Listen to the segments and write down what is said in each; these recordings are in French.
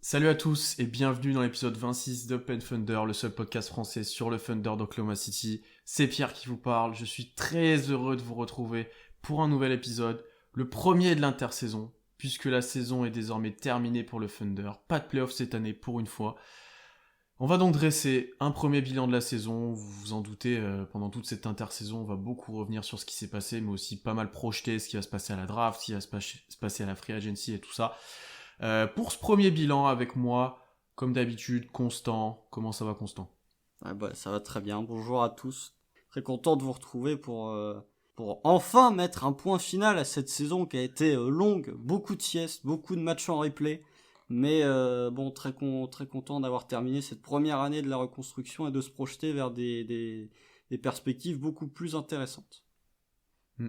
Salut à tous et bienvenue dans l'épisode 26 d'Up and Thunder, le seul podcast français sur le Thunder d'Oklahoma City. C'est Pierre qui vous parle, je suis très heureux de vous retrouver pour un nouvel épisode, le premier de l'intersaison, puisque la saison est désormais terminée pour le Thunder. Pas de playoffs cette année pour une fois. On va donc dresser un premier bilan de la saison, vous vous en doutez, pendant toute cette intersaison, on va beaucoup revenir sur ce qui s'est passé, mais aussi pas mal projeter ce qui va se passer à la draft, ce qui va se passer à la free agency et tout ça. Pour ce premier bilan avec moi, comme d'habitude, Constant. Comment ça va, Constant ? Ça va très bien. Bonjour à tous. Très content de vous retrouver pour enfin mettre un point final à cette saison qui a été longue. Beaucoup de siestes, beaucoup de matchs en replay. Mais très content d'avoir terminé cette première année de la reconstruction et de se projeter vers des perspectives beaucoup plus intéressantes.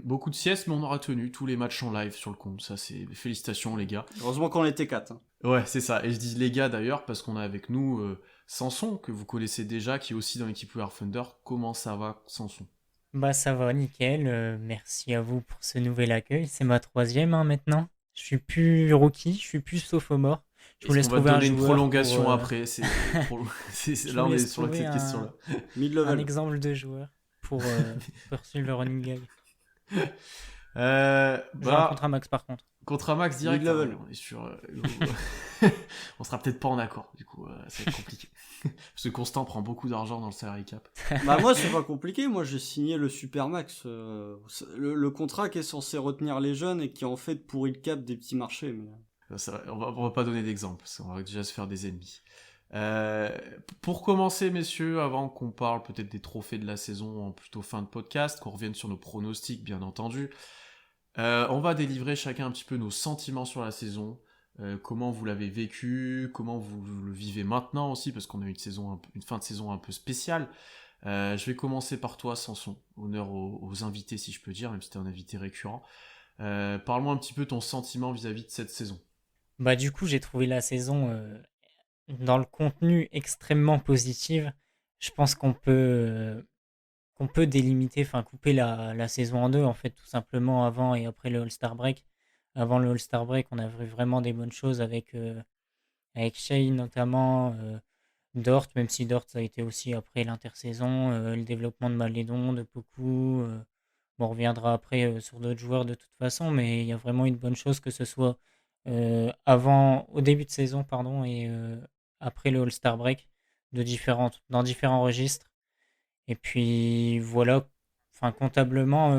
Beaucoup de siestes, mais on aura tenu tous les matchs en live sur le compte. Ça, c'est félicitations, les gars. Heureusement qu'on était 4. Ouais, c'est ça. Et je dis les gars d'ailleurs, parce qu'on a avec nous Samson, que vous connaissez déjà, qui est aussi dans l'équipe We Are Thunder. Comment ça va, Samson ? Bah ça va, nickel. Merci à vous pour ce nouvel accueil. C'est ma troisième maintenant. Je suis plus rookie, je suis plus sophomore. Je vous Est-ce laisse qu'on va te trouver un donner une joueur prolongation pour, après je là, vous on est laisse sur trouver cette question-là. un Mid-level. exemple de joueur pour poursuivre le running gag. Je rencontre un Max par contre. Contre un max direct, Mid-level. on est sur. On sera peut-être pas en accord, du coup, ça va être compliqué. Parce que Constant prend beaucoup d'argent dans le salary cap. Bah moi c'est pas compliqué, moi j'ai signé le Supermax, le contrat qui est censé retenir les jeunes et qui en fait pourrit le cap des petits marchés. Mais... On va pas donner d'exemple, parce qu'on va déjà se faire des ennemis. Pour commencer, messieurs, avant qu'on parle peut-être des trophées de la saison en plutôt fin de podcast, qu'on revienne sur nos pronostics, bien entendu, on va délivrer chacun un petit peu nos sentiments sur la saison, comment vous l'avez vécu, comment vous le vivez maintenant aussi, parce qu'on a eu une fin de saison un peu spéciale. Je vais commencer par toi, Samson. Honneur aux invités, si je peux dire, même si t'es un invité récurrent. Parle-moi un petit peu ton sentiment vis-à-vis de cette saison. Bah du coup j'ai trouvé la saison dans le contenu extrêmement positive. Je pense qu'on peut délimiter, enfin couper la saison en deux, en fait, tout simplement avant et après le All-Star Break. Avant le All-Star Break, on a vu vraiment des bonnes choses avec Shea notamment, Dort, même si Dort ça a été aussi après l'intersaison, le développement de Malédon, de Poku. Bon, on reviendra après sur d'autres joueurs de toute façon, mais il y a vraiment une bonne chose que ce soit au début de saison, pardon, et après le All-Star Break, dans différents registres. Et puis voilà, enfin comptablement,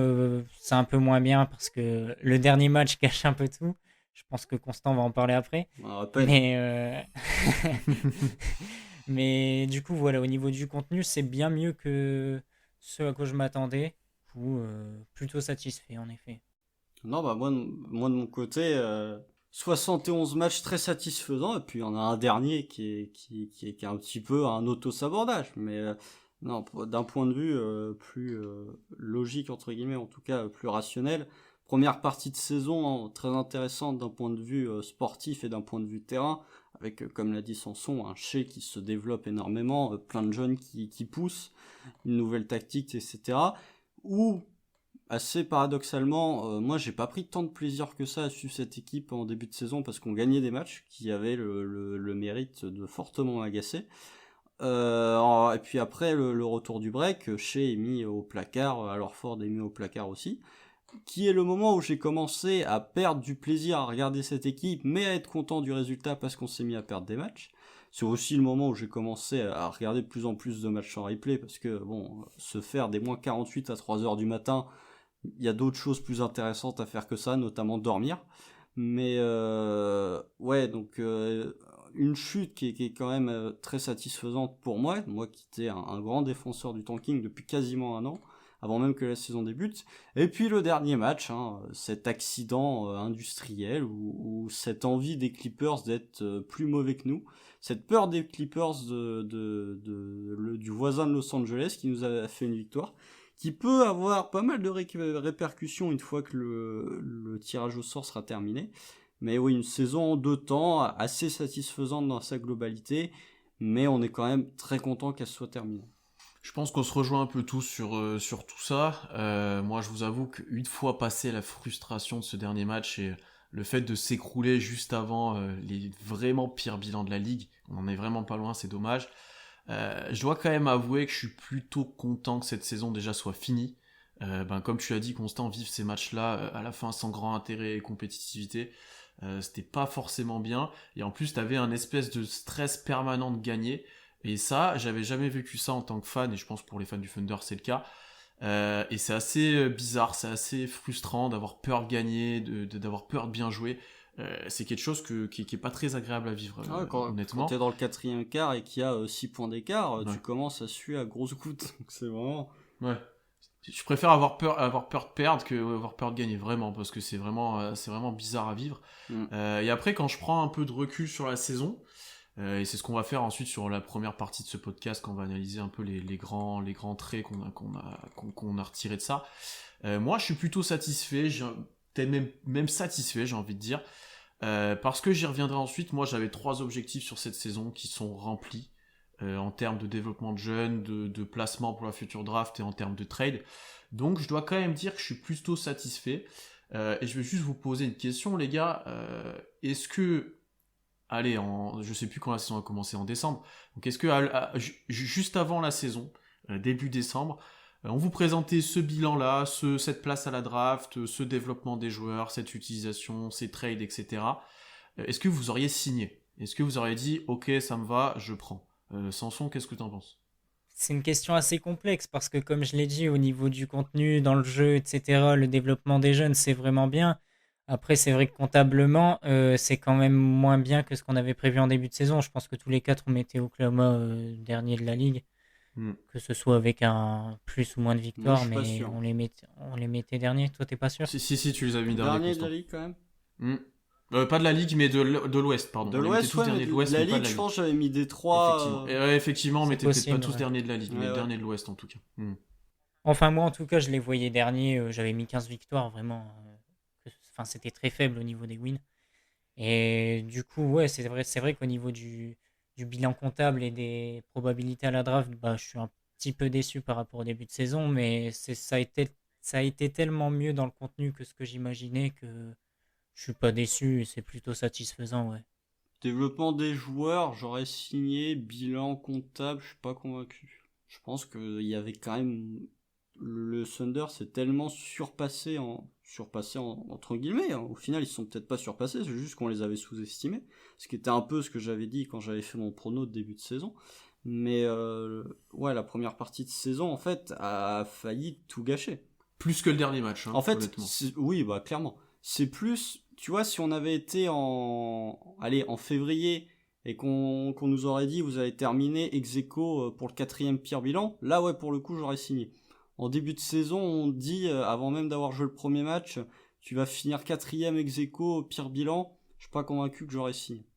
c'est un peu moins bien parce que le dernier match cache un peu tout. Je pense que Constant va en parler après. On rappelle. Mais, mais du coup, voilà, au niveau du contenu, c'est bien mieux que ce à quoi je m'attendais. Du coup, plutôt satisfait en effet. Non, bah moi de mon côté, 71 matchs très satisfaisants, et puis on a un dernier qui est un petit peu un auto-sabordage, mais non, d'un point de vue plus logique, entre guillemets, en tout cas plus rationnel, première partie de saison très intéressante d'un point de vue sportif et d'un point de vue terrain, avec, comme l'a dit Sanson, un Shea qui se développe énormément, plein de jeunes qui poussent, une nouvelle tactique, etc. Ou assez paradoxalement, moi j'ai pas pris tant de plaisir que ça à suivre cette équipe en début de saison parce qu'on gagnait des matchs qui avaient le mérite de fortement m'agacer. Et puis après le retour du break, Shea est mis au placard, alors Ford est mis au placard aussi, qui est le moment où j'ai commencé à perdre du plaisir à regarder cette équipe, mais à être content du résultat parce qu'on s'est mis à perdre des matchs. C'est aussi le moment où j'ai commencé à regarder de plus en plus de matchs en replay parce que bon, se faire des moins 48 à 3h du matin, il y a d'autres choses plus intéressantes à faire que ça, notamment dormir. Mais ouais, donc une chute qui est quand même très satisfaisante pour moi qui étais un grand défenseur du tanking depuis quasiment un an, avant même que la saison débute. Et puis le dernier match, cet accident industriel ou cette envie des Clippers d'être plus mauvais que nous, cette peur des Clippers du voisin de Los Angeles qui nous a fait une victoire qui peut avoir pas mal de répercussions une fois que le tirage au sort sera terminé. Mais oui, une saison en 2 temps, assez satisfaisante dans sa globalité, mais on est quand même très content qu'elle soit terminée. Je pense qu'on se rejoint un peu tous sur tout ça. Moi, je vous avoue qu'une fois passé la frustration de ce dernier match et le fait de s'écrouler juste avant les vraiment pires bilans de la ligue, on en est vraiment pas loin, c'est dommage. Je dois quand même avouer que je suis plutôt content que cette saison déjà soit finie. Comme tu l'as dit, Constant, vivre ces matchs-là à la fin sans grand intérêt et compétitivité, c'était pas forcément bien. Et en plus, t'avais un espèce de stress permanent de gagner. Et ça, j'avais jamais vécu ça en tant que fan, et je pense pour les fans du Thunder, c'est le cas. Et c'est assez bizarre, c'est assez frustrant d'avoir peur de gagner, d'avoir peur de bien jouer. C'est quelque chose qui est pas très agréable à vivre, honnêtement. Quand t'es dans le quatrième quart et qu'il y a 6 points d'écart, Ouais. tu commences à suer à grosses gouttes. Donc c'est vraiment... Ouais. Je préfère avoir peur de perdre que avoir peur de gagner, vraiment, parce que c'est vraiment bizarre à vivre. Et après, quand je prends un peu de recul sur la saison, et c'est ce qu'on va faire ensuite sur la première partie de ce podcast, quand on va analyser un peu les grands traits qu'on a retirés de ça. Moi, je suis plutôt satisfait, peut-être même satisfait, j'ai envie de dire, parce que j'y reviendrai ensuite. Moi, j'avais 3 objectifs sur cette saison qui sont remplis. En termes de développement de jeunes, de placement pour la future draft et en termes de trade. Donc je dois quand même dire que je suis plutôt satisfait. Et je vais juste vous poser une question, les gars. Est-ce que, allez, je sais plus quand la saison a commencé, en décembre. Donc est-ce que juste avant la saison, début décembre, on vous présentait ce bilan-là, cette place à la draft, ce développement des joueurs, cette utilisation, ces trades, etc. Est-ce que vous auriez signé? Est-ce que vous auriez dit, ok, ça me va, je prends? Samson, qu'est-ce que t'en penses? C'est une question assez complexe parce que, comme je l'ai dit, au niveau du contenu, dans le jeu, etc., le développement des jeunes, c'est vraiment bien. Après, c'est vrai que comptablement, c'est quand même moins bien que ce qu'on avait prévu en début de saison. Je pense que tous les 4, on mettait Oklahoma dernier de la ligue, que ce soit avec un plus ou moins de Moi, victoires, je suis pas mais sûr. on les mettait derniers. Toi, t'es pas sûr? Si, tu les as mis Dernier de Constant. la ligue, quand même. Pas de la ligue, mais de l'Ouest, pardon. De On les l'Ouest, mettait tous ouais, derniers mais de l'Ouest, la mais pas de ligue, la je ligue. pense que j'avais mis Détroit. Effectivement, on C'est mettait peut-être pas possible, tous ouais. derniers de la ligue, mais Ouais. derniers de l'Ouest en tout cas. Enfin, moi, en tout cas, je les voyais derniers. J'avais mis 15 victoires, vraiment. Enfin, c'était très faible au niveau des wins. Et du coup, ouais, c'est vrai qu'au niveau du bilan comptable et des probabilités à la draft, bah, je suis un petit peu déçu par rapport au début de saison, mais ça a été tellement mieux dans le contenu que ce que j'imaginais que je suis pas déçu et c'est plutôt satisfaisant, ouais. Développement des joueurs, j'aurais signé. Bilan comptable, je suis pas convaincu. Je pense qu'il y avait quand même... Le Thunder s'est tellement surpassé entre guillemets. Au final, ils se sont peut-être pas surpassés, c'est juste qu'on les avait sous-estimés. Ce qui était un peu ce que j'avais dit quand j'avais fait mon prono de début de saison. Mais ouais, la première partie de saison, en fait, a failli tout gâcher. Plus que le dernier match, En fait, honnêtement. oui, bah clairement. C'est plus, tu vois, si on avait été en février et qu'on nous aurait dit vous allez terminer ex aequo pour le 4e pire bilan, là ouais, pour le coup, j'aurais signé. En début de saison, on dit, avant même d'avoir joué le premier match, tu vas finir 4e ex aequo, pire bilan. Je suis pas convaincu que j'aurais signé.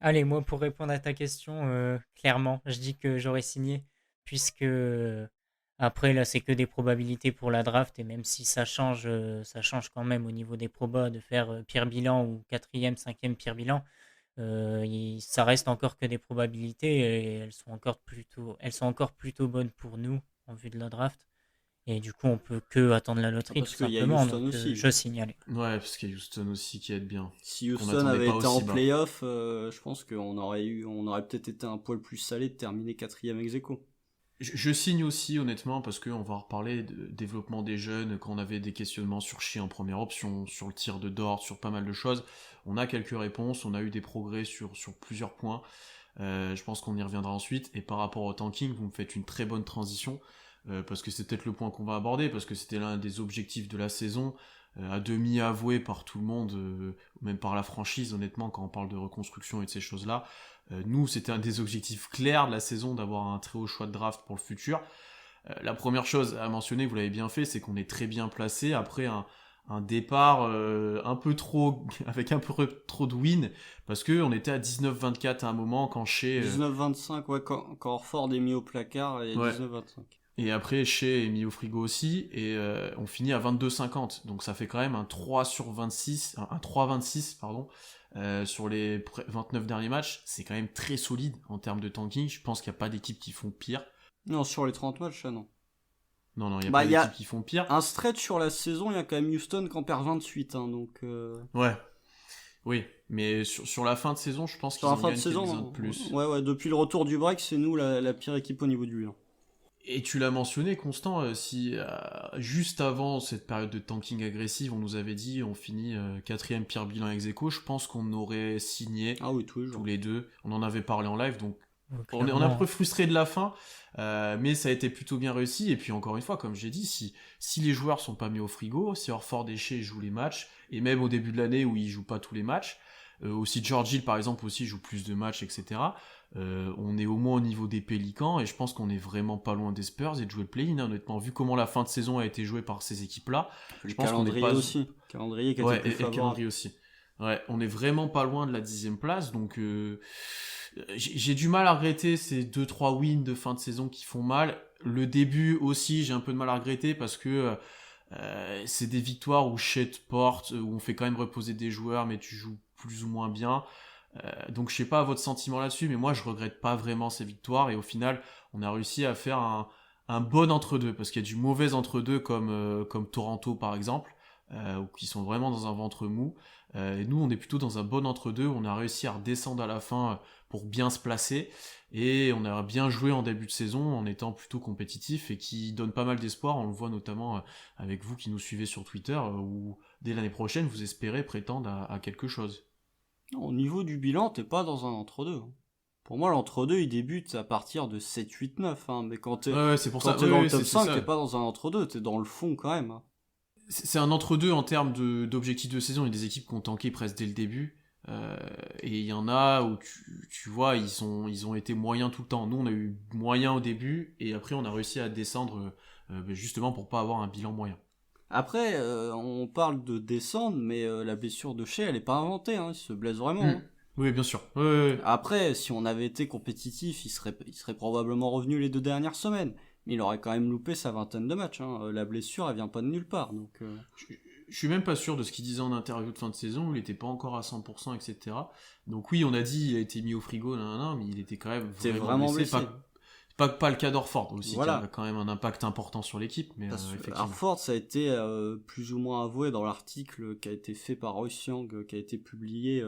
Allez, moi, pour répondre à ta question, clairement, je dis que j'aurais signé, puisque après, là, c'est que des probabilités pour la draft, et même si ça change quand même au niveau des probas de faire pire bilan ou 4e, 5e pire bilan, ça reste encore que des probabilités, et elles sont encore plutôt bonnes pour nous, en vue de la draft. Et du coup, on peut que attendre la loterie, Parce tout qu'il y a simplement, Houston donc aussi. je signale. Ouais, parce qu'il y a Houston aussi qui aide bien. Si Qu'on Houston n'attendait avait pas été en aussi bas. playoff, je pense qu'on aurait peut-être été un poil plus salé de terminer 4e ex aequo. Je signe aussi, honnêtement, parce qu'on va en reparler de développement des jeunes, quand on avait des questionnements sur Shea en première option, sur le tir de Dort, sur pas mal de choses. On a quelques réponses, on a eu des progrès sur plusieurs points. Je pense qu'on y reviendra ensuite. Et par rapport au tanking, vous me faites une très bonne transition, parce que c'est peut-être le point qu'on va aborder, parce que c'était l'un des objectifs de la saison, à demi avoué par tout le monde, même par la franchise, honnêtement, quand on parle de reconstruction et de ces choses-là. Nous, c'était un des objectifs clairs de la saison, d'avoir un très haut choix de draft pour le futur. La première chose à mentionner, vous l'avez bien fait, c'est qu'on est très bien placé après un départ un peu trop, avec un peu trop de win, parce qu'on était à 19-24 à un moment quand Shea... 19-25, ouais, quand Horford est mis au placard, et Ouais. 19-25. Et après, Shea est mis au frigo aussi, et on finit à 22-50. Donc ça fait quand même un 3-26, pardon, sur les 29 derniers matchs. C'est quand même très solide en termes de tanking. Je pense qu'il n'y a pas d'équipe qui font pire. Non, sur les 30 matchs, ça non. Non, il n'y a Bah, pas y a d'équipe qui font pire. un stretch sur la saison, il y a quand même Houston qui en perd 28, hein, donc... Ouais. Oui, mais sur la fin de saison, je pense qu'ils Sur la en fin de gagnent saison, quelques-uns de plus. ouais, depuis le retour du break, c'est nous la pire équipe au niveau du bilan. Et tu l'as mentionné, Constant, si juste avant cette période de tanking agressive, on nous avait dit on finit quatrième pire bilan ex aequo, je pense qu'on aurait signé Ah oui, tous les jours. tous les deux. On en avait parlé en live, donc on est un Clairement. peu frustré de la fin, mais ça a été plutôt bien réussi. Et puis encore une fois, comme j'ai dit, si les joueurs sont pas mis au frigo, si Horford et Shea jouent les matchs, et même au début de l'année où ils jouent pas tous les matchs, aussi George Hill par exemple aussi joue plus de matchs, etc. On est au moins au niveau des Pélicans, et je pense qu'on est vraiment pas loin des Spurs et de jouer le play-in, hein, honnêtement. Vu comment la fin de saison a été jouée par ces équipes-là, Le je pense qu'on n'est calendrier pas... aussi. Calendrier qui a Ouais, été plus et le favorable. calendrier aussi. Ouais, on est vraiment pas loin de la 10e place, donc j'ai du mal à regretter ces 2-3 wins de fin de saison qui font mal. Le début aussi, j'ai un peu de mal à regretter parce que c'est des victoires où Shea te porte, où on fait quand même reposer des joueurs, mais tu joues plus ou moins bien. Donc je sais pas votre sentiment là-dessus, mais moi je regrette pas vraiment ces victoires, et au final on a réussi à faire un bon entre-deux, parce qu'il y a du mauvais entre-deux comme Toronto par exemple, qui sont vraiment dans un ventre mou, et nous on est plutôt dans un bon entre-deux, on a réussi à redescendre à la fin pour bien se placer, et on a bien joué en début de saison en étant plutôt compétitif, et qui donne pas mal d'espoir. On le voit notamment avec vous qui nous suivez sur Twitter, où dès l'année prochaine vous espérez prétendre à quelque chose. Au niveau du bilan, t'es pas dans un entre-deux. Hein. Pour moi, l'entre-deux, il débute à partir de 7, 8, 9. Hein. Mais quand t'es, Ouais, c'est pour ça. quand t'es dans Ouais, le top c'est 5, ça. t'es pas dans un entre-deux, t'es dans le fond quand même. Hein. C'est un entre-deux en termes d'objectifs de saison. Il y a des équipes qui ont tanké presque dès le début. Et il y en a où tu vois, ils ont été moyens tout le temps. Nous, on a eu moyen au début, et après, on a réussi à descendre justement pour pas avoir un bilan moyen. Après, on parle de descendre, mais la blessure de Shea, elle est pas inventée. Hein. Il se blesse vraiment. Mm. Hein. Oui, bien sûr. Ouais, ouais, ouais. Après, si on avait été compétitif, il serait probablement revenu les 2 dernières semaines. Mais il aurait quand même loupé sa vingtaine de matchs. Hein. La blessure, elle vient pas de nulle part. Donc, Je suis même pas sûr de ce qu'il disait en interview de fin de saison, où il était pas encore à 100%, etc. Donc oui, on a dit il a été mis au frigo, nan, mais il était quand même t'es vraiment vraiment blessé. blessé. Pas le cas d'Orford aussi, Voilà. qui a quand même un impact important sur l'équipe, mais Parce que effectivement. Hartford, ça a été plus ou moins avoué dans l'article qui a été fait par Royce Young, qui a été publié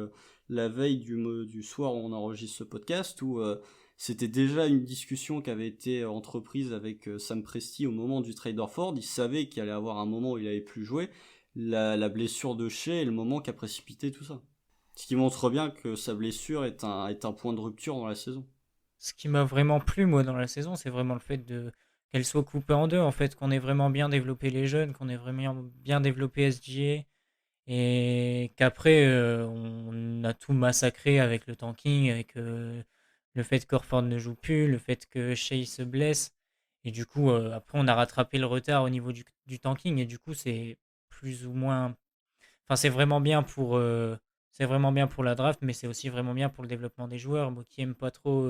la veille du soir où on enregistre ce podcast, où c'était déjà une discussion qui avait été entreprise avec Sam Presti au moment du trade d'Hartford. Il savait qu'il allait avoir un moment où il allait plus jouer. La blessure de Shea est le moment qui a précipité tout ça. Ce qui montre bien que sa blessure est un point de rupture dans la saison. Ce qui m'a vraiment plu, moi, dans la saison, c'est vraiment le fait qu'elle soit coupée en deux, en fait, qu'on ait vraiment bien développé les jeunes, qu'on ait vraiment bien développé SGA, et qu'après, on a tout massacré avec le tanking, avec le fait qu'Orford ne joue plus, le fait que Shea se blesse, et du coup, après, on a rattrapé le retard au niveau du tanking, et du coup, c'est plus ou moins... Enfin, c'est vraiment bien pour la draft, mais c'est aussi vraiment bien pour le développement des joueurs. Moi qui aime pas trop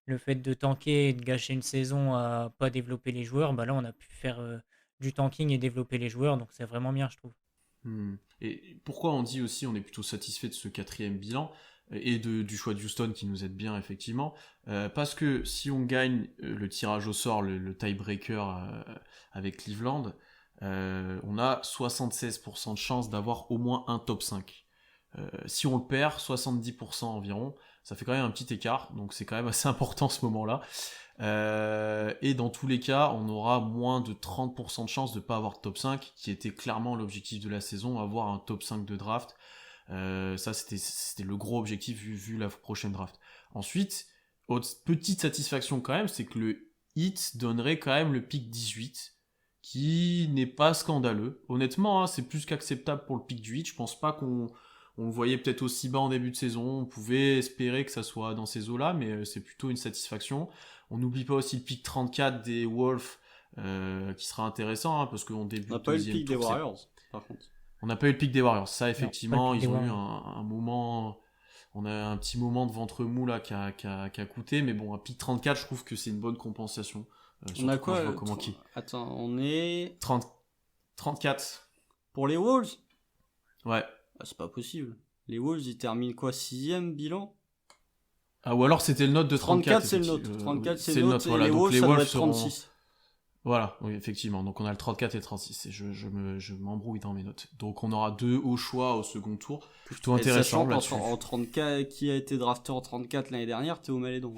le fait de tanker et de gâcher une saison à pas développer les joueurs, bah là on a pu faire du tanking et développer les joueurs, donc c'est vraiment bien, je trouve. Et pourquoi on dit aussi on est plutôt satisfait de ce quatrième bilan et du choix de Houston qui nous aide bien effectivement, parce que si on gagne le tirage au sort, le tiebreaker avec Cleveland, on a 76% de chance d'avoir au moins un top 5. Si on le perd, 70% environ, ça fait quand même un petit écart, donc c'est quand même assez important ce moment-là. Et dans tous les cas, on aura moins de 30% de chance de ne pas avoir de top 5, qui était clairement l'objectif de la saison, avoir un top 5 de draft. Ça, c'était le gros objectif vu la prochaine draft. Ensuite, autre petite satisfaction quand même, c'est que le Heat donnerait quand même le pick 18, qui n'est pas scandaleux. Honnêtement, hein, c'est plus qu'acceptable pour le pick du Heat. Je pense pas qu'on le voyait peut-être aussi bas en début de saison. On pouvait espérer que ça soit dans ces eaux-là, mais c'est plutôt une satisfaction. On n'oublie pas aussi le pick 34 des Wolves, qui sera intéressant, hein, parce qu'on débute On n'a pas eu le deuxième pick des tour, Warriors, par contre. on n'a pas eu le pic des Warriors. Ça, effectivement, pas le pic ils des ont eu Warriors. un moment... On a un petit moment de ventre mou là qui a coûté, mais bon, un pic 34, je trouve que c'est une bonne compensation. On a surtout quand je quoi vois comment qui... Attends, on est 30... 34. pour les Wolves. Ouais. Ah, c'est pas possible. Les Wolves, ils terminent quoi, 6ème bilan? Ah, ou alors c'était le note de 34. 34, c'est le nôtre. effectivement. 34, c'est c'est le le nôtre. nôtre, voilà. Et les Donc Wolves, les ça doit Wolves être seront... 36. Voilà, oui, effectivement. Donc on a le 34 et le 36. Et je m'embrouille dans mes notes. Donc on aura 2 au choix au second tour. Plutôt Et intéressant sachant là-dessus. qu'en 34, qui a été drafté en 34 l'année dernière, Théo Malédon.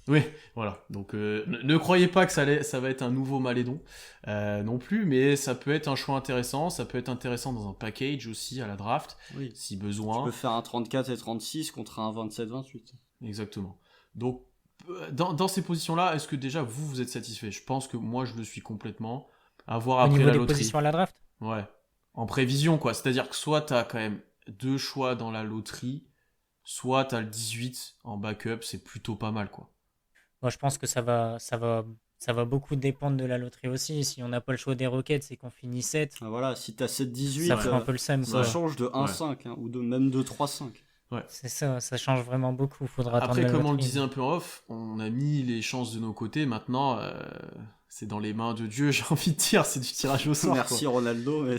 Oui, voilà. Donc ne croyez pas que ça va être un nouveau Malédon non plus, mais ça peut être un choix intéressant. Ça peut être intéressant dans un package aussi à la draft, Oui. si Tu besoin. peux faire un 34 et 36 contre un 27-28. Exactement. Donc dans ces positions-là, est-ce que déjà vous êtes satisfait? Je pense que moi je le suis complètement. À voir Au après niveau la des loterie. positions à la draft? Ouais. En prévision, quoi. C'est-à-dire que soit t'as quand même 2 choix dans la loterie, soit t'as le 18 en backup, c'est plutôt pas mal, quoi. Moi, je pense que ça va beaucoup dépendre de la loterie aussi. Si on n'a pas le choix des Rockets et qu'on finit 7, Ah, voilà, si t'as 7-18, ça fout un peu le seum, ça quoi. change de 1-5, hein, ou même de 3-5. Ouais. C'est ça change vraiment beaucoup. Faudra attendre Après, la comme on le loterie. disait un peu en off, on a mis les chances de nos côtés. Maintenant, c'est dans les mains de Dieu, j'ai envie de dire. C'est du tirage au sort, Merci Ronaldo, mais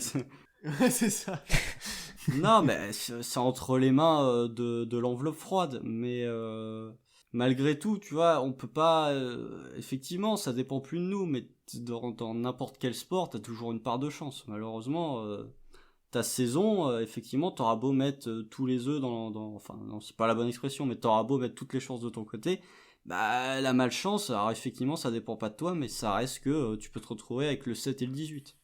Ouais, c'est ça. non, mais c'est entre les mains de l'enveloppe froide. Mais malgré tout, tu vois, on peut pas. Effectivement, ça dépend plus de nous, mais dans n'importe quel sport, t'as toujours une part de chance. Malheureusement, ta saison, effectivement, t'auras beau mettre tous les œufs enfin, non, c'est pas la bonne expression, mais t'auras beau mettre toutes les chances de ton côté. Bah, la malchance, alors effectivement, ça dépend pas de toi, mais ça reste que tu peux te retrouver avec le 7 et le 18.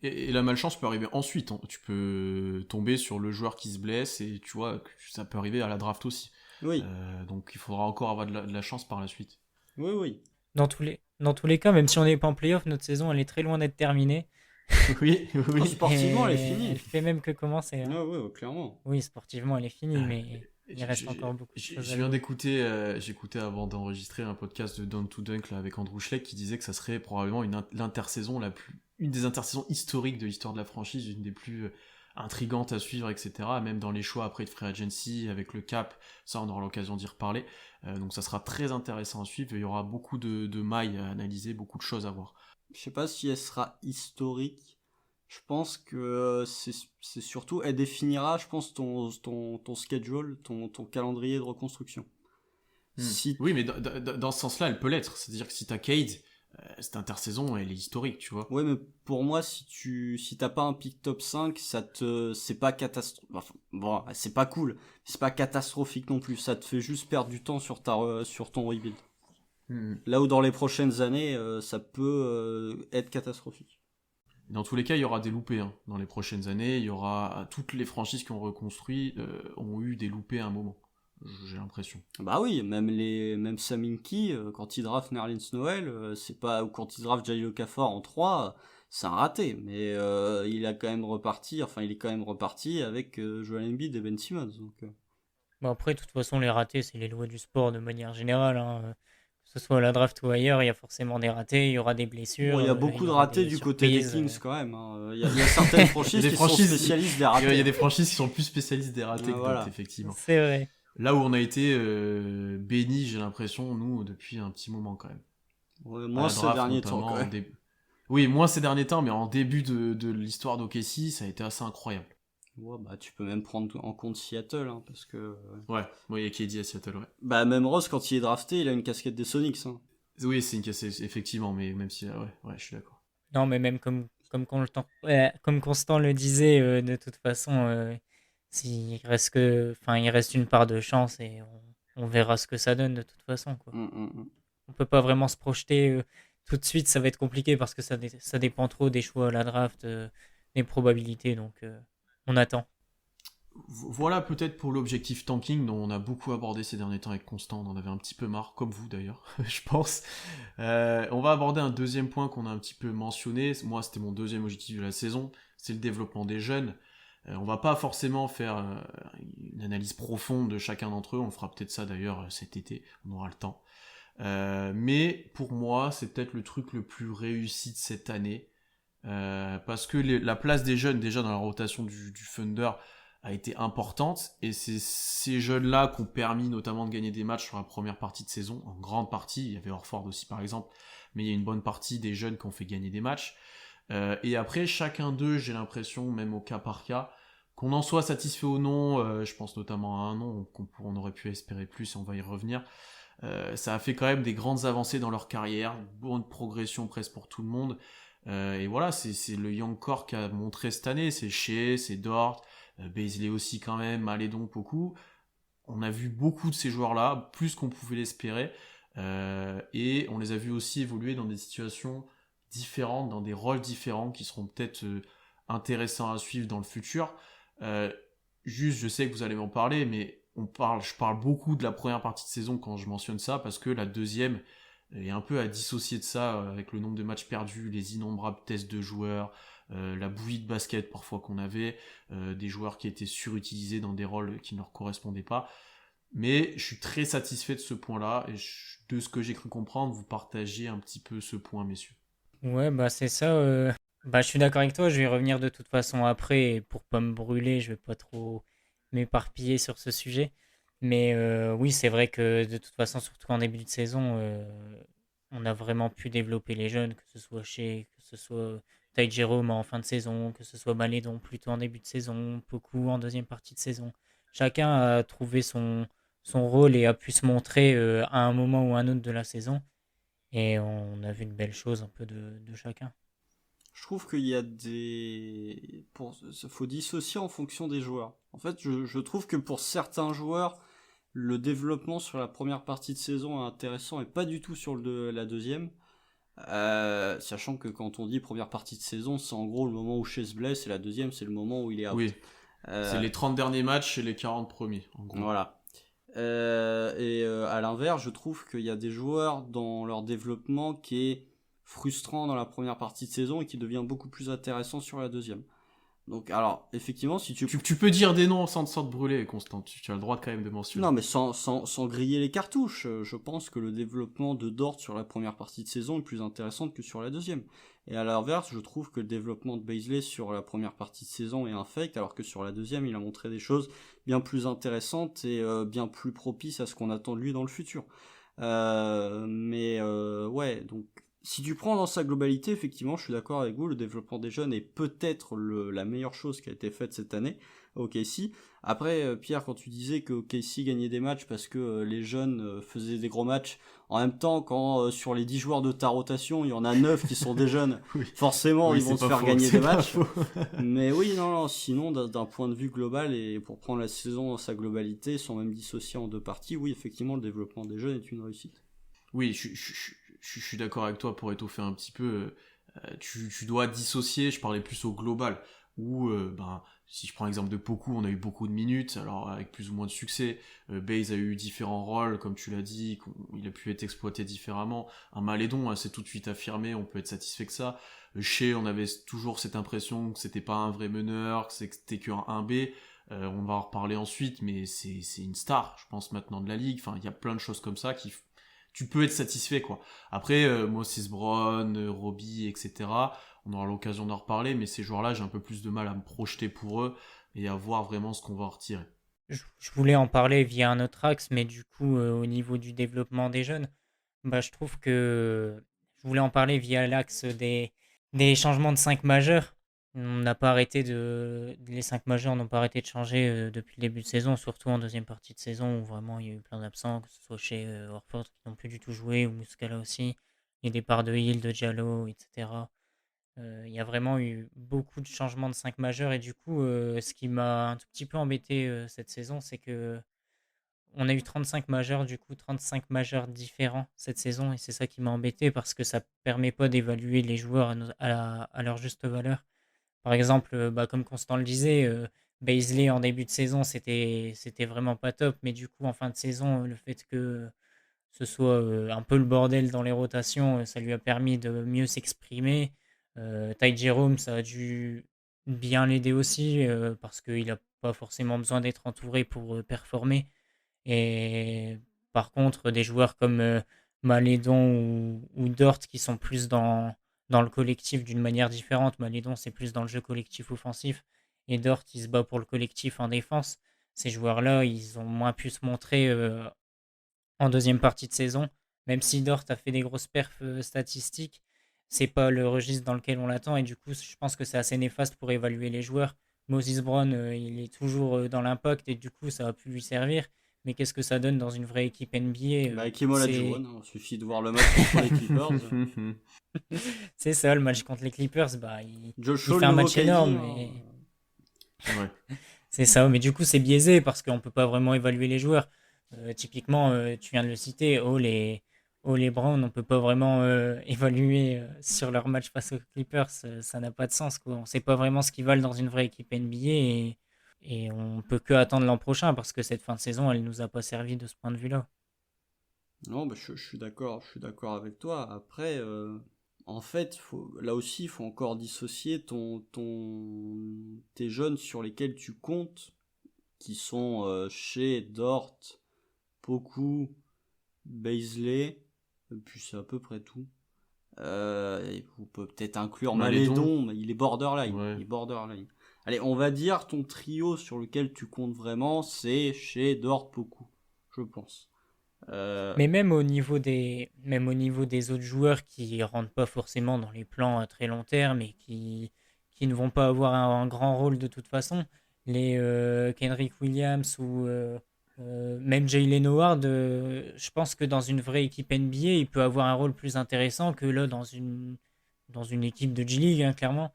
Et la malchance peut arriver ensuite, hein. Tu peux tomber sur le joueur qui se blesse et tu vois, ça peut arriver à la draft aussi. Oui, Donc il faudra encore avoir de la chance par la suite. oui, oui. Dans tous les cas, même si on n'est pas en playoff, notre saison elle est très loin d'être terminée. Oui, Oh, oui. sportivement, elle est Et finie. elle fait même que commencer, hein. Ah oui, clairement. Oui, sportivement elle est finie, mais il reste J'ai- encore beaucoup de j'ai- choses Je à viens jouer. d'écouter, j'écoutais avant d'enregistrer un podcast de Down to Dunk là, avec Andrew Schleck qui disait que ça serait probablement l'intersaison une des intersaisons historiques de l'histoire de la franchise, une des plus intrigantes à suivre, etc. Même dans les choix après de Free Agency, avec le cap, ça on aura l'occasion d'y reparler. Donc ça sera très intéressant à suivre, il y aura beaucoup de mailles à analyser, beaucoup de choses à voir. Je sais pas si elle sera historique. Je pense que c'est surtout, elle définira, je pense, ton schedule, ton calendrier de reconstruction. Si, Oui, mais dans ce sens-là, elle peut l'être. C'est-à-dire que si t'as Cade, cette intersaison, elle est historique, tu vois. ouais, mais pour moi, si t'as pas un pick top 5, c'est pas catastrophique. Enfin, bon, c'est pas cool. C'est pas catastrophique non plus. Ça te fait juste perdre du temps sur ton rebuild. Là où dans les prochaines années, ça peut être catastrophique. Dans tous les cas, il y aura des loupés, hein. Dans les prochaines années, il y aura toutes les franchises qui ont reconstruit ont eu des loupés à un moment. J'ai l'impression. Bah oui, même Saminki, quand il draft Nerlens Noel, c'est pas, ou quand il draft Jahlil Okafor en 3, c'est un raté. Mais il est quand même reparti avec Joel Embiid et Ben Simmons. Donc, Bon, après, de toute façon, les ratés, c'est les lois du sport de manière générale, hein. Que ce soit à la draft ou ailleurs, il y a forcément des ratés, il y aura des blessures. bon, il y a il beaucoup y de aura ratés des du côté des surprises. Kings quand même, hein. Il y a certaines franchises Des qui franchises- sont spécialistes des Il ratés. y a des franchises qui sont plus spécialistes des ratés Ah, que voilà. d'autres, effectivement. C'est vrai. Là où on a été bénis, j'ai l'impression, nous, depuis un petit moment quand même. Ouais, À moins la ces draft, derniers temps notamment, quand même. Oui, moins ces derniers temps, mais en début de l'histoire d'OKC, ça a été assez incroyable. Ouais, bah, tu peux même prendre en compte Seattle, hein, parce que Ouais, il y a KD à Seattle, ouais. bah, même Ross, quand il est drafté, il a une casquette des Sonics. Hein. Oui, c'est une cassée, effectivement, mais même si... ouais, je suis d'accord. Non, mais même comme Constant le disait, de toute façon, il reste une part de chance et on verra ce que ça donne de toute façon, quoi. On peut pas vraiment se projeter tout de suite, ça va être compliqué parce que ça dépend trop des choix à la draft, des probabilités, donc on attend. Voilà peut-être pour l'objectif tanking dont on a beaucoup abordé ces derniers temps avec Constant, on en avait un petit peu marre, comme vous d'ailleurs, je pense. On va aborder un deuxième point qu'on a un petit peu mentionné, moi c'était mon deuxième objectif de la saison, c'est le développement des jeunes. On va pas forcément faire une analyse profonde de chacun d'entre eux, on fera peut-être ça d'ailleurs cet été, on aura le temps. Mais pour moi c'est peut-être le truc le plus réussi de cette année, parce que la place des jeunes déjà dans la rotation du Thunder a été importante, et c'est ces jeunes-là qui ont permis notamment de gagner des matchs sur la première partie de saison, en grande partie, il y avait Horford aussi par exemple, mais il y a une bonne partie des jeunes qui ont fait gagner des matchs, et après chacun d'eux, j'ai l'impression, même au cas par cas, qu'on en soit satisfait ou non, je pense notamment à un nom qu'on aurait pu espérer plus, et on va y revenir, Ça a fait quand même des grandes avancées dans leur carrière, bonne progression presque pour tout le monde. Et voilà, c'est le Young Core qui a montré cette année, c'est Shea, c'est Dort, Beasley aussi quand même, Maledon, Poku. On a vu beaucoup de ces joueurs-là, plus qu'on pouvait l'espérer, et on les a vus aussi évoluer dans des situations différentes, dans des rôles différents qui seront peut-être intéressants à suivre dans le futur. Euh, Juste, je sais que vous allez m'en parler, mais je parle beaucoup de la première partie de saison quand je mentionne ça, parce que la deuxième est un peu à dissocier de ça, avec le nombre de matchs perdus, les innombrables tests de joueurs, la bouillie de basket parfois qu'on avait, des joueurs qui étaient surutilisés dans des rôles qui ne leur correspondaient pas. Mais je suis très satisfait de ce point-là, et de ce que j'ai cru comprendre, vous partagez un petit peu ce point, messieurs. Ouais, bah c'est ça. Bah, je suis d'accord avec toi, je vais y revenir de toute façon après, et pour pas me brûler, je vais pas trop m'éparpiller sur ce sujet. Mais oui, c'est vrai que de toute façon, surtout en début de saison, on a vraiment pu développer les jeunes, que ce soit chez, que ce soit Ty Jerome en fin de saison, que ce soit Malédon plutôt en début de saison, Poku en deuxième partie de saison. Chacun a trouvé son rôle et a pu se montrer à un moment ou un autre de la saison. Et on a vu de belles choses un peu de chacun. Je trouve qu'il y a des... faut dissocier en fonction des joueurs. En fait, je trouve que pour certains joueurs, le développement sur la première partie de saison est intéressant et pas du tout sur la deuxième. Sachant que quand on dit première partie de saison, c'est en gros le moment où Shea se blesse et la deuxième, c'est le moment où il est out. Oui, c'est les 30 derniers matchs et les 40 premiers, en gros. Voilà. À l'inverse, je trouve qu'il y a des joueurs dans leur développement qui est frustrant dans la première partie de saison et qui devient beaucoup plus intéressant sur la deuxième. Donc, alors, effectivement, si Tu peux dire des noms sans te brûler, Constant. Tu as le droit quand même de mentionner. Non, mais sans griller les cartouches, je pense que le développement de Dort sur la première partie de saison est plus intéressant que sur la deuxième. Et à l'inverse, je trouve que le développement de Beasley sur la première partie de saison est infect, alors que sur la deuxième, il a montré des choses bien plus intéressantes et bien plus propices à ce qu'on attend de lui dans le futur. Ouais, donc si tu prends dans sa globalité, effectivement, je suis d'accord avec vous, le développement des jeunes est peut-être la meilleure chose qui a été faite cette année au OKC. Après, Pierre, quand tu disais que OKC gagnait des matchs parce que les jeunes faisaient des gros matchs, en même temps, quand sur les 10 joueurs de ta rotation, il y en a 9 qui sont des jeunes, Oui. forcément, Oui, ils vont c'est se pas faire faux, gagner c'est des pas matchs. faux. Mais oui, non, sinon, d'un point de vue global, et pour prendre la saison dans sa globalité, sans même dissocier en deux parties, oui, effectivement, le développement des jeunes est une réussite. Oui, je suis d'accord avec toi pour étoffer un petit peu. Tu dois dissocier, je parlais plus au global, où, si je prends l'exemple de Poku, on a eu beaucoup de minutes, alors avec plus ou moins de succès. Baze a eu différents rôles, comme tu l'as dit, il a pu être exploité différemment. Un Malédon s'est tout de suite affirmé, on peut être satisfait que ça. Shea, on avait toujours cette impression que c'était pas un vrai meneur, que c'était qu'un 1B. On va en reparler ensuite, mais c'est une star, je pense, maintenant de la ligue. Enfin, il y a plein de choses comme ça tu peux être satisfait, quoi. Après, Moses Brown, Robbie, etc., on aura l'occasion d'en reparler, mais ces joueurs-là, j'ai un peu plus de mal à me projeter pour eux et à voir vraiment ce qu'on va en retirer. Je voulais en parler via un autre axe, mais du coup, au niveau du développement des jeunes, bah, je trouve que je voulais en parler via l'axe des changements de 5 majeurs. On n'a pas arrêté Les 5 majeurs n'ont pas arrêté de changer depuis le début de saison, surtout en deuxième partie de saison où vraiment il y a eu plein d'absents, que ce soit chez Horford qui n'ont plus du tout joué ou Muscala aussi, les départs de Hill, de Diallo, etc. Il y a vraiment eu beaucoup de changements de 5 majeurs et du coup, ce qui m'a un tout petit peu embêté cette saison, c'est que on a eu 35 majeurs, du coup 35 majeurs différents cette saison et c'est ça qui m'a embêté parce que ça permet pas d'évaluer les joueurs à leur juste valeur. Par exemple, bah, comme Constant le disait, Baisley en début de saison c'était vraiment pas top, mais du coup en fin de saison, le fait que ce soit un peu le bordel dans les rotations, ça lui a permis de mieux s'exprimer. Ty Jerome, ça a dû bien l'aider aussi parce qu'il n'a pas forcément besoin d'être entouré pour performer. Et par contre, des joueurs comme Malédon ou Dort qui sont plus dans le collectif d'une manière différente. Malédon, c'est plus dans le jeu collectif offensif. Et Dort, il se bat pour le collectif en défense. Ces joueurs-là, ils ont moins pu se montrer en deuxième partie de saison. Même si Dort a fait des grosses perfs statistiques, c'est pas le registre dans lequel on l'attend. Et du coup, je pense que c'est assez néfaste pour évaluer les joueurs. Moses Brown, il est toujours dans l'impact et du coup, ça a pu lui servir. mais qu'est-ce que ça donne dans une vraie équipe NBA? Bah, Kim Olajuwon, il suffit de voir le match contre les Clippers. C'est ça, le match contre les Clippers, bah, il Josh fait Hall, un nouveau match KD, énorme. hein. Mais... Ouais. C'est ça, mais du coup, c'est biaisé parce qu'on peut pas vraiment évaluer les joueurs. Typiquement, tu viens de le citer, Hall et Brown, on peut pas vraiment évaluer sur leur match face aux Clippers. Ça n'a pas de sens, quoi. On sait pas vraiment ce qu'ils valent dans une vraie équipe NBA et on peut que attendre l'an prochain parce que cette fin de saison, elle nous a pas servi de ce point de vue-là. Non, bah, je suis d'accord avec toi. Après, en fait, là aussi, il faut encore dissocier tes jeunes sur lesquels tu comptes, qui sont chez Dort, Poku, Baisley, et puis c'est à peu près tout. Et vous pouvez peut-être inclure Malédon, mais il est borderline. Ouais. Il est borderline. Allez, on va dire ton trio sur lequel tu comptes vraiment, c'est chez Dort, Poku, je pense. Mais même au niveau des autres joueurs qui rentrent pas forcément dans les plans à très long terme et qui ne vont pas avoir un grand rôle de toute façon, les Kenrich Williams ou même Jaylen Howard, je pense que dans une vraie équipe NBA, il peut avoir un rôle plus intéressant que là dans une équipe de G-League, hein, clairement.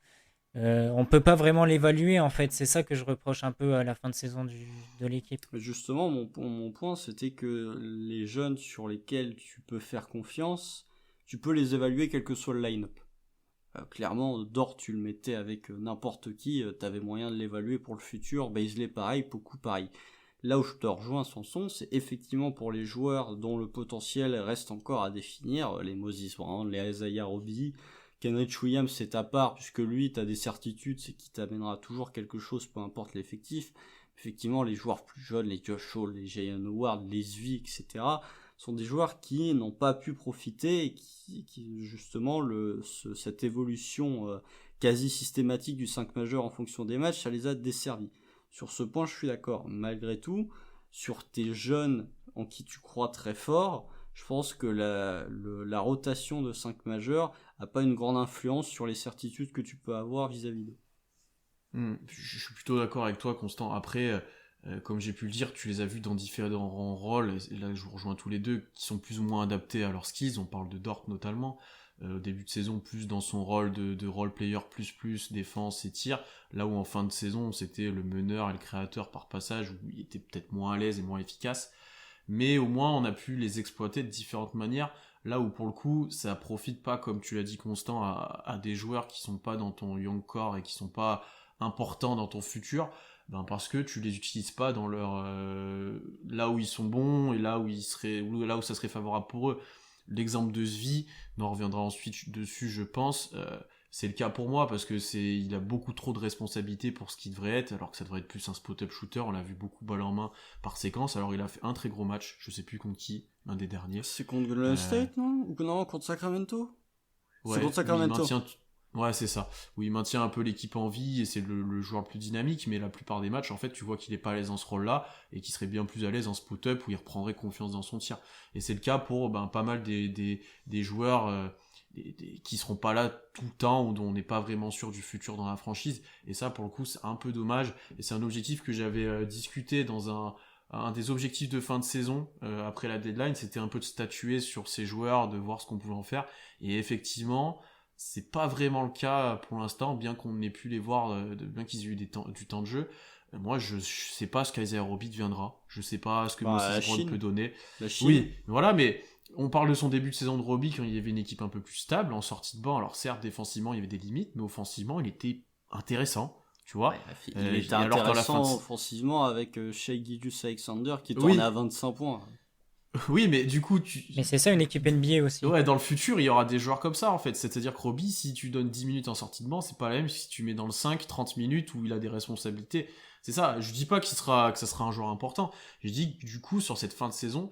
On peut pas vraiment l'évaluer en fait, c'est ça que je reproche un peu à la fin de saison de l'équipe. Justement, mon point, c'était que les jeunes sur lesquels tu peux faire confiance, tu peux les évaluer quel que soit le line-up. Clairement, Dort, tu le mettais avec n'importe qui, t'avais moyen de l'évaluer pour le futur. Baisley, pareil, Poku, pareil. Là où je te rejoins, Sanson, c'est effectivement pour les joueurs dont le potentiel reste encore à définir, les Moses Brown, les Isaiah Roby. Kenrich Williams, c'est à part, puisque lui, tu as des certitudes, c'est qu'il t'amènera toujours quelque chose, peu importe l'effectif. Effectivement, les joueurs plus jeunes, les Josh Hall, les Jaylen Howard, les Zvi, etc., sont des joueurs qui n'ont pas pu profiter et qui justement, cette évolution quasi systématique du 5 majeur en fonction des matchs, ça les a desservis. Sur ce point, je suis d'accord. Malgré tout, sur tes jeunes en qui tu crois très fort, je pense que la rotation de 5 majeurs n'a pas une grande influence sur les certitudes que tu peux avoir vis-à-vis d'eux. Je suis plutôt d'accord avec toi, Constant. Après, comme j'ai pu le dire, tu les as vus dans différents rôles, et là je vous rejoins tous les deux, qui sont plus ou moins adaptés à leurs skills. On parle de Dort notamment. Au début de saison, plus dans son rôle de role player plus, défense et tir. Là où en fin de saison, c'était le meneur et le créateur par passage, où il était peut-être moins à l'aise et moins efficace. Mais au moins, on a pu les exploiter de différentes manières. Là où pour le coup, ça profite pas, comme tu l'as dit, Constant, à des joueurs qui sont pas dans ton young core et qui sont pas importants dans ton futur, parce que tu les utilises pas dans leur là où ils sont bons et là où ça serait favorable pour eux. L'exemple de Zvi, on en reviendra ensuite dessus, je pense. C'est le cas pour moi parce que il a beaucoup trop de responsabilités pour ce qu'il devrait être, alors que ça devrait être plus un spot-up shooter. On l'a vu beaucoup balle en main par séquence. Alors il a fait un très gros match, je sais plus contre qui, l'un des derniers. C'est contre Golden State, non? Ou non, contre Sacramento? Ouais, c'est contre Sacramento. Ouais, c'est ça. Où il maintient un peu l'équipe en vie et c'est le joueur le plus dynamique, mais la plupart des matchs, en fait, tu vois qu'il est pas à l'aise dans ce rôle-là et qu'il serait bien plus à l'aise en spot-up où il reprendrait confiance dans son tir. Et c'est le cas pour pas mal des joueurs qui seront pas là tout le temps ou dont on n'est pas vraiment sûr du futur dans la franchise. Et ça, pour le coup, c'est un peu dommage. Et c'est un objectif que j'avais discuté dans un des objectifs de fin de saison après la deadline, c'était un peu de statuer sur ces joueurs, de voir ce qu'on pouvait en faire. Et effectivement, c'est pas vraiment le cas pour l'instant, bien qu'on ait pu les voir, bien qu'ils aient eu du temps de jeu. Moi, je sais pas ce qu'Isaiah Roby deviendra. Je sais pas ce que Moses Brown peut donner. La Chine. Oui, voilà, mais on parle de son début de saison de Roby quand il y avait une équipe un peu plus stable, en sortie de banc. Alors certes, défensivement, il y avait des limites, mais offensivement, il était intéressant. Tu vois, il était intéressant offensivement avec Shai Gilgeous-Alexander qui tournait à 25 points. Oui, mais du coup, Mais c'est ça une équipe NBA aussi. Ouais, dans le futur, il y aura des joueurs comme ça en fait. C'est-à-dire que Roby, si tu donnes 10 minutes en sortie de banc, c'est pas la même si tu mets dans le 5, 30 minutes où il a des responsabilités. C'est ça. Je dis pas que ça sera un joueur important. Je dis que du coup, sur cette fin de saison,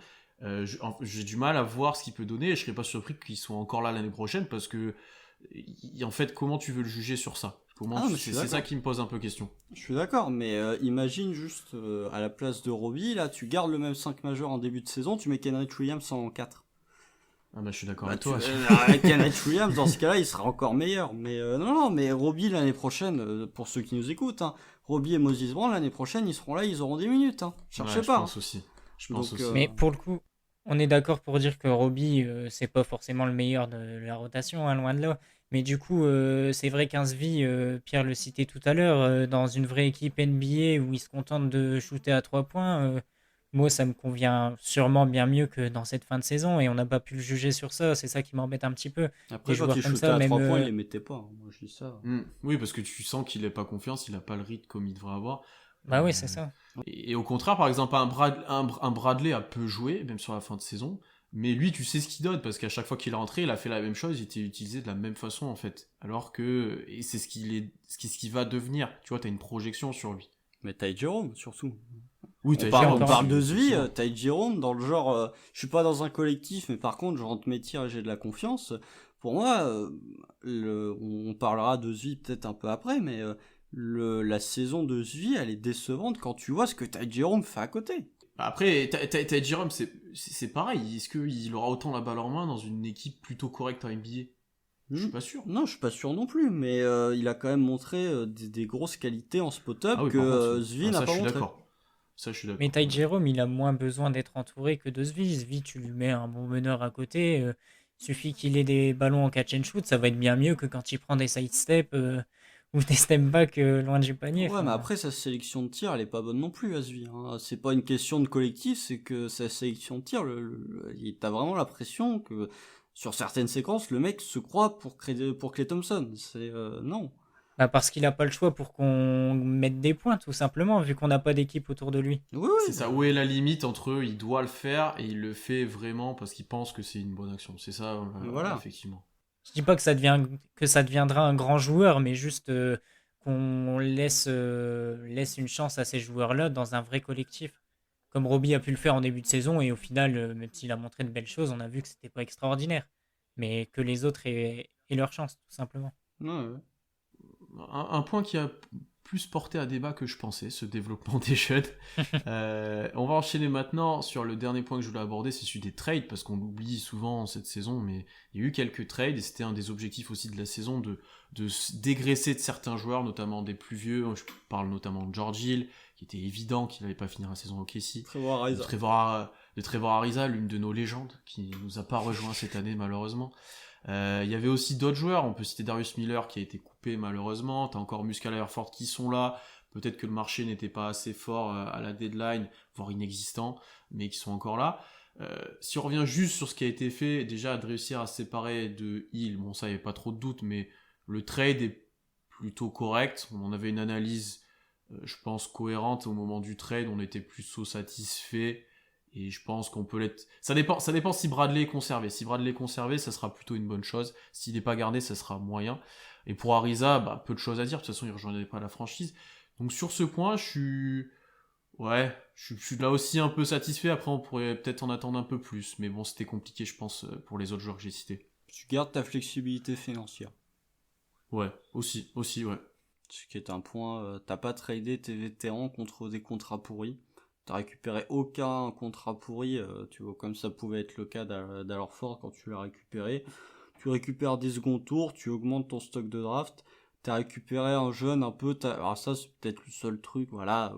j'ai du mal à voir ce qu'il peut donner et je serais pas surpris qu'il soit encore là l'année prochaine parce que, en fait, comment tu veux le juger sur ça? C'est ça qui me pose un peu question. Je suis d'accord, mais imagine juste à la place de Roby, là tu gardes le même 5 majeur en début de saison, tu mets Kenrich Williams en 4. Ah je suis d'accord avec toi. Kenrich Williams, dans ce cas-là, il sera encore meilleur. Mais non, mais Roby l'année prochaine, pour ceux qui nous écoutent, Roby et Moses Brown l'année prochaine, ils seront là, ils auront des minutes. Cherchez pas. Je pense aussi. Je pense Donc, aussi. Mais pour le coup, on est d'accord pour dire que Roby, c'est pas forcément le meilleur de la rotation, hein, loin de là. Mais du coup, c'est vrai qu'un Svi, Pierre le citait tout à l'heure, dans une vraie équipe NBA où il se contente de shooter à 3 points, moi, ça me convient sûrement bien mieux que dans cette fin de saison. Et on n'a pas pu le juger sur ça. C'est ça qui m'embête un petit peu. après, Des quand joueurs il comme shootait ça, à même. 3 points, il les mettait pas, hein. Moi, je dis ça. Oui, parce que tu sens qu'il n'a pas confiance, il n'a pas le rythme comme il devrait avoir. Bah oui, c'est Euh, ça. et au contraire, par exemple, un Bradley a peu joué, même sur la fin de saison, mais lui, tu sais ce qu'il donne, parce qu'à chaque fois qu'il est rentré, il a fait la même chose, il était utilisé de la même façon, en fait. Alors que, et c'est ce qu'il va devenir. Tu vois, t'as une projection sur lui. Mais Ty Jerome, surtout. Oui, On t'as parle, on encore parle de Svi, effectivement. Ty Jerome, dans le genre, je suis pas dans un collectif, mais par contre, je rentre mes tirs et j'ai de la confiance. Pour moi, on parlera de Svi peut-être un peu après, mais la saison de Svi, elle est décevante quand tu vois ce que Ty Jerome fait à côté. Après, Ty Jerome, c'est pareil. Est-ce qu'il aura autant la balle en main dans une équipe plutôt correcte en NBA? Je Hmm. suis pas sûr. Non, je suis pas sûr non plus, mais il a quand même montré des grosses qualités en spot-up Ah oui, que par contre, oui. Svi Ah, n'a ça, pas je suis montré. d'accord. Ça, je suis Mais d'accord. Ty Jerome, il a moins besoin d'être entouré que de Svi. Svi, tu lui mets un bon meneur à côté. Suffit qu'il ait des ballons en catch and shoot. Ça va être bien mieux que quand il prend des side steps ou des step back loin du panier. Ouais, mais Enfin, après, sa sélection de tir, elle est pas bonne non plus, Asvi, hein. C'est pas une question de collectif, c'est que sa sélection de tir, t'as vraiment l'impression que sur certaines séquences, le mec se croit pour Klay Thompson. Non. bah parce qu'il n'a pas le choix pour qu'on mette des points, tout simplement, vu qu'on n'a pas d'équipe autour de lui. Oui, C'est oui, ça. Où est la limite entre eux, il doit le faire et il le fait vraiment parce qu'il pense que c'est une bonne action. C'est ça, voilà. effectivement. Je dis pas que ça deviendra un grand joueur, mais juste qu'on laisse une chance à ces joueurs-là dans un vrai collectif. Comme Roby a pu le faire en début de saison, et au final, même s'il a montré de belles choses, on a vu que c'était pas extraordinaire. Mais que les autres aient leur chance, tout simplement. Ouais, ouais. Un point qui a plus porté à débat que je pensais, ce développement des jeunes. On va enchaîner maintenant sur le dernier point que je voulais aborder, c'est celui des trades, parce qu'on l'oublie souvent cette saison, mais il y a eu quelques trades, et c'était un des objectifs aussi de la saison, de se dégraisser de certains joueurs, notamment des plus vieux. Je parle notamment de George Hill, qui était évident qu'il n'allait pas finir la saison au KC. Trevor Ariza. De Trevor Ariza, l'une de nos légendes, qui nous a pas rejoint cette année malheureusement. Il y avait aussi d'autres joueurs, on peut citer Darius Miller qui a été coupé malheureusement, t'as encore Muscala et Horford qui sont là, peut-être que le marché n'était pas assez fort à la deadline, voire inexistant, mais qui sont encore là. Si on revient juste sur ce qui a été fait, déjà de réussir à se séparer de Hill, bon ça il n'y avait pas trop de doute, mais le trade est plutôt correct, on en avait une analyse je pense cohérente au moment du trade, on était plutôt satisfait. Et je pense qu'on peut l'être. Ça dépend si Bradley est conservé. Si Bradley est conservé, ça sera plutôt une bonne chose. S'il n'est pas gardé, ça sera moyen. Et pour Ariza, bah, peu de choses à dire. De toute façon, il ne rejoindrait pas la franchise. Donc sur ce point, je suis là aussi un peu satisfait. Après, on pourrait peut-être en attendre un peu plus. Mais bon, c'était compliqué, je pense, pour les autres joueurs que j'ai cités. Tu gardes ta flexibilité financière. Ouais, aussi, ouais. Ce qui est un point, t'as pas tradé tes vétérans contre des contrats pourris. T'as récupéré aucun contrat pourri, tu vois, comme ça pouvait être le cas d'Alorford quand tu l'as récupéré. Tu récupères des seconds tours, tu augmentes ton stock de draft. T'as récupéré un jeune un peu, alors ça c'est peut-être le seul truc, voilà.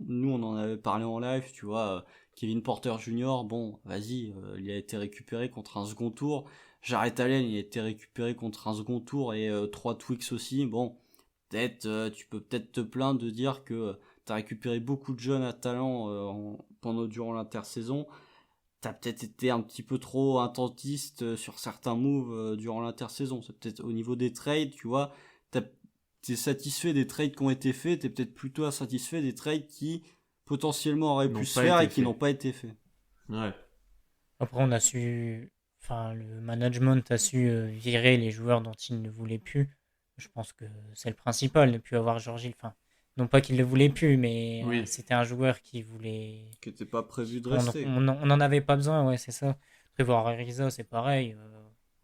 Nous on en avait parlé en live, tu vois. Kevin Porter Jr., bon, vas-y, il a été récupéré contre un second tour. Jarrett Allen, il a été récupéré contre un second tour et 3 Twix aussi, bon. Peut-être, tu peux peut-être te plaindre de dire que tu as récupéré beaucoup de jeunes à talent durant l'intersaison. Tu as peut-être été un petit peu trop intentiste sur certains moves durant l'intersaison. C'est peut-être au niveau des trades, tu vois. T'es satisfait des trades qui ont été faits, t'es peut-être plutôt insatisfait des trades qui potentiellement auraient pu se faire et qui n'ont pas été faits. Ouais. Après, on a su. Enfin, le management a su virer les joueurs dont il ne voulait plus. Je pense que c'est le principal, ne plus avoir George Hill. Enfin, non pas qu'il ne le voulait plus, mais Oui. c'était un joueur qui voulait. Qui n'était pas prévu de On rester. n'en avait pas besoin, ouais, c'est ça. Trevor Ariza, c'est pareil.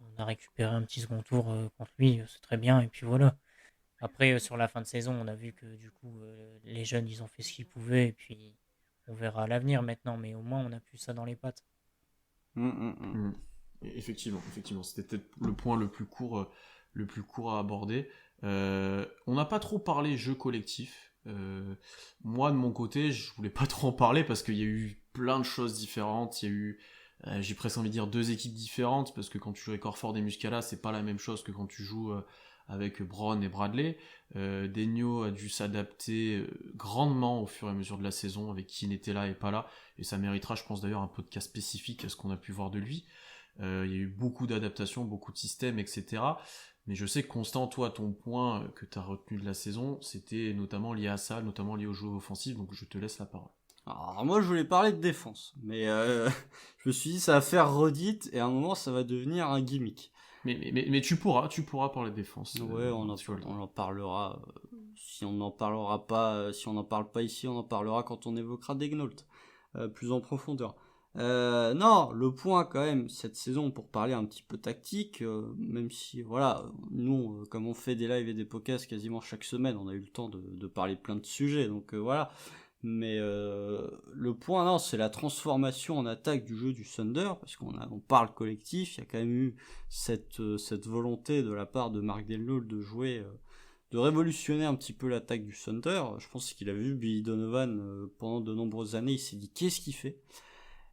On a récupéré un petit second tour contre lui, c'est très bien, et puis voilà. Après, sur la fin de saison, on a vu que du coup, les jeunes, ils ont fait ce qu'ils pouvaient, et puis on verra à l'avenir maintenant, mais au moins, on a plus ça dans les pattes. Mm. Effectivement, c'était peut-être le point le plus court à aborder. On n'a pas trop parlé jeu collectif. Moi, de mon côté, je voulais pas trop en parler parce qu'il y a eu plein de choses différentes. Il y a eu, j'ai presque envie de dire, 2 équipes différentes, parce que quand tu joues avec Horford et Muscala, c'est pas la même chose que quand tu joues avec Brown et Bradley. Denio a dû s'adapter grandement au fur et à mesure de la saison, avec qui n'était là et pas là, et ça méritera, je pense d'ailleurs, un podcast spécifique à ce qu'on a pu voir de lui. Il y a eu beaucoup d'adaptations, beaucoup de systèmes, etc. Mais je sais que Constant, toi, ton point que tu as retenu de la saison, c'était notamment lié à ça, notamment lié au jeu offensif, donc je te laisse la parole. Alors moi je voulais parler de défense, mais je me suis dit ça va faire redite et à un moment ça va devenir un gimmick. Mais tu pourras parler de défense. Ouais, on en parlera. Si on n'en parlera pas, si on n'en parle pas ici, on en parlera quand on évoquera Degnault plus en profondeur. Non, le point quand même cette saison pour parler un petit peu tactique, même si voilà, nous comme on fait des lives et des podcasts quasiment chaque semaine, on a eu le temps de parler de plein de sujets, donc voilà. Mais le point non, c'est la transformation en attaque du jeu du Thunder, parce on parle collectif, il y a quand même eu cette volonté de la part de Mark Degnault de jouer, de révolutionner un petit peu l'attaque du Thunder. Je pense qu'il a vu Billy Donovan pendant de nombreuses années, il s'est dit qu'est-ce qu'il fait.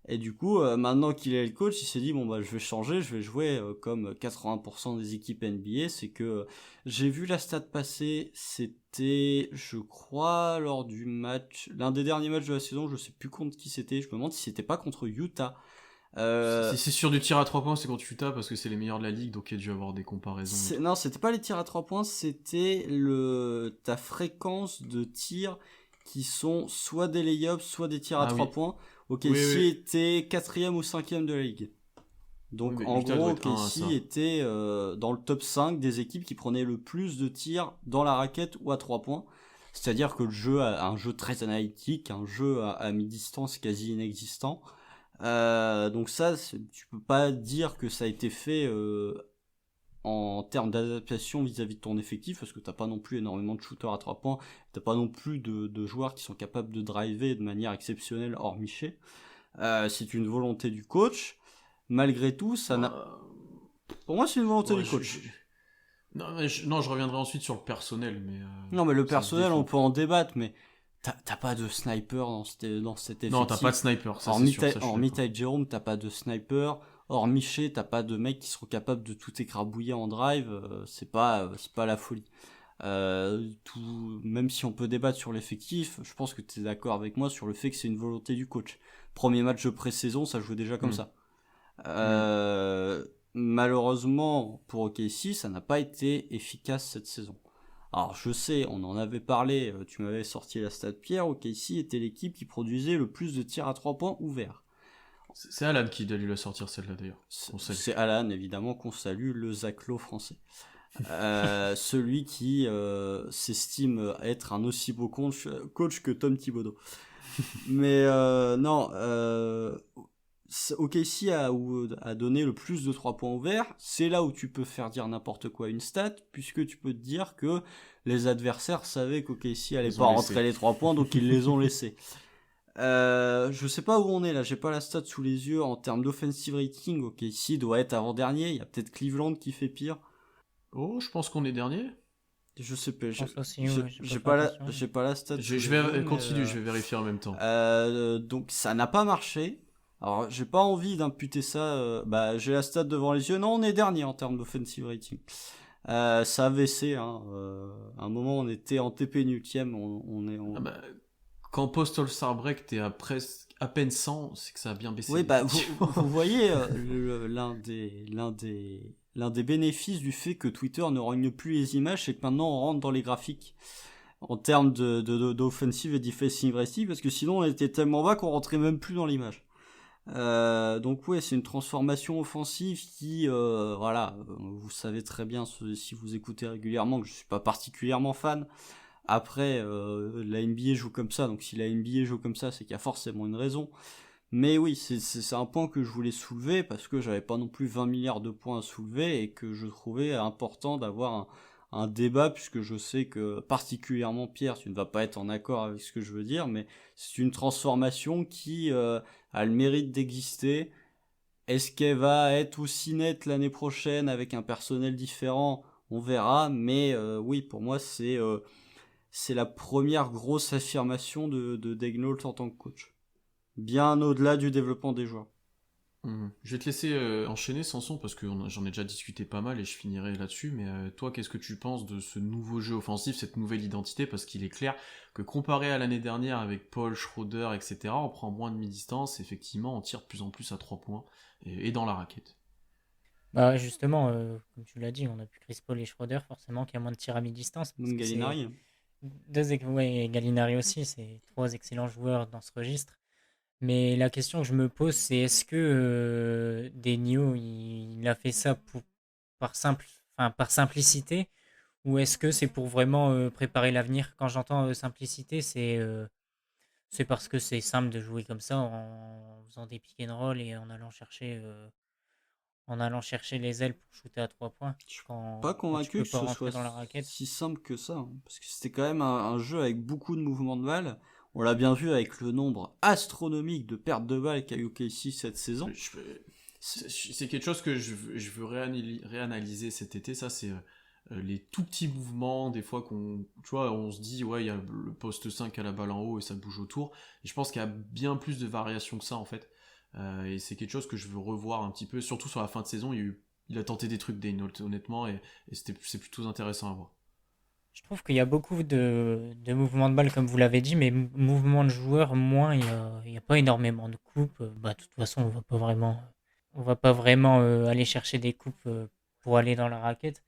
Et du coup, maintenant qu'il est le coach, il s'est dit bon bah je vais changer, je vais jouer comme 80% des équipes NBA. C'est que j'ai vu la stat passer, c'était, je crois, lors du match, l'un des derniers matchs de la saison, je sais plus contre qui c'était. Je me demande si c'était pas contre Utah. C'est sûr du tir à 3 points, c'est contre Utah parce que c'est les meilleurs de la ligue, donc il y a dû avoir des comparaisons. Non, c'était pas les tirs à 3 points, c'était ta fréquence de tirs qui sont soit des lay-ups, soit des tirs à 3 points. OKC était 4e ou 5e de la ligue. Donc en gros, OKC était dans le top 5 des équipes qui prenaient le plus de tirs dans la raquette ou à 3 points. C'est-à-dire que le jeu a un jeu très analytique, un jeu à mi-distance quasi inexistant. Donc ça, tu peux pas dire que ça a été fait en termes d'adaptation vis-à-vis de ton effectif, parce que t'as pas non plus énormément de shooters à 3 points, t'as pas non plus de joueurs qui sont capables de driver de manière exceptionnelle hors Miché. C'est une volonté du coach. Malgré tout, ça n'a... Pour moi, c'est une volonté du coach. Non, je reviendrai ensuite sur le personnel, mais... non, mais le personnel, on peut en débattre, mais t'as pas de sniper dans cet effectif. Non, t'as pas de sniper, ça c'est sûr. Hormis Ty Jerome, t'as pas de sniper. Or Miché, t'as pas de mecs qui seront capables de tout écrabouiller en drive, c'est pas la folie. Même si on peut débattre sur l'effectif, je pense que t'es d'accord avec moi sur le fait que c'est une volonté du coach. Premier match de pré-saison, ça jouait déjà comme ça. Malheureusement pour OKC, ça n'a pas été efficace cette saison. Alors je sais, on en avait parlé, tu m'avais sorti la stat Pierre, OKC était l'équipe qui produisait le plus de tirs à 3 points ouverts. C'est Alan qui doit lui la sortir celle-là d'ailleurs. C'est Alan évidemment qu'on salue, le Zaclo français. Celui qui s'estime être un aussi beau coach que Tom Thibodeau. Mais non, OKC a donné le plus de 3 points ouverts. C'est là où tu peux faire dire n'importe quoi une stat, puisque tu peux te dire que les adversaires savaient qu'OKC allait pas rentrer les 3 points, donc ils les ont laissés. Je sais pas où on est là, j'ai pas la stat sous les yeux en termes d'offensive rating. OKC doit être avant-dernier, il y a peut-être Cleveland qui fait pire. Oh, je pense qu'on est dernier. Je sais pas, j'ai pas la stat. Je vais continuer, je vais vérifier en même temps. Donc ça n'a pas marché. Alors j'ai pas envie d'imputer ça. J'ai la stat devant les yeux. Non, on est dernier en termes d'offensive rating. Ça a baissé. À un moment, on était en TP nultième. Quand post-All-Star Break, t'es à peine 100, c'est que ça a bien baissé. Oui, vous voyez l'un des bénéfices du fait que Twitter ne règne plus les images, c'est que maintenant on rentre dans les graphiques en termes d'offensive et defensive rating, parce que sinon on était tellement bas qu'on rentrait même plus dans l'image. Donc ouais, c'est une transformation offensive qui, vous savez très bien si vous écoutez régulièrement que je suis pas particulièrement fan. Après, la NBA joue comme ça, donc si la NBA joue comme ça, c'est qu'il y a forcément une raison. Mais oui, c'est un point que je voulais soulever, parce que j'avais pas non plus 20 milliards de points à soulever, et que je trouvais important d'avoir un débat, puisque je sais que, particulièrement Pierre, tu ne vas pas être en accord avec ce que je veux dire, mais c'est une transformation qui a le mérite d'exister. Est-ce qu'elle va être aussi nette l'année prochaine, avec un personnel différent? On verra, mais oui, pour moi, c'est la première grosse affirmation de Degnault en tant que coach. bien au-delà du développement des joueurs. Je vais te laisser enchaîner, Sanson, parce que j'en ai déjà discuté pas mal et je finirai là-dessus. Mais toi, qu'est-ce que tu penses de ce nouveau jeu offensif, cette nouvelle identité? Parce qu'il est clair que comparé à l'année dernière avec Paul, Schroeder, etc., on prend moins de mi-distance. Effectivement, on tire de plus en plus à 3 points et dans la raquette. Bah justement, comme tu l'as dit, on a plus Chris Paul et Schroeder, forcément, qui a moins de tirs à mi-distance. Parce Même que c'est Gallinari. ouais, et Gallinari aussi, c'est trois excellents joueurs dans ce registre. Mais la question que je me pose, c'est est-ce que Denio, il a fait ça par par simplicité, ou est-ce que c'est pour vraiment préparer l'avenir? Quand j'entends simplicité, c'est parce que c'est simple de jouer comme ça en faisant des pick and roll et en allant chercher les ailes pour shooter à 3 points Je suis pas quand tu convaincu peux que pas ce rentrer soit dans la raquette. si simple que ça, hein, parce que c'était quand même un jeu avec beaucoup de mouvements de balles. On l'a bien vu avec le nombre astronomique de pertes de balles qu'a eu OKC cette saison. C'est quelque chose que je veux réanalyser cet été, ça c'est les tout petits mouvements, des fois tu vois, on se dit ouais il y a le poste 5 à la balle en haut et ça bouge autour, et je pense qu'il y a bien plus de variations que ça en fait. Et c'est quelque chose que je veux revoir un petit peu, surtout sur la fin de saison, il a tenté des trucs Daynault honnêtement, et c'est plutôt intéressant à voir. Je trouve qu'il y a beaucoup de mouvements de balle, comme vous l'avez dit, mais mouvements de joueurs, moins, il y a pas énormément de coupes. Bah, de toute façon, on va pas vraiment aller chercher des coupes pour aller dans la raquette.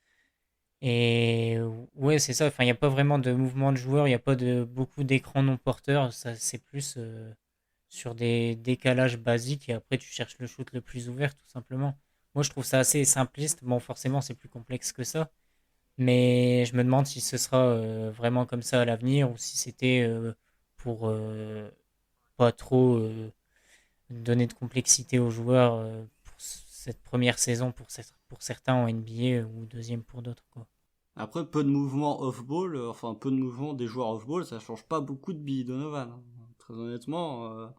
Et ouais, c'est ça. Enfin, il n'y a pas vraiment de mouvement de joueurs, il n'y a pas beaucoup d'écrans non porteurs. Ça, c'est plus sur des décalages basiques et après tu cherches le shoot le plus ouvert, tout simplement. Moi, je trouve ça assez simpliste. Bon, forcément, c'est plus complexe que ça. Mais je me demande si ce sera vraiment comme ça à l'avenir ou si c'était pour pas trop donner de complexité aux joueurs pour cette première saison pour certains en NBA ou deuxième pour d'autres, quoi. Après, peu de mouvements off-ball, enfin peu de mouvements des joueurs off-ball, ça change pas beaucoup de Billy Donovan, hein. Très honnêtement.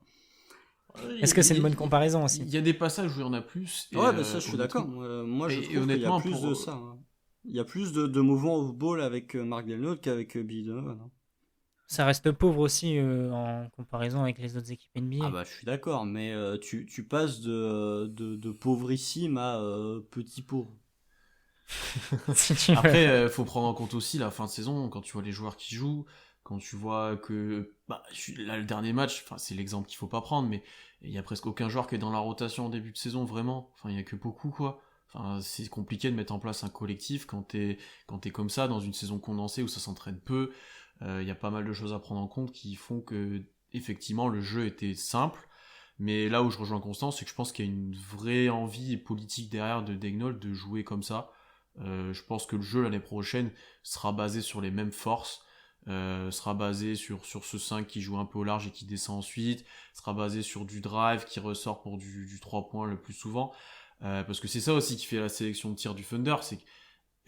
Est-ce que c'est une bonne comparaison aussi? Il y a des passages où il y en a plus, et Ouais, bah ça, je suis d'accord. Moi, je et trouve qu'il y a honnêtement, plus de ça, hein. Il y a plus de mouvements off-ball avec Mark Delnault qu'avec Billy Donovan, hein. Ça reste pauvre aussi en comparaison avec les autres équipes Ah NBA. bah je suis d'accord, mais tu passes de pauvrissime à petit pauvre. Si tu veux. Après, faut prendre en compte aussi la fin de saison, quand tu vois les joueurs qui jouent, quand tu vois que bah, là, le dernier match, enfin, c'est l'exemple qu'il faut pas prendre, mais il y a presque aucun joueur qui est dans la rotation en début de saison, vraiment. Enfin, il y a que beaucoup, quoi. Enfin, c'est compliqué de mettre en place un collectif quand t'es comme ça, dans une saison condensée où ça s'entraîne peu. Il y a pas mal de choses à prendre en compte qui font que, effectivement, le jeu était simple. Mais là où je rejoins Constant, c'est que je pense qu'il y a une vraie envie politique derrière de Daigneault de jouer comme ça. Je pense que le jeu l'année prochaine sera basé sur les mêmes forces, sera basé sur ce 5 qui joue un peu au large et qui descend ensuite, sera basé sur du drive qui ressort pour du 3 points le plus souvent. Parce que c'est ça aussi qui fait la sélection de tir du Thunder, c'est que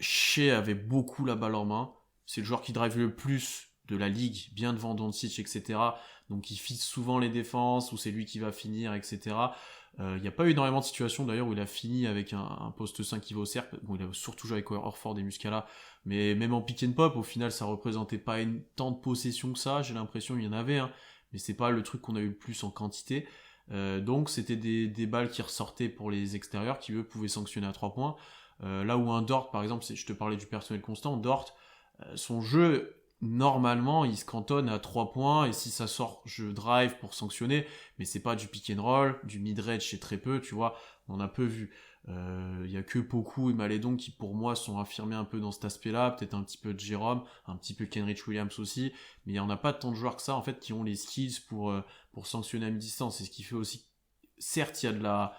Shea avait beaucoup la balle en main, c'est le joueur qui drive le plus de la ligue, bien devant Doncic, etc. Donc il fixe souvent les défenses, ou c'est lui qui va finir, etc. Il n'y a pas eu énormément de situations d'ailleurs où il a fini avec un poste 5 qui va au cercle. Bon, il a surtout joué avec Horford et Muscala, mais même en pick and pop, au final, ça représentait pas tant de possession que ça. J'ai l'impression qu'il y en avait, hein, mais c'est pas le truc qu'on a eu le plus en quantité. Donc c'était des balles qui ressortaient pour les extérieurs qui eux pouvaient sanctionner à 3 points. Là où un Dort, par exemple, je te parlais du personnel constant, Dort, son jeu, normalement, il se cantonne à 3 points, et si ça sort, je drive pour sanctionner, mais c'est pas du pick and roll, du mid-range, c'est très peu, tu vois, on a peu vu. Il y a que Poku et Malédon qui, pour moi, sont affirmés un peu dans cet aspect-là, peut-être un petit peu de Jérôme, un petit peu Kenrich Williams aussi, mais il n'y en a pas tant de joueurs que ça, en fait, qui ont les skills pour sanctionner à mi-distance, c'est ce qui fait aussi, certes, il y a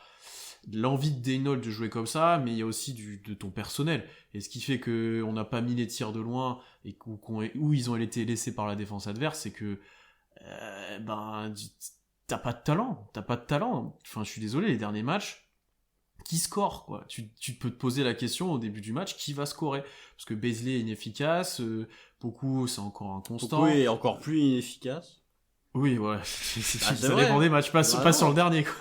de l'envie de Daynault de jouer comme ça, mais il y a aussi de ton personnel. Et ce qui fait qu'on n'a pas mis les tirs de loin et où ils ont été laissés par la défense adverse, c'est que t'as pas de talent. T'as pas de talent. Enfin, je suis désolé, les derniers matchs, qui score, quoi. Tu peux te poser la question au début du match, qui va scorer? Parce que Beasley est inefficace, beaucoup c'est encore inconstant. Pourquoi est encore plus inefficace? Oui, ouais, Ah, c'est ça vrai, dépend des hein. matchs, pas sur le dernier, quoi.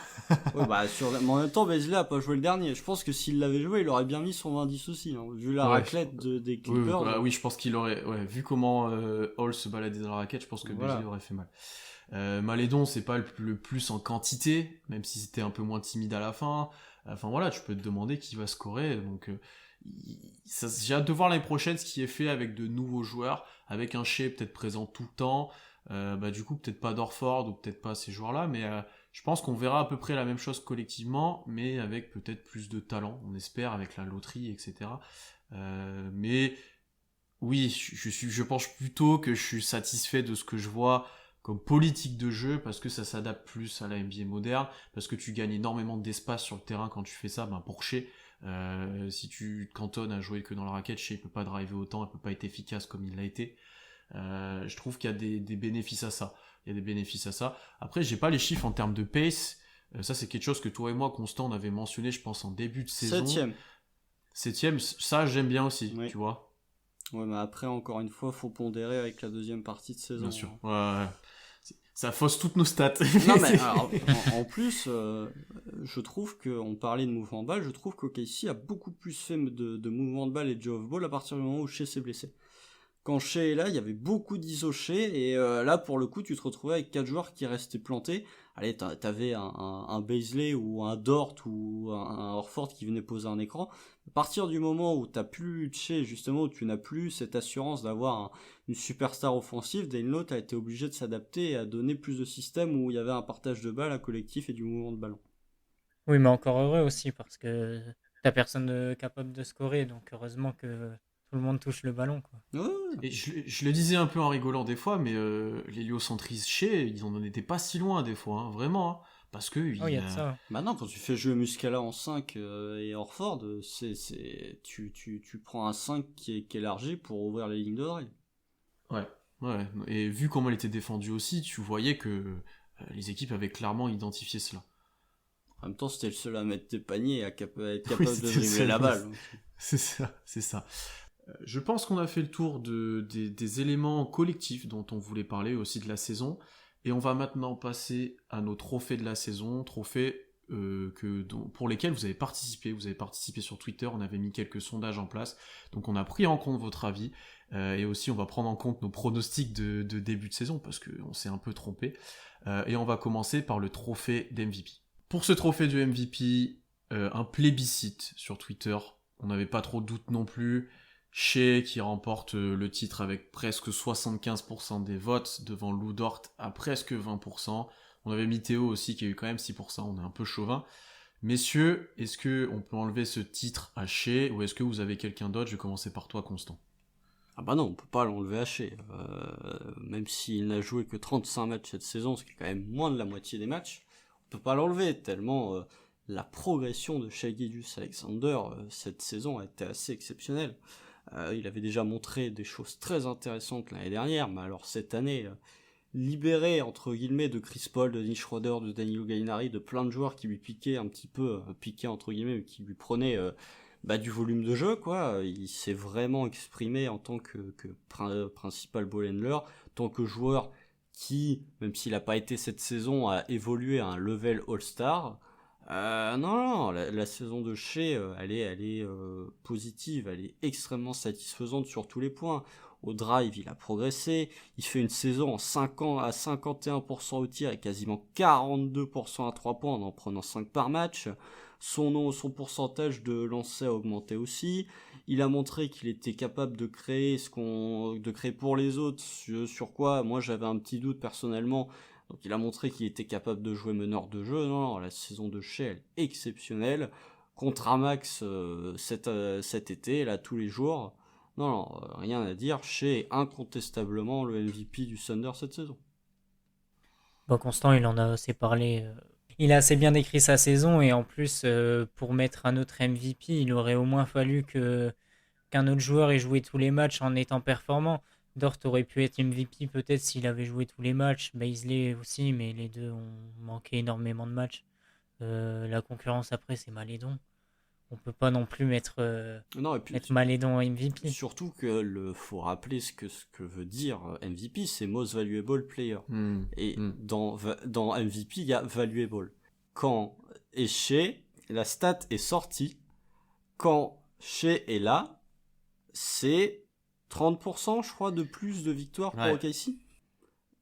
Ouais, bah, mais en même temps, Beasley a pas joué le dernier. Je pense que s'il l'avait joué, il aurait bien mis son 20 aussi, hein. Vu la Ouais, raclette des oui, Clippers. oui, je pense qu'il aurait, ouais, vu comment Hall se baladait dans la raquette, je pense que Voilà. Beasley aurait fait mal. Malédon, c'est pas le plus en quantité, même si c'était un peu moins timide à la fin. Enfin voilà, tu peux te demander qui va scorer. Donc j'ai hâte de voir l'année prochaine ce qui est fait avec de nouveaux joueurs, avec un Shea peut-être présent tout le temps. Du coup, peut-être pas d'Orford ou peut-être pas ces joueurs-là, mais je pense qu'on verra à peu près la même chose collectivement, mais avec peut-être plus de talent, on espère, avec la loterie, etc. Mais oui, je pense plutôt que je suis satisfait de ce que je vois comme politique de jeu, parce que ça s'adapte plus à la NBA moderne, parce que tu gagnes énormément d'espace sur le terrain quand tu fais ça. Pour Shea, si tu te cantonnes à jouer que dans la raquette, Shea peut pas driver autant, il peut pas être efficace comme il l'a été. Je trouve qu'il y a des bénéfices à ça. Il y a des bénéfices à ça. Après, j'ai pas les chiffres en termes de pace. Ça, c'est quelque chose que toi et moi, Constant, on avait mentionné, je pense, en début de saison. Septième, ça, j'aime bien aussi, tu vois. Ouais, mais après, encore une fois, faut pondérer avec la deuxième partie de saison. Bien sûr. Ouais. Ça fausse toutes nos stats. Non, mais alors, en plus, je trouve qu'on parlait de mouvement de balle, je trouve qu'OKC a beaucoup plus fait de mouvement de balle et de jeu off-ball à partir du moment où Shea s'est blessé. Quand Shea est là, il y avait beaucoup d'iso Shea, et là, pour le coup, tu te retrouvais avec 4 joueurs qui restaient plantés. Allez, t'avais un Bazley ou un Dort ou un Horford qui venait poser un écran. À partir du moment où t'as plus de Shea, justement, où tu n'as plus cette assurance d'avoir une superstar offensive, Dane a été obligé de s'adapter et à donner plus de systèmes où il y avait un partage de balles, un collectif et du mouvement de ballon. Oui, mais encore heureux aussi, parce que t'as personne capable de scorer, donc heureusement que tout le monde touche le ballon, quoi. Ouais. Et je le disais un peu en rigolant des fois, mais l'héliocentrisme Shea, ils en étaient pas si loin des fois, hein, vraiment. Hein, parce que Oh, il y a de ça. Maintenant, quand tu fais jouer Muscala en 5 et Orford, tu prends un 5 qui est élargi pour ouvrir les lignes de drive. Ouais. Et vu comment il était défendu aussi, tu voyais que les équipes avaient clairement identifié cela. En même temps, c'était le seul à mettre des paniers et à être capable Oui, de dribbler la balle. C'est ça. Je pense qu'on a fait le tour des éléments collectifs dont on voulait parler, aussi de la saison. Et on va maintenant passer à nos trophées de la saison, trophées pour lesquels vous avez participé. Vous avez participé sur Twitter, on avait mis quelques sondages en place. Donc on a pris en compte votre avis. Et aussi on va prendre en compte nos pronostics de début de saison, parce qu'on s'est un peu trompé. Et on va commencer par le trophée d'MVP. Pour ce trophée du MVP, un plébiscite sur Twitter. On n'avait pas trop de doute non plus. Shea qui remporte le titre avec presque 75% des votes devant Lou Dort à presque 20%. On avait mis Théo aussi qui a eu quand même 6%, on est un peu chauvin. Messieurs, est-ce qu'on peut enlever ce titre à Shea ou est-ce que vous avez quelqu'un d'autre? Je vais commencer par toi, Constant. Ah bah non, on peut pas l'enlever à Shea. Même s'il n'a joué que 35 matchs cette saison, ce qui est quand même moins de la moitié des matchs, on peut pas l'enlever tellement la progression de Shai Gilgeous-Alexander cette saison a été assez exceptionnelle. Il avait déjà montré des choses très intéressantes l'année dernière, mais alors cette année, libéré entre guillemets de Chris Paul, de Dennis Schroeder, de Danilo Gallinari, de plein de joueurs qui lui piquaient un petit peu, piquaient entre guillemets, mais qui lui prenaient du volume de jeu, quoi. Il s'est vraiment exprimé en tant que principal ball handler, en tant que joueur qui, même s'il n'a pas été cette saison, a évolué à un level All-Star. Non, la saison de Shea, elle est positive, elle est extrêmement satisfaisante sur tous les points. Au drive, il a progressé, il fait une saison en 5 ans à 51% au tir et quasiment 42% à 3 points en prenant 5 par match. Son pourcentage de lancer a augmenté aussi. Il a montré qu'il était capable de créer pour les autres, sur quoi moi j'avais un petit doute personnellement. Donc il a montré qu'il était capable de jouer meneur de jeu. Non, la saison de Shea elle est exceptionnelle. Contre Amax cet été, là tous les jours. Non, rien à dire. Shea est incontestablement le MVP du Thunder cette saison. Bon, Constant, il en a assez parlé. Il a assez bien décrit sa saison et en plus, pour mettre un autre MVP, il aurait au moins fallu qu'un autre joueur ait joué tous les matchs en étant performant. Dort aurait pu être MVP peut-être s'il avait joué tous les matchs. Bazley aussi, mais les deux ont manqué énormément de matchs. La concurrence après, c'est Malédon. On peut pas non plus mettre Malédon en MVP. Surtout que faut rappeler ce que veut dire MVP, c'est Most Valuable Player. Dans MVP, il y a Valuable. Quand Shea, la stat est sortie, quand Shea est là, c'est 30% je crois de plus de victoires pour OKC.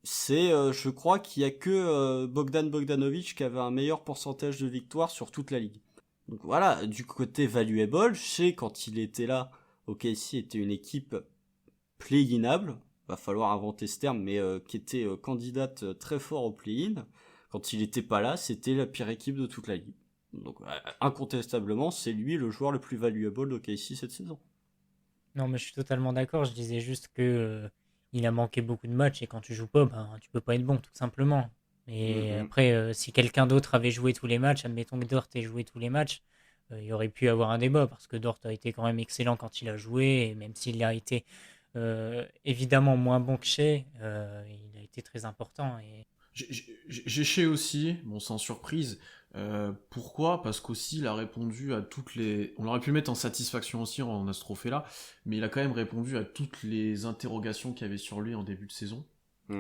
Je crois qu'il y a que Bogdan Bogdanovic qui avait un meilleur pourcentage de victoire sur toute la ligue. Donc voilà, du côté valuable, je sais quand il était là, OKC était une équipe play-inable, va falloir inventer ce terme, mais qui était candidate très fort au play-in. Quand il était pas là, c'était la pire équipe de toute la ligue. Donc incontestablement, c'est lui le joueur le plus valuable d'OKC cette saison. Non, mais je suis totalement d'accord. Je disais juste que il a manqué beaucoup de matchs et quand tu joues pas, ben, tu peux pas être bon, tout simplement. Et après, si quelqu'un d'autre avait joué tous les matchs, admettons que Dort ait joué tous les matchs, il y aurait pu avoir un débat parce que Dort a été quand même excellent quand il a joué et même s'il a été évidemment moins bon que Shea, il a été très important. Et J'ai Shea aussi, bon sans surprise. Pourquoi? Parce qu'aussi il a répondu à toutes les... On aurait pu le mettre en satisfaction aussi en a ce trophée-là, mais il a quand même répondu à toutes les interrogations qu'il y avait sur lui en début de saison.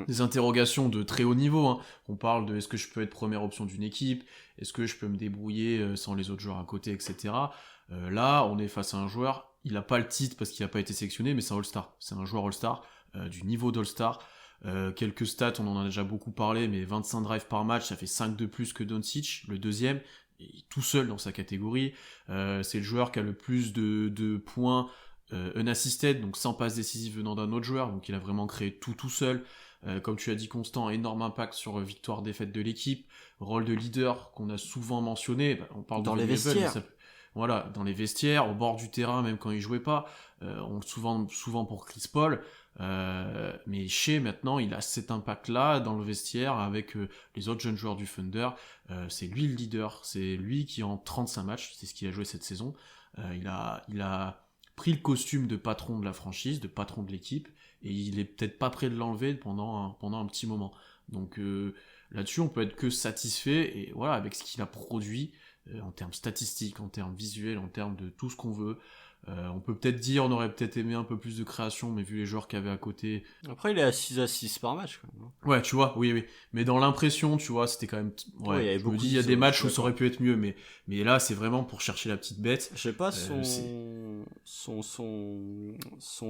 Des interrogations de très haut niveau, hein. On parle de est-ce que je peux être première option d'une équipe, est-ce que je peux me débrouiller sans les autres joueurs à côté, etc. Là, on est face à un joueur, il n'a pas le titre parce qu'il n'a pas été sélectionné, mais c'est un All-Star. C'est un joueur All-Star, du niveau d'All-Star. Quelques stats, on en a déjà beaucoup parlé, mais 25 drives par match, ça fait 5 de plus que Doncic, le deuxième, tout seul dans sa catégorie. C'est le joueur qui a le plus de points unassisted, donc sans passe décisive venant d'un autre joueur, donc il a vraiment créé tout seul. Comme tu as dit, Constant, énorme impact sur victoire-défaite de l'équipe, rôle de leader qu'on a souvent mentionné, on parle dans de les vestiaires. Voilà, dans les vestiaires, au bord du terrain, même quand il jouait pas, on souvent pour Chris Paul, mais Shea maintenant, il a cet impact-là dans le vestiaire avec les autres jeunes joueurs du Thunder. C'est lui le leader, c'est lui qui en 35 matchs, c'est ce qu'il a joué cette saison. Il a pris le costume de patron de la franchise, de patron de l'équipe, et il est peut-être pas prêt de l'enlever pendant un petit moment. Donc là-dessus, on peut être que satisfait, et voilà, avec ce qu'il a produit, en termes statistiques, en termes visuels, en termes de tout ce qu'on veut. On peut peut-être dire, on aurait peut-être aimé un peu plus de création, mais vu les joueurs qu'il y avait à côté... Après, il est à 6 assists par match, quand même. Ouais, tu vois, oui. Mais dans l'impression, tu vois, c'était quand même... Ouais, il y avait je me beaucoup dis, il y a de des zones, matchs je où suis ça aurait pu être mieux, mais là, c'est vraiment pour chercher la petite bête. Je sais pas son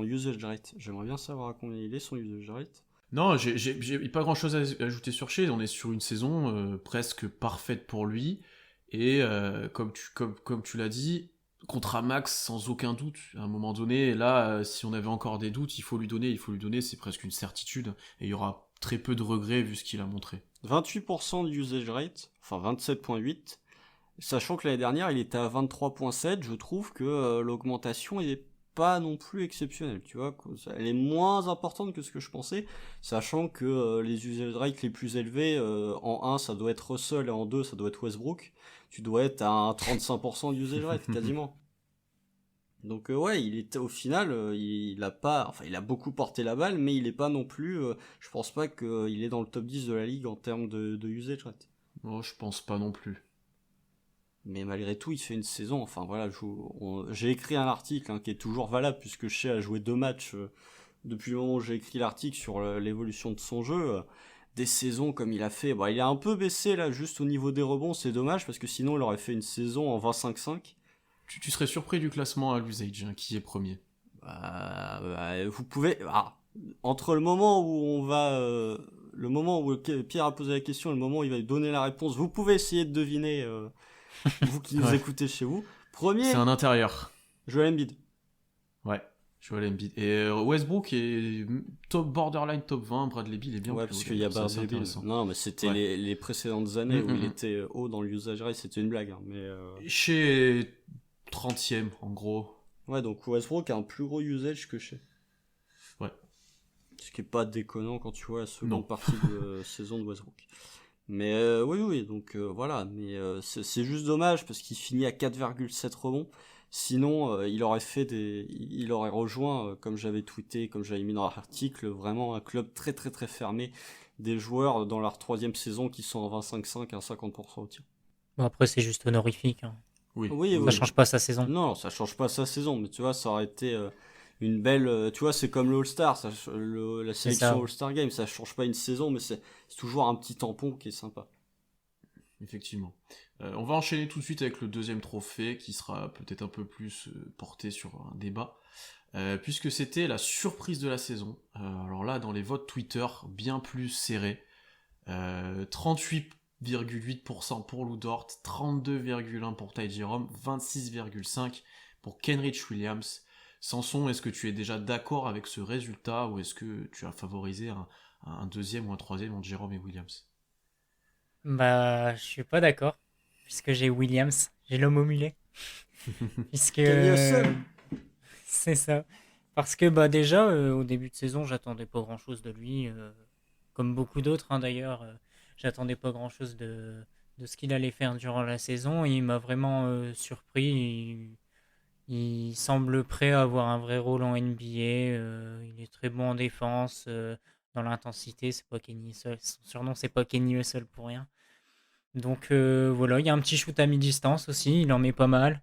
usage rate. J'aimerais bien savoir à combien il est son usage rate. Non, j'ai pas grand-chose à ajouter sur Shea. On est sur une saison presque parfaite pour lui. Et comme tu l'as dit, contrat max sans aucun doute. À un moment donné, là, si on avait encore des doutes, il faut lui donner. C'est presque une certitude. Et il y aura très peu de regrets vu ce qu'il a montré. 28% de usage rate, enfin 27,8. Sachant que l'année dernière, il était à 23,7. Je trouve que l'augmentation est pas non plus exceptionnelle, tu vois. Elle est moins importante que ce que je pensais, sachant que les usage rates les plus élevés, en 1, ça doit être Russell, et en 2, ça doit être Westbrook. Tu dois être à un 35% d'usage rate, quasiment. Donc ouais, il était au final, il a beaucoup porté la balle, mais il est pas non plus, je pense pas qu'il est dans le top 10 de la ligue en termes de usage rate. Oh, je pense pas non plus. Mais malgré tout, il fait une saison. Enfin voilà, j'ai écrit un article qui est toujours valable puisque Shea a joué 2 matchs depuis le moment où j'ai écrit l'article sur l'évolution de son jeu. Des saisons comme il a fait, bon, il a un peu baissé là, juste au niveau des rebonds, c'est dommage parce que sinon il aurait fait une saison en 25-5. Tu serais surpris du classement à l'usage, hein, qui est premier? Vous pouvez, entre le moment où le moment où Pierre a posé la question et le moment où il va donner la réponse, vous pouvez essayer de deviner. Vous qui nous écoutez chez vous. Premier, c'est un intérieur. Joel Embiid. Ouais, Joel Embiid. Et Westbrook est borderline top 20, Bradley Beal est bien plus haut. Parce qu'il y a Bradley Beal. Non, mais c'était les précédentes années où il était haut dans l'usage rate, c'était une blague. Mais Chez 30e, en gros. Ouais, donc Westbrook a un plus gros usage que chez. Ouais. Ce qui est pas déconnant quand tu vois la seconde partie de saison de Westbrook. Mais oui, donc voilà, mais c'est juste dommage parce qu'il finit à 4,7 rebonds. Sinon, il aurait rejoint, comme j'avais tweeté, comme j'avais mis dans l'article, vraiment un club très très très fermé des joueurs dans leur 3e saison qui sont en 25-5 à 50% au tir. Bon, après, c'est juste honorifique. Hein. Oui, ça change pas sa saison. Non, ça change pas sa saison, mais tu vois, ça aurait été une belle, tu vois, c'est comme le All-Star, la sélection All-Star Game, ça change pas une saison, mais c'est toujours un petit tampon qui est sympa. Effectivement. On va enchaîner tout de suite avec le deuxième trophée qui sera peut-être un peu plus porté sur un débat. puisque c'était la surprise de la saison. Alors là, dans les votes Twitter, bien plus serrés. 38,8% pour Lou Dort, 32,1% pour Ty Jerome, 26,5% pour Kenrich Williams. Samson, est-ce que tu es déjà d'accord avec ce résultat ou est-ce que tu as favorisé un deuxième ou un troisième entre Jerome et Williams? Bah, je suis pas d'accord, puisque j'ai Williams, j'ai l'homme au mulet, puisque Kenny Hustle. c'est ça. Parce que bah déjà, au début de saison, j'attendais pas grand-chose de lui, comme beaucoup d'autres hein, d'ailleurs. J'attendais pas grand-chose de ce qu'il allait faire durant la saison. Et il m'a vraiment surpris. Il semble prêt à avoir un vrai rôle en NBA. Il est très bon en défense, dans l'intensité. C'est pas Kenny Hustle. Son surnom, c'est pas Kenny Hustle pour rien. Donc voilà, il y a un petit shoot à mi-distance aussi. Il en met pas mal.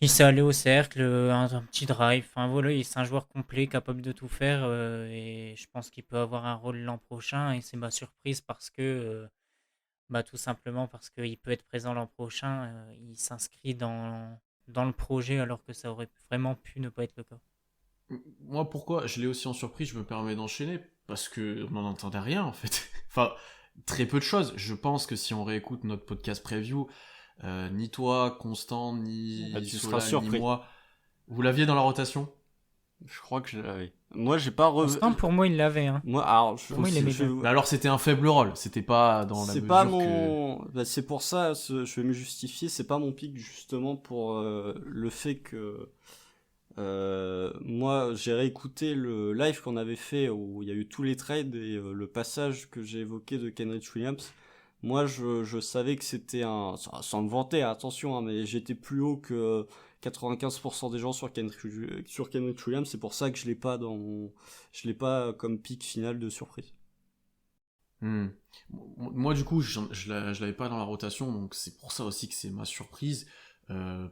Il sait aller au cercle, un petit drive. Enfin voilà, c'est un joueur complet, capable de tout faire. Et je pense qu'il peut avoir un rôle l'an prochain. Et c'est ma surprise parce que, bah, tout simplement parce qu'il peut être présent l'an prochain. Il s'inscrit dans le projet alors que ça aurait vraiment pu ne pas être le cas. Moi, pourquoi je l'ai aussi en surprise, je me permets d'enchaîner, parce que on n'en entendait rien en fait. Enfin, très peu de choses. Je pense que si on réécoute notre podcast preview, ni toi, Constant, Ah, ni tu seras Solal, ni surpris. moi, vous l'aviez dans la rotation. Je crois que je l'avais. Moi, j'ai pas Constant, pour moi, il l'avait. Hein. Moi, alors, Pour moi, il aimait bien. Mais alors c'était un faible rôle, c'était pas dans la c'est pas mesure que... mon. Bah, c'est pour ça, je vais me justifier. C'est pas mon pic justement pour le fait que moi, j'ai réécouté le live qu'on avait fait où il y a eu tous les trades et le passage que j'ai évoqué de Kenrich Williams. Moi, je savais que c'était sans me vanter, attention, hein, mais j'étais plus haut que 95% des gens sur Kenrich Williams. C'est pour ça que je l'ai pas comme pic final de surprise. Hmm. Moi du coup, je l'avais pas dans la rotation, donc c'est pour ça aussi que c'est ma surprise. Euh,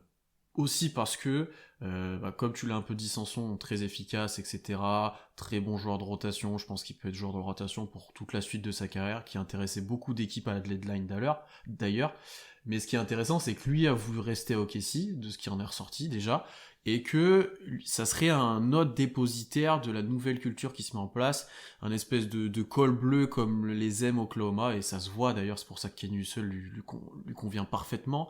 Aussi parce que, bah, comme tu l'as un peu dit, Sanson, très efficace, etc. Très bon joueur de rotation. Je pense qu'il peut être joueur de rotation pour toute la suite de sa carrière, qui intéressait beaucoup d'équipes à la deadline d'ailleurs. Mais ce qui est intéressant, c'est que lui a voulu rester à OKC, de ce qui en est ressorti déjà, et que ça serait un autre dépositaire de la nouvelle culture qui se met en place, un espèce de col bleu comme les aime Oklahoma, et ça se voit d'ailleurs, c'est pour ça que Kenny Hustle lui convient parfaitement.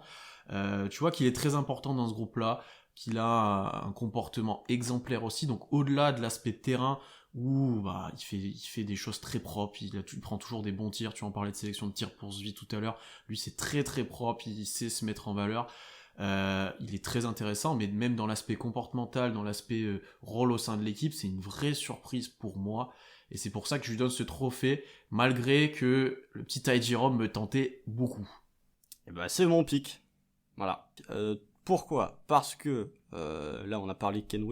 Tu vois qu'il est très important dans ce groupe-là, qu'il a un comportement exemplaire aussi, donc au-delà de l'aspect terrain, où bah, il fait des choses très propres, il prend toujours des bons tirs, tu en parlais de sélection de tirs pour Svi tout à l'heure, lui c'est très très propre, il sait se mettre en valeur, il est très intéressant, mais même dans l'aspect comportemental, dans l'aspect rôle au sein de l'équipe, c'est une vraie surprise pour moi, et c'est pour ça que je lui donne ce trophée, malgré que le petit Ty Jerome me tentait beaucoup. Et bah, c'est mon pic. Voilà. Pourquoi? Parce que là, on a parlé de Kenrich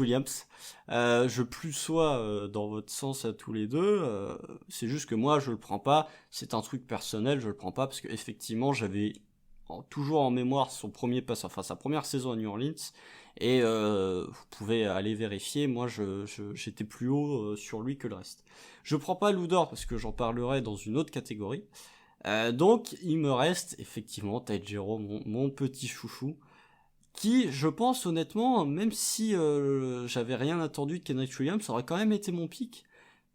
Williams. Je plus sois dans votre sens à tous les deux. C'est juste que moi, je le prends pas. C'est un truc personnel, je le prends pas parce que effectivement, j'avais toujours en mémoire son premier pass, enfin sa première saison à New Orleans. Et vous pouvez aller vérifier. Moi, j'étais plus haut sur lui que le reste. Je prends pas Lou Dort parce que j'en parlerai dans une autre catégorie. Donc, il me reste effectivement Ty Jerome, mon petit chouchou, qui, je pense honnêtement, même si j'avais rien attendu de Kenrich Williams, ça aurait quand même été mon pick.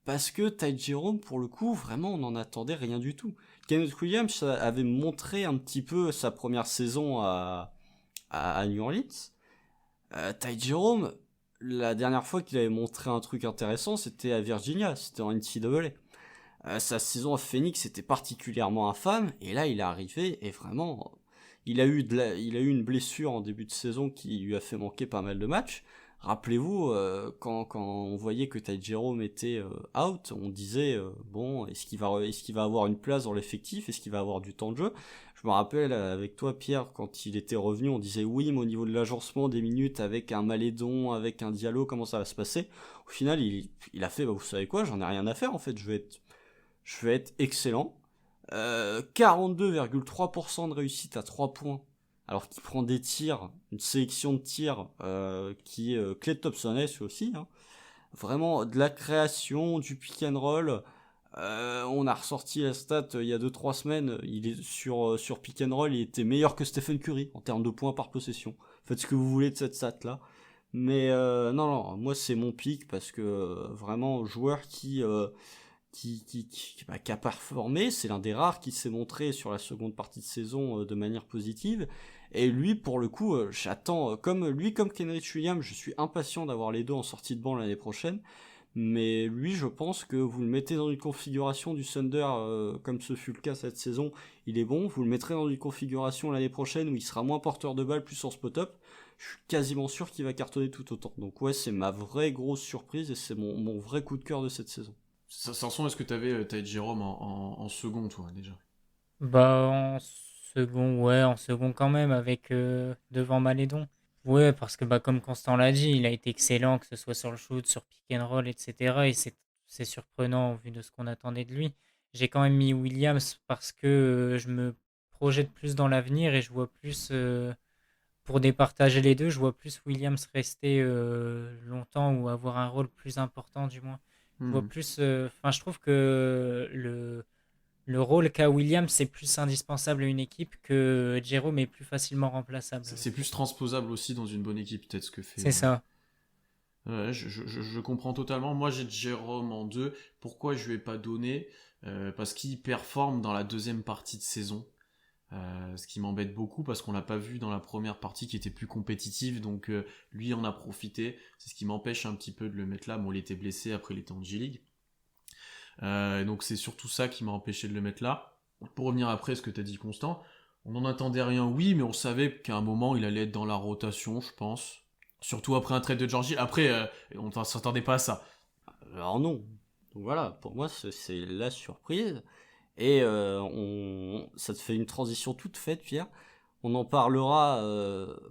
Parce que Ty Jerome, pour le coup, vraiment, on n'en attendait rien du tout. Kenrich Williams avait montré un petit peu sa première saison à New Orleans. Ty Jerome, la dernière fois qu'il avait montré un truc intéressant, c'était à Virginia, c'était en NCAA. Sa saison à Phoenix était particulièrement infâme, et là il est arrivé, et vraiment, il a eu une blessure en début de saison qui lui a fait manquer pas mal de matchs. Rappelez-vous, quand on voyait que Ty Jerome était out, on disait, bon, est-ce qu'il va avoir une place dans l'effectif, est-ce qu'il va avoir du temps de jeu? Je me rappelle avec toi Pierre, quand il était revenu, on disait oui, mais au niveau de l'agencement des minutes avec un Malédon, avec un Diallo, comment ça va se passer? Au final, il a fait, bah, vous savez quoi, j'en ai rien à faire en fait, je vais être excellent. 42,3% de réussite à 3 points. Alors qu'il prend des tirs, une sélection de tirs qui est Klay Thompson aussi. Hein. Vraiment de la création, du pick and roll. On a ressorti la stat il y a 2-3 semaines. Il est sur pick and roll, il était meilleur que Stephen Curry en termes de points par possession. Faites ce que vous voulez de cette stat là. Mais non, moi c'est mon pick parce que vraiment joueur qui a performé, c'est l'un des rares qui s'est montré sur la seconde partie de saison de manière positive. Et lui, pour le coup, j'attends, comme Kenrich Williams, je suis impatient d'avoir les deux en sortie de banc l'année prochaine. Mais lui, je pense que vous le mettez dans une configuration du Thunder, comme ce fut le cas cette saison, il est bon. Vous le mettrez dans une configuration l'année prochaine où il sera moins porteur de balle, plus en spot-up. Je suis quasiment sûr qu'il va cartonner tout autant. Donc ouais, c'est ma vraie grosse surprise et c'est mon vrai coup de cœur de cette saison. Sanson, est-ce que t'avais Ty Jerome en second, toi, déjà? Bah, en second quand même, avec devant Malédon. Ouais, parce que bah, comme Constant l'a dit, il a été excellent, que ce soit sur le shoot, sur pick and roll, etc. Et c'est surprenant au vu de ce qu'on attendait de lui. J'ai quand même mis Williams parce que je me projette plus dans l'avenir et je vois plus, pour départager les deux, je vois plus Williams rester longtemps ou avoir un rôle plus important du moins. Je vois plus, enfin, je trouve que le rôle qu'a Williams, c'est plus indispensable à une équipe que Jérôme est plus facilement remplaçable. C'est plus transposable aussi dans une bonne équipe, peut-être ce que fait. C'est ça. Ouais, je comprends totalement. Moi, j'ai Jérôme en 2. Pourquoi je lui ai pas donné? Parce qu'il performe dans la deuxième partie de saison. Ce qui m'embête beaucoup parce qu'on l'a pas vu dans la première partie qui était plus compétitive, donc lui en a profité. C'est ce qui m'empêche un petit peu de le mettre là. Bon, il était blessé, après il était en G-League. Donc c'est surtout ça qui m'a empêché de le mettre là. Pour revenir après à ce que tu as dit, Constant, on n'en attendait rien, oui, mais on savait qu'à un moment il allait être dans la rotation, je pense. Surtout après un trade de Georgie. Après, on ne s'attendait pas à ça. Alors non. Donc voilà, pour moi c'est la surprise. Et ça te fait une transition toute faite, Pierre. On en parlera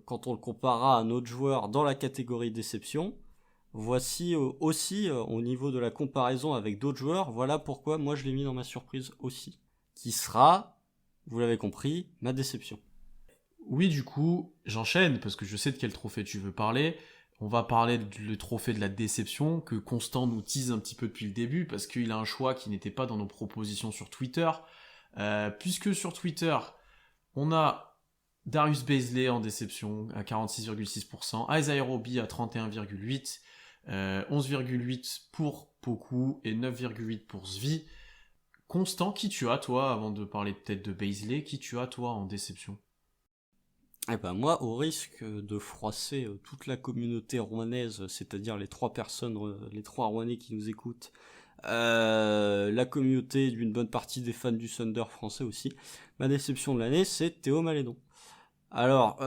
quand on le comparera à un autre joueur dans la catégorie déception. Voici aussi au niveau de la comparaison avec d'autres joueurs, voilà pourquoi moi je l'ai mis dans ma surprise aussi. Qui sera, vous l'avez compris, ma déception. Oui, du coup, j'enchaîne parce que je sais de quel trophée tu veux parler. On va parler du trophée de la déception que Constant nous tease un petit peu depuis le début parce qu'il a un choix qui n'était pas dans nos propositions sur Twitter. Puisque sur Twitter, on a Darius Bazley en déception à 46,6%, Isaiah Roby à 31,8%, 11,8% pour Poku et 9,8% pour Zvi. Constant, qui tu as toi, avant de parler peut-être de Bazley, qui tu as toi en déception? Eh ben moi, au risque de froisser toute la communauté rouennaise, c'est-à-dire les 3 personnes, les 3 Rouennais qui nous écoutent, la communauté d'une bonne partie des fans du Thunder français aussi, ma déception de l'année, c'est Théo Malédon. Alors,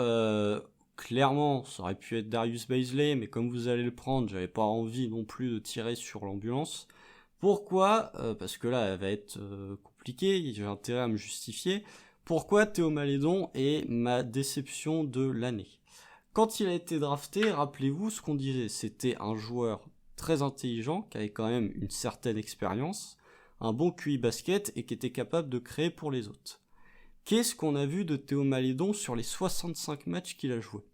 clairement, ça aurait pu être Darius Bazley, mais comme vous allez le prendre, j'avais pas envie non plus de tirer sur l'ambulance. Pourquoi parce que là, elle va être compliquée, j'ai intérêt à me justifier. Pourquoi Théo Malédon est ma déception de l'année? Quand il a été drafté, rappelez-vous ce qu'on disait, c'était un joueur très intelligent, qui avait quand même une certaine expérience, un bon QI basket et qui était capable de créer pour les autres. Qu'est-ce qu'on a vu de Théo Malédon sur les 65 matchs qu'il a joués?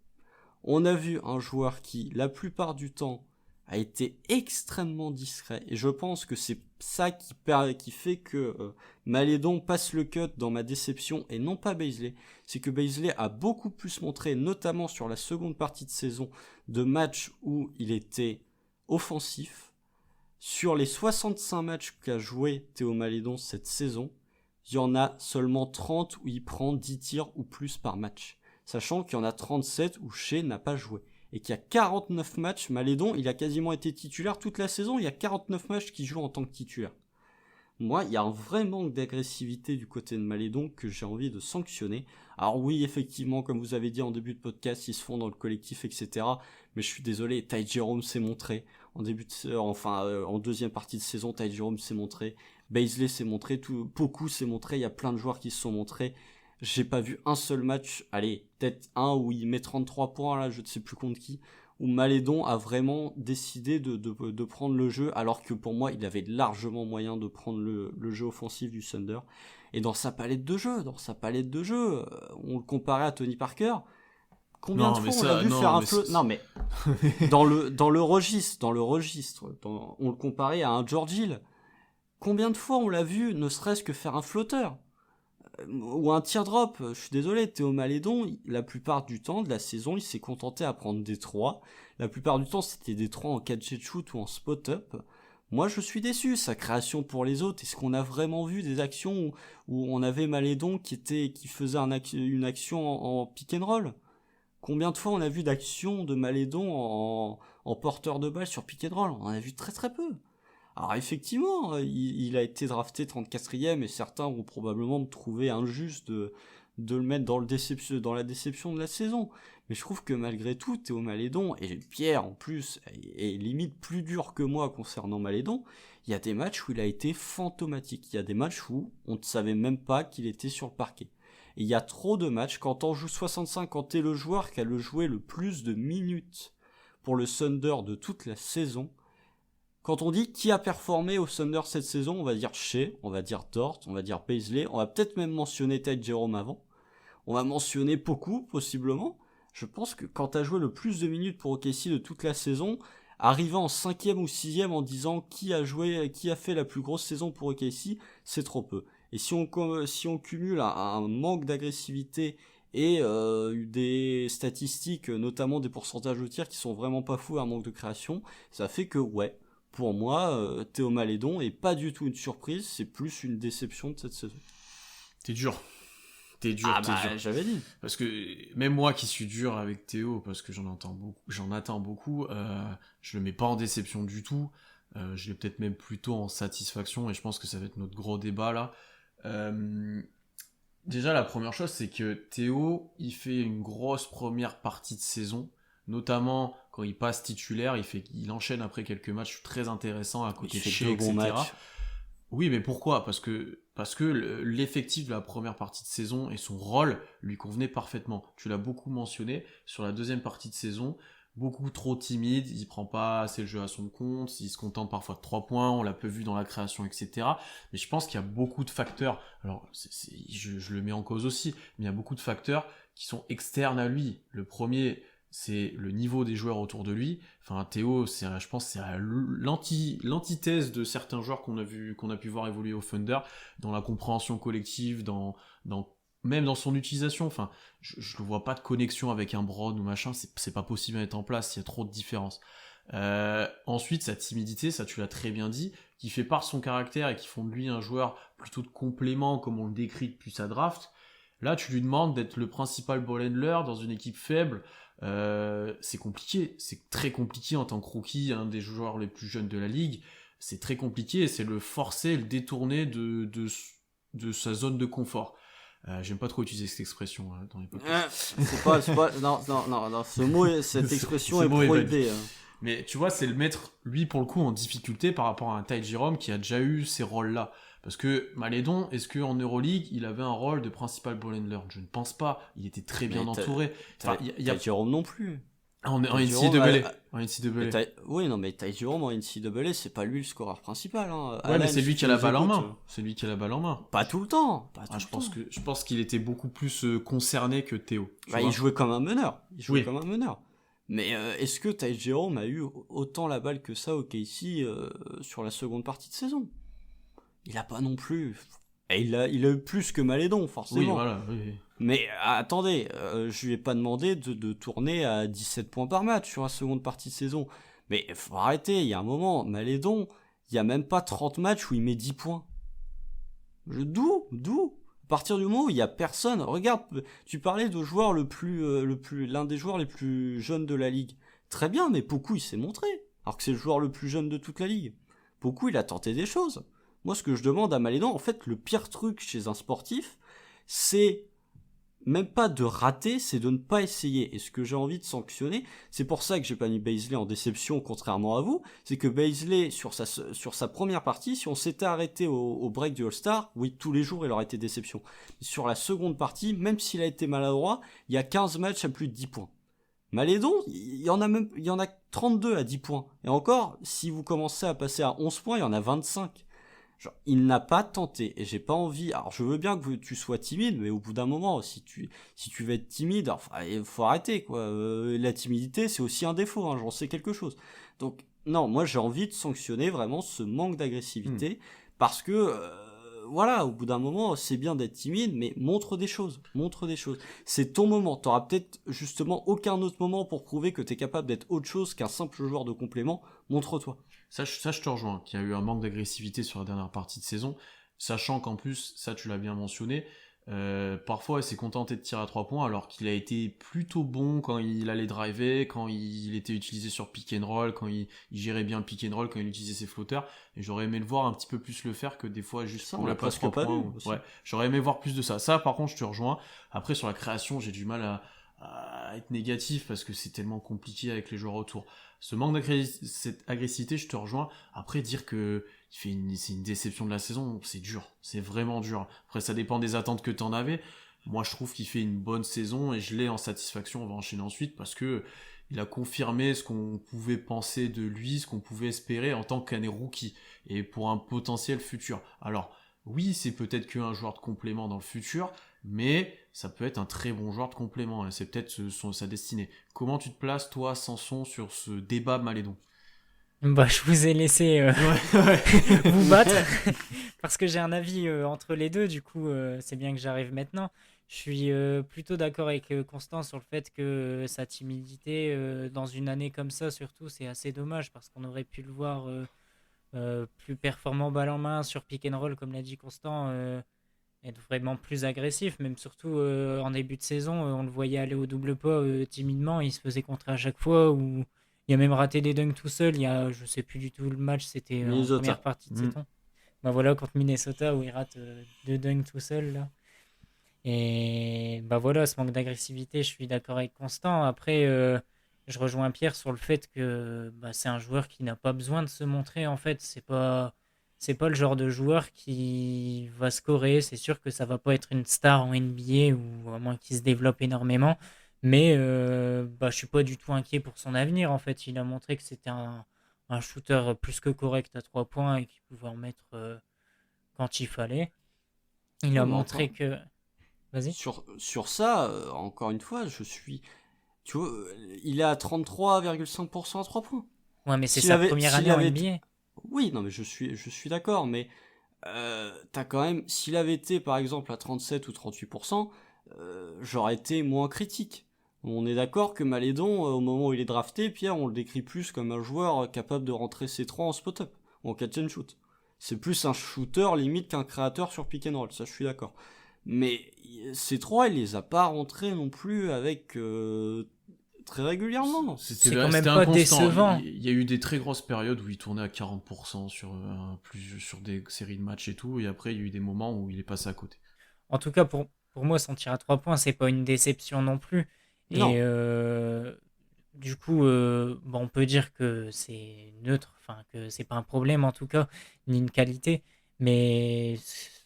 On a vu un joueur qui, la plupart du temps, a été extrêmement discret. Et je pense que c'est ça qui fait que Malédon passe le cut dans ma déception et non pas Bazley. C'est que Bazley a beaucoup plus montré, notamment sur la seconde partie de saison, de matchs où il était offensif. Sur les 65 matchs qu'a joué Théo Malédon cette saison, il y en a seulement 30 où il prend 10 tirs ou plus par match. Sachant qu'il y en a 37 où Shea n'a pas joué. Et qu'il y a 49 matchs, Malédon, il a quasiment été titulaire toute la saison, il y a 49 matchs qu'il joue en tant que titulaire. Moi, il y a un vrai manque d'agressivité du côté de Malédon que j'ai envie de sanctionner. Alors oui, effectivement, comme vous avez dit en début de podcast, ils se font dans le collectif, etc. Mais je suis désolé, Ty Jerome s'est montré. En deuxième partie de saison, Ty Jerome s'est montré. Bazley s'est montré, Poku s'est montré, il y a plein de joueurs qui se sont montrés. J'ai pas vu un seul match, allez, peut-être un où il met 33 points, là, je ne sais plus contre qui, où Malédon a vraiment décidé de prendre le jeu, alors que pour moi, il avait largement moyen de prendre le jeu offensif du Thunder. Et dans sa palette de jeu, on le comparait à Tony Parker. Combien de fois on l'a vu faire un float? Non, mais dans le registre, on le comparait à un George Hill. Combien de fois on l'a vu, ne serait-ce que faire un flotteur ou un teardrop? Je suis désolé, Théo Malédon, la plupart du temps de la saison, il s'est contenté à prendre des 3. La plupart du temps, c'était des 3 en catch and shoot ou en spot-up. Moi, je suis déçu. Sa création pour les autres, est-ce qu'on a vraiment vu des actions où on avait Malédon qui faisait une action en pick and roll? Combien de fois on a vu d'actions de Malédon en porteur de balle sur pick and roll? On en a vu très très peu. Alors effectivement, il a été drafté 34e et certains vont probablement me trouver injuste de le mettre dans la déception de la saison. Mais je trouve que malgré tout, Théo Malédon, et Pierre en plus, est limite plus dur que moi concernant Malédon, il y a des matchs où il a été fantomatique. Il y a des matchs où on ne savait même pas qu'il était sur le parquet. Et il y a trop de matchs, quand on joue 65, quand t'es le joueur qui a joué le plus de minutes pour le Thunder de toute la saison, quand on dit qui a performé au Thunder cette saison, on va dire Shea, on va dire Dort, on va dire Paisley, on va peut-être même mentionner Ty Jerome avant, on va mentionner Poku, possiblement. Je pense que quand t'as joué le plus de minutes pour OKC de toute la saison, arriver en 5e ou 6e en disant qui a fait la plus grosse saison pour OKC, c'est trop peu. Et si on cumule un manque d'agressivité et des statistiques, notamment des pourcentages de tirs qui sont vraiment pas fous, un manque de création, ça fait que pour moi, Théo Malédon est pas du tout une surprise, c'est plus une déception de cette saison. T'es dur. T'es dur. J'avais dit. Parce que même moi qui suis dur avec Théo, parce que j'en attends beaucoup, je le mets pas en déception du tout. Je l'ai peut-être même plutôt en satisfaction, et je pense que ça va être notre gros débat là. Déjà, la première chose, c'est que Théo, il fait une grosse première partie de saison, notamment quand il passe titulaire, il enchaîne après quelques matchs très intéressants à côté de Shea, etc. Matchs. Oui, mais pourquoi ? Parce que l'effectif de la première partie de saison et son rôle lui convenaient parfaitement. Tu l'as beaucoup mentionné, sur la deuxième partie de saison, beaucoup trop timide, il prend pas assez le jeu à son compte, il se contente parfois de 3 points, on l'a peu vu dans la création, etc. Mais je pense qu'il y a beaucoup de facteurs, alors je le mets en cause aussi, mais il y a beaucoup de facteurs qui sont externes à lui. Le premier, c'est le niveau des joueurs autour de lui. Enfin, Théo, je pense c'est l'antithèse de certains joueurs qu'on a pu voir évoluer au Thunder, dans la compréhension collective, même dans son utilisation. Enfin, je ne vois pas de connexion avec un Bron ou machin, c'est pas possible à mettre en place, il y a trop de différences. Ensuite, sa timidité, ça tu l'as très bien dit, qui fait part de son caractère et qui font de lui un joueur plutôt de complément, comme on le décrit depuis sa draft. Là, tu lui demandes d'être le principal ball handler dans une équipe faible. C'est compliqué, c'est très compliqué en tant que rookie, un des joueurs les plus jeunes de la ligue. C'est très compliqué et c'est le forcer, le détourner de sa zone de confort. J'aime pas trop utiliser cette expression dans les podcasts. Non, cette expression est prohibée. Mais tu vois, c'est le mettre, lui, pour le coup, en difficulté par rapport à un Ty Jerome qui a déjà eu ces rôles-là. Parce que Malédon, est-ce qu'en Euroleague, il avait un rôle de principal ball handler ? Je ne pense pas. Il était très bien entouré. Ty Jerome non plus. En NCAA. Oui, non, mais Ty Jerome en NCAA, c'est pas lui le scoreur principal. Ouais, mais c'est lui qui a la balle en main. C'est lui qui a la balle en main. Pas tout le temps. Je pense qu'il était beaucoup plus concerné que Théo. Il jouait comme un meneur. Mais est-ce que Ty Jerome a eu autant la balle que ça au KC sur la seconde partie de saison ? Il a pas non plus. Et il a eu plus que Malédon, forcément. Oui, voilà. Oui. Mais attendez, je lui ai pas demandé de tourner à 17 points par match sur la seconde partie de saison. Mais faut arrêter, il y a un moment, Malédon, il y a même pas 30 matchs où il met 10 points. D'où À partir du moment où il y a personne, regarde, tu parlais de joueur l'un des joueurs les plus jeunes de la ligue. Très bien, mais Poku il s'est montré, alors que c'est le joueur le plus jeune de toute la ligue. Poku il a tenté des choses. Moi, ce que je demande à Malédon, en fait, le pire truc chez un sportif, c'est même pas de rater, c'est de ne pas essayer. Et ce que j'ai envie de sanctionner, c'est pour ça que j'ai pas mis Paisley en déception, contrairement à vous, c'est que Paisley, sur sa première partie, si on s'était arrêté au break du All-Star, oui, tous les jours, il aurait été déception. Sur la seconde partie, même s'il a été maladroit, il y a 15 matchs à plus de 10 points. Malédon, il y en a 32 à 10 points. Et encore, si vous commencez à passer à 11 points, il y en a 25. Genre, il n'a pas tenté, et j'ai pas envie. Alors, je veux bien que tu sois timide, mais au bout d'un moment, si tu veux être timide, il faut arrêter, quoi. La timidité, c'est aussi un défaut, j'en sais quelque chose. Donc, non, moi, j'ai envie de sanctionner vraiment ce manque d'agressivité, parce que voilà, au bout d'un moment, c'est bien d'être timide, mais montre des choses. C'est ton moment. T'auras peut-être justement aucun autre moment pour prouver que t'es capable d'être autre chose qu'un simple joueur de complément. Montre-toi. Ça, je te rejoins, qu'il y a eu un manque d'agressivité sur la dernière partie de saison, sachant qu'en plus, ça tu l'as bien mentionné, parfois il s'est contenté de tirer à 3 points alors qu'il a été plutôt bon quand il allait driver, quand il était utilisé sur pick and roll, quand il gérait bien le pick and roll, quand il utilisait ses flotteurs, et j'aurais aimé le voir un petit peu plus le faire que des fois juste Ça, pour on le l'a pas presque 3 pas points. vu aussi. Ouais, j'aurais aimé voir plus de ça. Ça par contre je te rejoins. Après sur la création j'ai du mal à être négatif parce que c'est tellement compliqué avec les joueurs autour. Ce manque cette agressivité, je te rejoins. Après, dire que c'est une déception de la saison, c'est dur. C'est vraiment dur. Après, ça dépend des attentes que t'en avais. Moi, je trouve qu'il fait une bonne saison et je l'ai en satisfaction. On va enchaîner ensuite parce que il a confirmé ce qu'on pouvait penser de lui, ce qu'on pouvait espérer en tant qu'année rookie et pour un potentiel futur. Alors, oui, c'est peut-être qu'un joueur de complément dans le futur, mais ça peut être un très bon joueur de complément. C'est peut-être sa destinée. Comment tu te places, toi, Sanson, sur ce débat Malédon? Bah, je vous ai laissé Ouais, ouais. vous battre parce que j'ai un avis entre les deux. Du coup, c'est bien que j'arrive maintenant. Je suis plutôt d'accord avec Constant sur le fait que sa timidité, dans une année comme ça, surtout, c'est assez dommage parce qu'on aurait pu le voir plus performant balle en main sur pick and roll, comme l'a dit Constant, être vraiment plus agressif, même surtout en début de saison, on le voyait aller au double pas timidement, il se faisait contrer à chaque fois, ou il a même raté des dunks tout seul, il y a, je sais plus du tout le match, c'était en première Minnesota. partie de Mm. saison. Bah voilà, contre Minnesota, où il rate deux dunks tout seul, là. Et bah voilà, ce manque d'agressivité, je suis d'accord avec Constant. Après, je rejoins Pierre sur le fait que bah, c'est un joueur qui n'a pas besoin de se montrer, en fait. C'est pas le genre de joueur qui va scorer. C'est sûr que ça va pas être une star en NBA ou à moins qu'il se développe énormément. Mais bah, je suis pas du tout inquiet pour son avenir. En fait, il a montré que c'était un shooter plus que correct à 3 points et qu'il pouvait en mettre quand il fallait. Il Ouais, a mais montré encore que. Vas-y. sur ça, encore une fois, tu vois, il est à 33,5% à 3 points. Ouais, mais c'est S'il sa avait, première s'il année en avait, NBA. oui, non, mais je suis d'accord, mais t'as quand même, s'il avait été par exemple à 37 ou 38%, j'aurais été moins critique. On est d'accord que Malédon, au moment où il est drafté, Pierre, on le décrit plus comme un joueur capable de rentrer ses 3 en spot-up, ou en catch and shoot. C'est plus un shooter limite qu'un créateur sur pick and roll, ça je suis d'accord. Mais ces 3, il les a pas rentrés non plus avec très régulièrement. C'est quand même C'était pas inconstant. décevant. Il y a eu des très grosses périodes où il tournait à 40% sur des séries de matchs et tout, et après il y a eu des moments où il est passé à côté. En tout cas, pour moi, son tir à 3 points, c'est pas une déception non plus. Et Non, du coup, bon, on peut dire que c'est neutre, enfin, que c'est pas un problème en tout cas, ni une qualité. Mais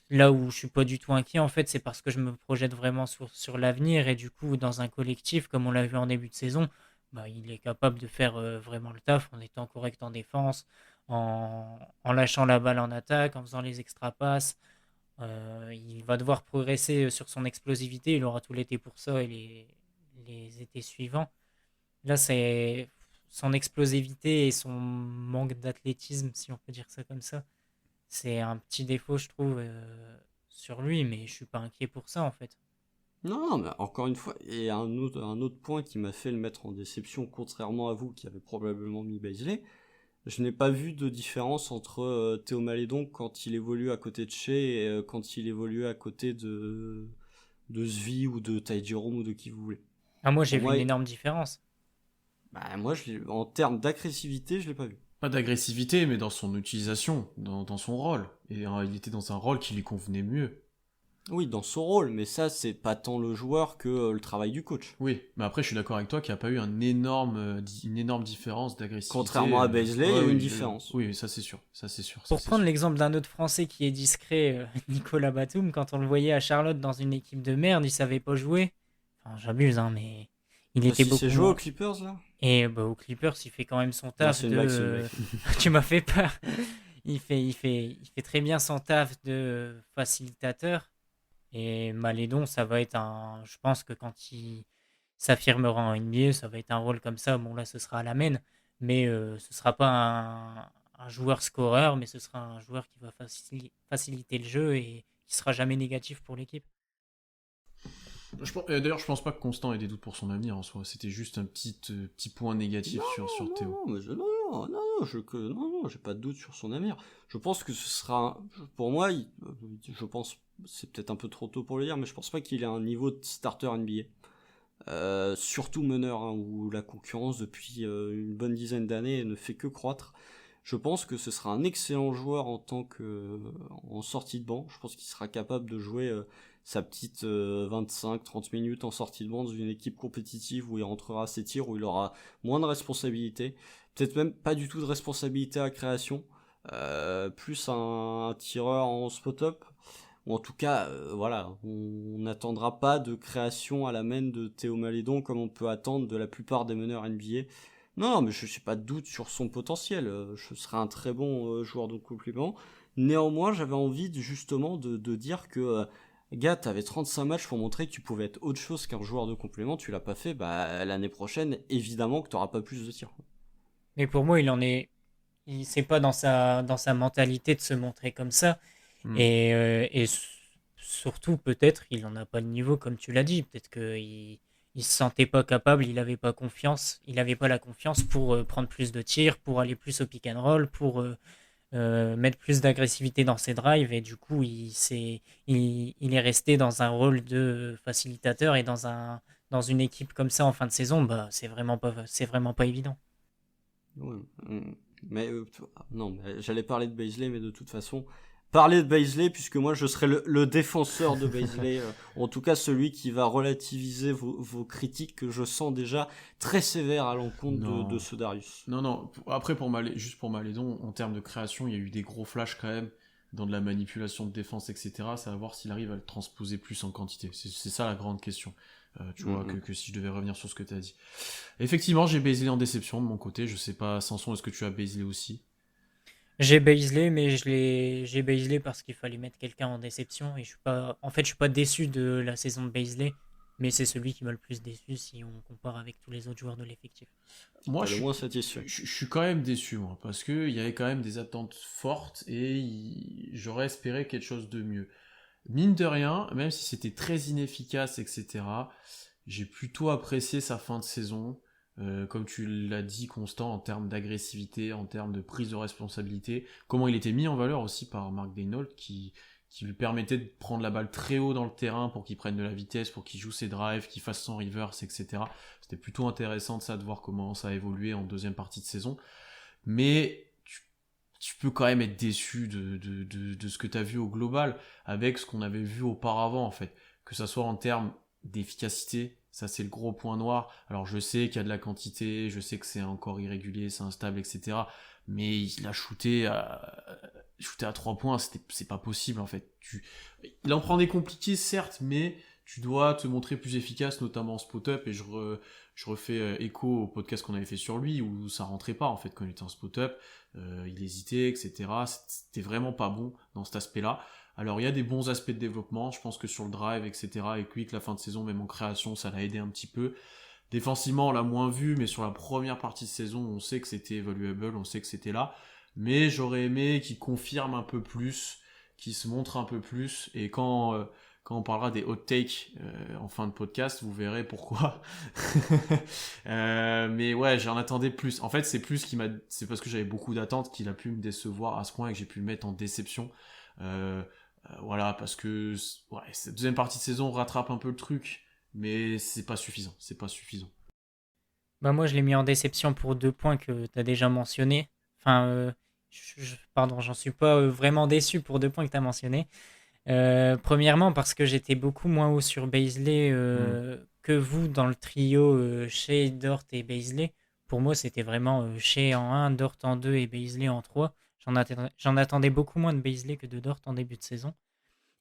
là où je suis pas du tout inquiet, en fait, c'est parce que je me projette vraiment sur l'avenir. Et du coup, dans un collectif, comme on l'a vu en début de saison, bah, il est capable de faire vraiment le taf en étant correct en défense, en lâchant la balle en attaque, en faisant les extra passes. Il va devoir progresser sur son explosivité. Il aura tout l'été pour ça et les étés suivants. Là, c'est son explosivité et son manque d'athlétisme, si on peut dire ça comme ça. C'est un petit défaut, je trouve, sur lui, mais je suis pas inquiet pour ça, en fait. non, mais encore une fois, et un autre point qui m'a fait le mettre en déception, contrairement à vous qui avez probablement mis Baisley, je n'ai pas vu de différence entre Théo Malédon quand il évolue à côté de Shea et quand il évolue à côté de Zvi ou de Ty Jerome ou de qui vous voulez. Ah, moi, j'ai Pour vu moi, une énorme différence. bah, moi en termes d'agressivité, je l'ai pas vu. Pas d'agressivité, mais dans son utilisation, dans son rôle. Et il était dans un rôle qui lui convenait mieux. Oui, dans son rôle, mais ça, c'est pas tant le joueur que le travail du coach. Oui, mais après je suis d'accord avec toi qu'il n'y a pas eu une énorme différence d'agressivité. Contrairement à Baisley, il y a eu une différence. Oui, ça c'est sûr, ça c'est sûr. Pour prendre l'exemple d'un autre Français qui est discret, Nicolas Batum, quand on le voyait à Charlotte dans une équipe de merde, il savait pas jouer. Enfin, j'abuse, hein, mais il Bah, était si c'est beaucoup joué aux moins. Clippers, là. Et bah, aux Clippers, il fait quand même son Non, taf c'est une de. blague, c'est une blague. Tu m'as fait peur. Il fait très bien son taf de facilitateur. Et Malédon, ça va être un. Je pense que quand il s'affirmera en NBA, ça va être un rôle comme ça. Bon, là, ce sera à la main, mais ce sera pas un joueur scoreur, mais ce sera un joueur qui va faciliter le jeu et qui sera jamais négatif pour l'équipe. D'ailleurs, je pense pas que Constant ait des doutes pour son avenir en soi. C'était juste un petit point négatif sur Théo. Non, mais non, j'ai pas de doute sur son avenir. Je pense que ce sera, pour moi, je pense, c'est peut-être un peu trop tôt pour le dire, mais je pense pas qu'il ait un niveau de starter NBA. Surtout meneur, hein, où la concurrence depuis une bonne dizaine d'années ne fait que croître. Je pense que ce sera un excellent joueur en sortie de banc. Je pense qu'il sera capable de jouer sa petite 25-30 minutes en sortie de banc dans une équipe compétitive où il rentrera ses tirs, où il aura moins de responsabilités. Peut-être même pas du tout de responsabilité à création. Plus un tireur en spot-up. Ou en tout cas, voilà, on n'attendra pas de création à la main de Théo Malédon comme on peut attendre de la plupart des meneurs NBA. Non, mais je n'ai pas de doute sur son potentiel. Je serai un très bon joueur de complément. Néanmoins, j'avais envie justement de dire que, gars, t'avais 35 matchs pour montrer que tu pouvais être autre chose qu'un joueur de complément. Tu l'as pas fait. Bah, l'année prochaine, évidemment que t'auras pas plus de tirs. Mais pour moi, c'est pas dans sa mentalité de se montrer comme ça. Surtout, peut-être, il n'en a pas le niveau, comme tu l'as dit. Peut-être qu'il ne se sentait pas capable, il n'avait pas confiance. Il n'avait pas la confiance pour prendre plus de tirs, pour aller plus au pick and roll, pour mettre plus d'agressivité dans ses drives. Et du coup, il est resté dans un rôle de facilitateur. Et dans une équipe comme ça en fin de saison, bah, c'est vraiment pas évident. Ouais, mais non, mais j'allais parler de Baisley, mais de toute façon, parler de Baisley, puisque moi je serai le défenseur de Baisley, en tout cas celui qui va relativiser vos critiques que je sens déjà très sévères à l'encontre de ce Darius. Non. Après, juste pour Malédon, en termes de création, il y a eu des gros flashs quand même dans de la manipulation de défense, etc. C'est à voir s'il arrive à le transposer plus en quantité. C'est ça la grande question. Tu vois, que si je devais revenir sur ce que tu as dit. Effectivement, j'ai Baisley en déception de mon côté. Je sais pas, Samson, est-ce que tu as Baisley aussi? J'ai Baisley, mais j'ai Baisley parce qu'il fallait mettre quelqu'un en déception. Et je suis pas déçu de la saison de Baisley, mais c'est celui qui m'a le plus déçu si on compare avec tous les autres joueurs de l'effectif. Moi, le moins satisfait. Je suis quand même déçu, moi, parce qu'il y avait quand même des attentes fortes et j'aurais espéré quelque chose de mieux. Mine de rien, même si c'était très inefficace, etc., j'ai plutôt apprécié sa fin de saison. Comme tu l'as dit, Constant, en termes d'agressivité, en termes de prise de responsabilité, comment il était mis en valeur aussi par Mark Daigneault, qui lui permettait de prendre la balle très haut dans le terrain pour qu'il prenne de la vitesse, pour qu'il joue ses drives, qu'il fasse son reverse, etc. C'était plutôt intéressant de voir comment ça a évolué en deuxième partie de saison. Mais tu peux quand même être déçu de ce que tu as vu au global, avec ce qu'on avait vu auparavant, en fait. Que ça soit en termes d'efficacité, ça c'est le gros point noir. Alors je sais qu'il y a de la quantité, je sais que c'est encore irrégulier, c'est instable, etc. Mais il a shooté à 3 points, c'est pas possible en fait. Il en prend des compliqués certes, mais tu dois te montrer plus efficace, notamment en spot-up, et je refais écho au podcast qu'on avait fait sur lui, où ça rentrait pas en fait quand il était en spot-up, il hésitait, etc. C'était vraiment pas bon dans cet aspect-là. Alors il y a des bons aspects de développement, je pense que sur le drive, etc., et Quick, la fin de saison, même en création, ça l'a aidé un petit peu. Défensivement, on l'a moins vu, mais sur la première partie de saison, on sait que c'était evaluable, on sait que c'était là. Mais j'aurais aimé qu'il confirme un peu plus, qu'il se montre un peu plus, et quand on parlera des hot takes en fin de podcast, vous verrez pourquoi. Mais ouais, j'en attendais plus. En fait, c'est parce que j'avais beaucoup d'attentes qu'il a pu me décevoir à ce point et que j'ai pu le mettre en déception. Voilà, parce que cette deuxième partie de saison rattrape un peu le truc, mais c'est pas suffisant. Bah moi, je l'ai mis en déception pour 2 points que tu as déjà mentionnés. Enfin, pardon, j'en suis pas vraiment déçu pour 2 points que tu as mentionnés. Premièrement, parce que j'étais beaucoup moins haut sur Baisley que vous dans le trio Shea, Dort et Baisley. Pour moi, c'était vraiment Shea en 1, Dort en 2 et Baisley en 3. J'en attendais beaucoup moins de Baisley que de Dort en début de saison.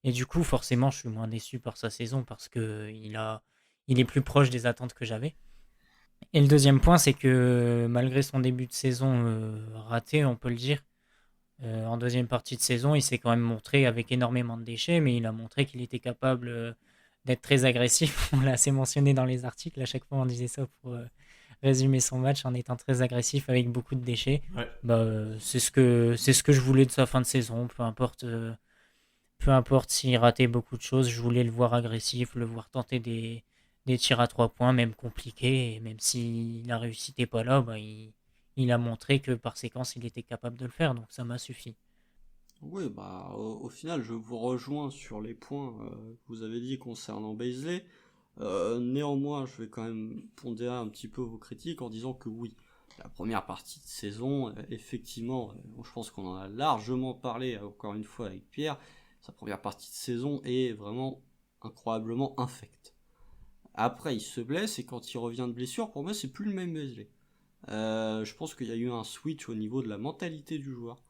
Et du coup, forcément, je suis moins déçu par sa saison parce que il est plus proche des attentes que j'avais. Et le deuxième point, c'est que malgré son début de saison raté, on peut le dire, en deuxième partie de saison, il s'est quand même montré avec énormément de déchets, mais il a montré qu'il était capable d'être très agressif. On l'a assez mentionné dans les articles, à chaque fois on disait ça pour résumer son match en étant très agressif avec beaucoup de déchets. Ouais. C'est ce que je voulais de sa fin de saison. Peu importe s'il ratait beaucoup de choses, je voulais le voir agressif, le voir tenter des tirs à 3 points, même compliqués. Et même s'il la réussite n'est pas là, il a montré que par séquence, il était capable de le faire. Donc ça m'a suffi. Oui, bah, au final, je vous rejoins sur les points que vous avez dit concernant Bazley. Néanmoins, je vais quand même pondérer un petit peu vos critiques en disant que oui, la première partie de saison, effectivement, je pense qu'on en a largement parlé encore une fois avec Pierre, sa première partie de saison est vraiment incroyablement infecte. Après, il se blesse et quand il revient de blessure, pour moi, c'est plus le même Bazley. Je pense qu'il y a eu un switch au niveau de la mentalité du joueur.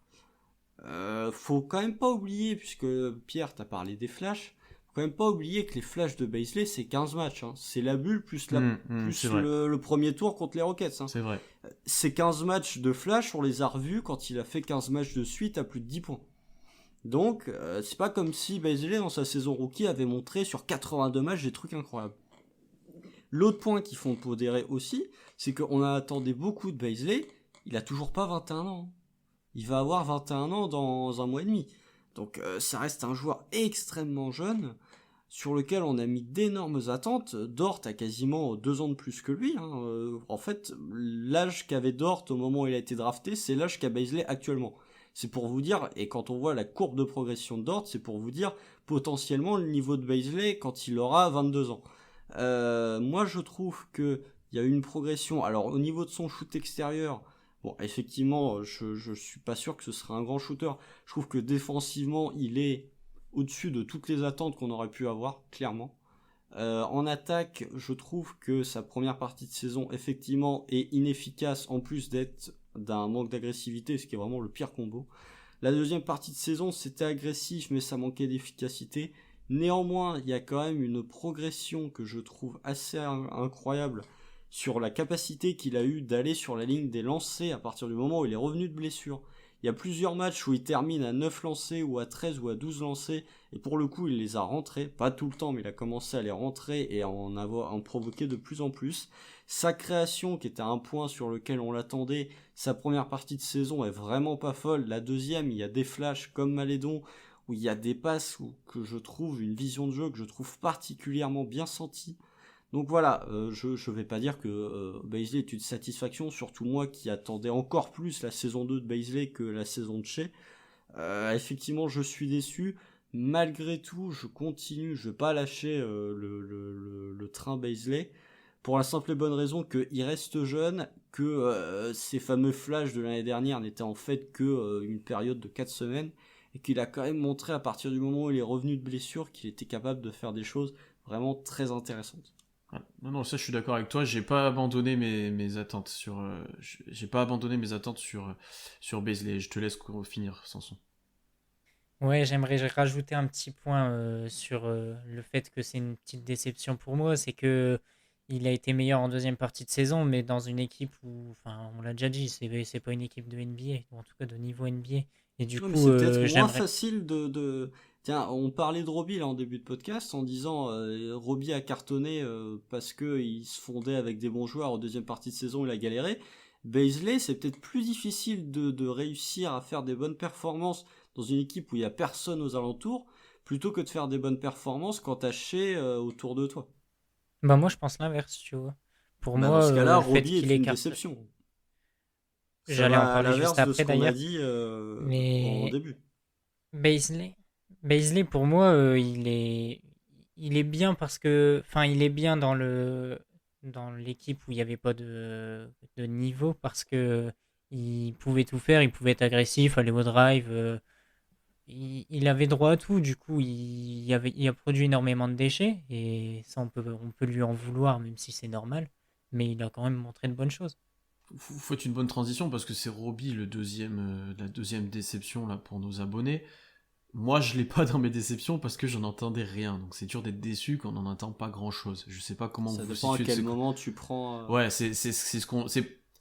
Faut quand même pas oublier, puisque Pierre t'a parlé des flashs, faut quand même pas oublier que les flashs de Bazley c'est 15 matchs, hein. C'est la bulle plus, C'est vrai. le premier tour contre les Rockets, hein. C'est vrai. Ces 15 matchs de flash, on les a revus quand il a fait 15 matchs de suite à plus de 10 points. Donc c'est pas comme si Bazley dans sa saison rookie avait montré sur 82 matchs des trucs incroyables. L'autre point qu'il faut pondérer aussi, c'est qu'on a attendu beaucoup de Bazley, il a toujours pas 21 ans. Il va avoir 21 ans dans un mois et demi. Donc ça reste un joueur extrêmement jeune, sur lequel on a mis d'énormes attentes. Dort a quasiment 2 ans de plus que lui, hein. En fait, l'âge qu'avait Dort au moment où il a été drafté, c'est l'âge qu'a Bazley actuellement. C'est pour vous dire, et quand on voit la courbe de progression de Dort, c'est pour vous dire potentiellement le niveau de Bazley quand il aura 22 ans. Moi je trouve que il y a eu une progression. Alors au niveau de son shoot extérieur, bon, effectivement, je suis pas sûr que ce sera un grand shooter. Je trouve que défensivement, il est au-dessus de toutes les attentes qu'on aurait pu avoir, clairement. En attaque, je trouve que sa première partie de saison, effectivement, est inefficace, en plus d'être d'un manque d'agressivité, ce qui est vraiment le pire combo. La deuxième partie de saison, c'était agressif, mais ça manquait d'efficacité. Néanmoins, il y a quand même une progression que je trouve assez incroyable sur la capacité qu'il a eu d'aller sur la ligne des lancers à partir du moment où il est revenu de blessure. Il y a plusieurs matchs où il termine à 9 lancers ou à 13 ou à 12 lancers et pour le coup il les a rentrés, pas tout le temps mais il a commencé à les rentrer et à en provoquer de plus en plus. Sa création qui était un point sur lequel on l'attendait, sa première partie de saison est vraiment pas folle, la deuxième il y a des flashs comme Malédon où il y a des passes que je trouve une vision de jeu que je trouve particulièrement bien sentie. Donc voilà, je vais pas dire que Bazley est une satisfaction, surtout moi qui attendais encore plus la saison 2 de Bazley que la saison de Shea. Effectivement, je suis déçu. Malgré tout, je continue, je vais pas lâcher le train Bazley, pour la simple et bonne raison qu'il reste jeune, que ces fameux flashs de l'année dernière n'étaient en fait que une période de 4 semaines, et qu'il a quand même montré à partir du moment où il est revenu de blessure qu'il était capable de faire des choses vraiment très intéressantes. Ouais. Non, ça je suis d'accord avec toi. J'ai pas abandonné mes attentes sur. J'ai pas abandonné mes attentes sur Bazley. Je te laisse finir, Sanson. Ouais, j'aimerais rajouter un petit point sur le fait que c'est une petite déception pour moi. C'est que il a été meilleur en deuxième partie de saison, mais dans une équipe où, enfin, on l'a déjà dit, c'est pas une équipe de NBA, ou en tout cas de niveau NBA. Et du Ouais, mais coup, c'est peut-être moins j'aimerais. facile Tiens, on parlait de Robbie là en début de podcast en disant Robbie a cartonné parce que il se fondait avec des bons joueurs en deuxième partie de saison, il a galéré. Bazley, c'est peut-être plus difficile de réussir à faire des bonnes performances dans une équipe où il y a personne aux alentours, plutôt que de faire des bonnes performances quand t'as Shea autour de toi. Bah moi, je pense l'inverse, tu vois. Pour Bah dans moi, ce cas-là, le fait Robbie qu'il est une écarte. déception. Ça J'allais en va à parler juste l'inverse de ce après qu'on a d'ailleurs. dit en Mais début. Baisley, Baisley pour moi, il est bien parce que, enfin, il est bien dans l'équipe où il n'y avait pas de niveau parce que il pouvait tout faire, il pouvait être agressif, aller au drive, il avait droit à tout. Du coup, il a produit énormément de déchets et ça, on peut lui en vouloir, même si c'est normal. Mais il a quand même montré de bonnes choses. Faut être une bonne transition parce que c'est Robbie la deuxième déception là pour nos abonnés. Moi, je l'ai pas dans mes déceptions parce que j'en entendais rien. Donc c'est dur d'être déçu quand on n'en entend pas grand chose. Je sais pas comment Ça vous vous dépend à situez de quel moment tu prends. Ouais, c'est ce qu'on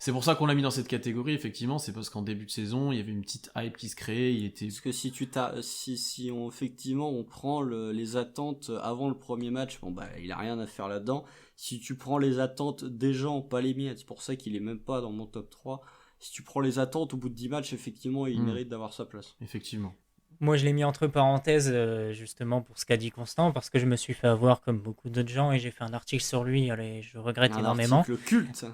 C'est pour ça qu'on l'a mis dans cette catégorie, effectivement, c'est parce qu'en début de saison, il y avait une petite hype qui se créait, il était... Parce que si on, effectivement, on prend les attentes avant le premier match, bon, bah, il a rien à faire là-dedans. Si tu prends les attentes des gens, pas les miennes, c'est pour ça qu'il est même pas dans mon top 3. Si tu prends les attentes au bout de 10 matchs, effectivement, il mérite d'avoir sa place. Effectivement. Moi, je l'ai mis entre parenthèses, justement, pour ce qu'a dit Constant, parce que je me suis fait avoir comme beaucoup d'autres gens et j'ai fait un article sur lui. Allez, je regrette énormément. Un article culte.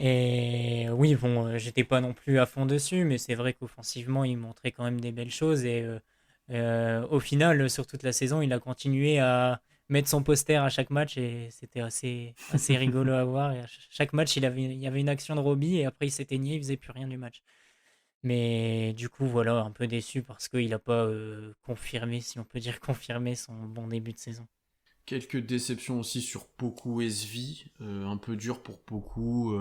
Et oui, bon, j'étais pas non plus à fond dessus, mais c'est vrai qu'offensivement, il montrait quand même des belles choses. Et au final, sur toute la saison, il a continué à mettre son poster à chaque match et c'était assez rigolo à voir. Et à chaque match, il y avait une action de Robbie et après, il s'éteignait, il faisait plus rien du match. Mais du coup, voilà, un peu déçu parce qu'il n'a pas confirmé, si on peut dire confirmé, son bon début de saison. Quelques déceptions aussi sur Poku SV, un peu dur pour Poku,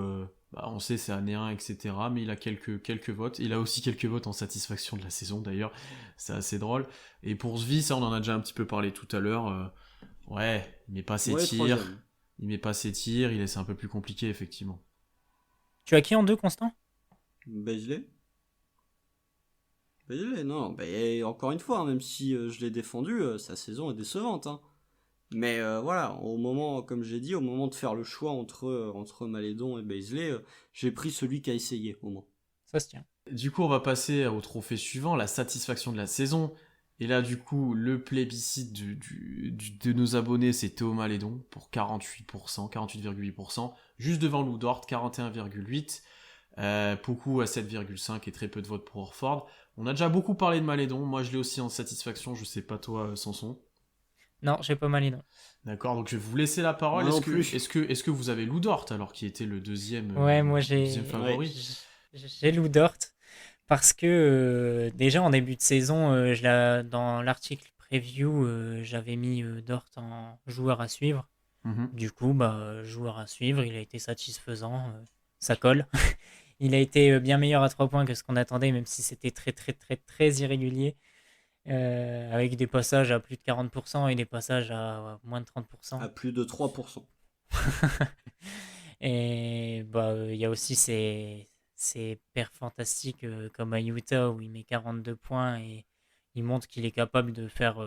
on sait c'est année 1, etc. Mais il a quelques votes. Il a aussi quelques votes en satisfaction de la saison d'ailleurs, c'est assez drôle. Et pour Svi, ça on en a déjà un petit peu parlé tout à l'heure, ouais, il met pas ses tirs, il laisse un peu plus compliqué effectivement. Tu as qui en 2, Constant? Bezley, non, encore une fois, hein, même si je l'ai défendu, sa saison est décevante. Hein. Mais voilà, au moment, comme j'ai dit, au moment de faire le choix entre Malédon et Bezley, j'ai pris celui qui a essayé au moins. Ça se tient. Du coup, on va passer au trophée suivant, la satisfaction de la saison. Et là, du coup, le plébiscite de nos abonnés, c'est Théo Malédon pour 48%, 48,8%. Juste devant Lou Dort, 41,8%. Poku à 7,5 et très peu de votes pour Orford. On a déjà beaucoup parlé de Malédon. Moi, je l'ai aussi en satisfaction. Je sais pas toi, Sanson. Non, j'ai pas Malédon. D'accord, donc je vais vous laisser la parole. Moi Est-ce que vous avez Lou Dort alors qui était le deuxième, Ouais, moi deuxième favori? j'ai Lou Dort parce que déjà en début de saison, dans l'article preview, j'avais mis Dort en joueur à suivre. Du coup, joueur à suivre, il a été satisfaisant, ça colle. Il a été bien meilleur à 3 points que ce qu'on attendait, même si c'était très très très très irrégulier, avec des passages à plus de 40% et des passages à moins de 30%. À plus de 3%. Et il y a aussi ces perfs fantastiques comme à Utah où il met 42 points et il montre qu'il est capable de faire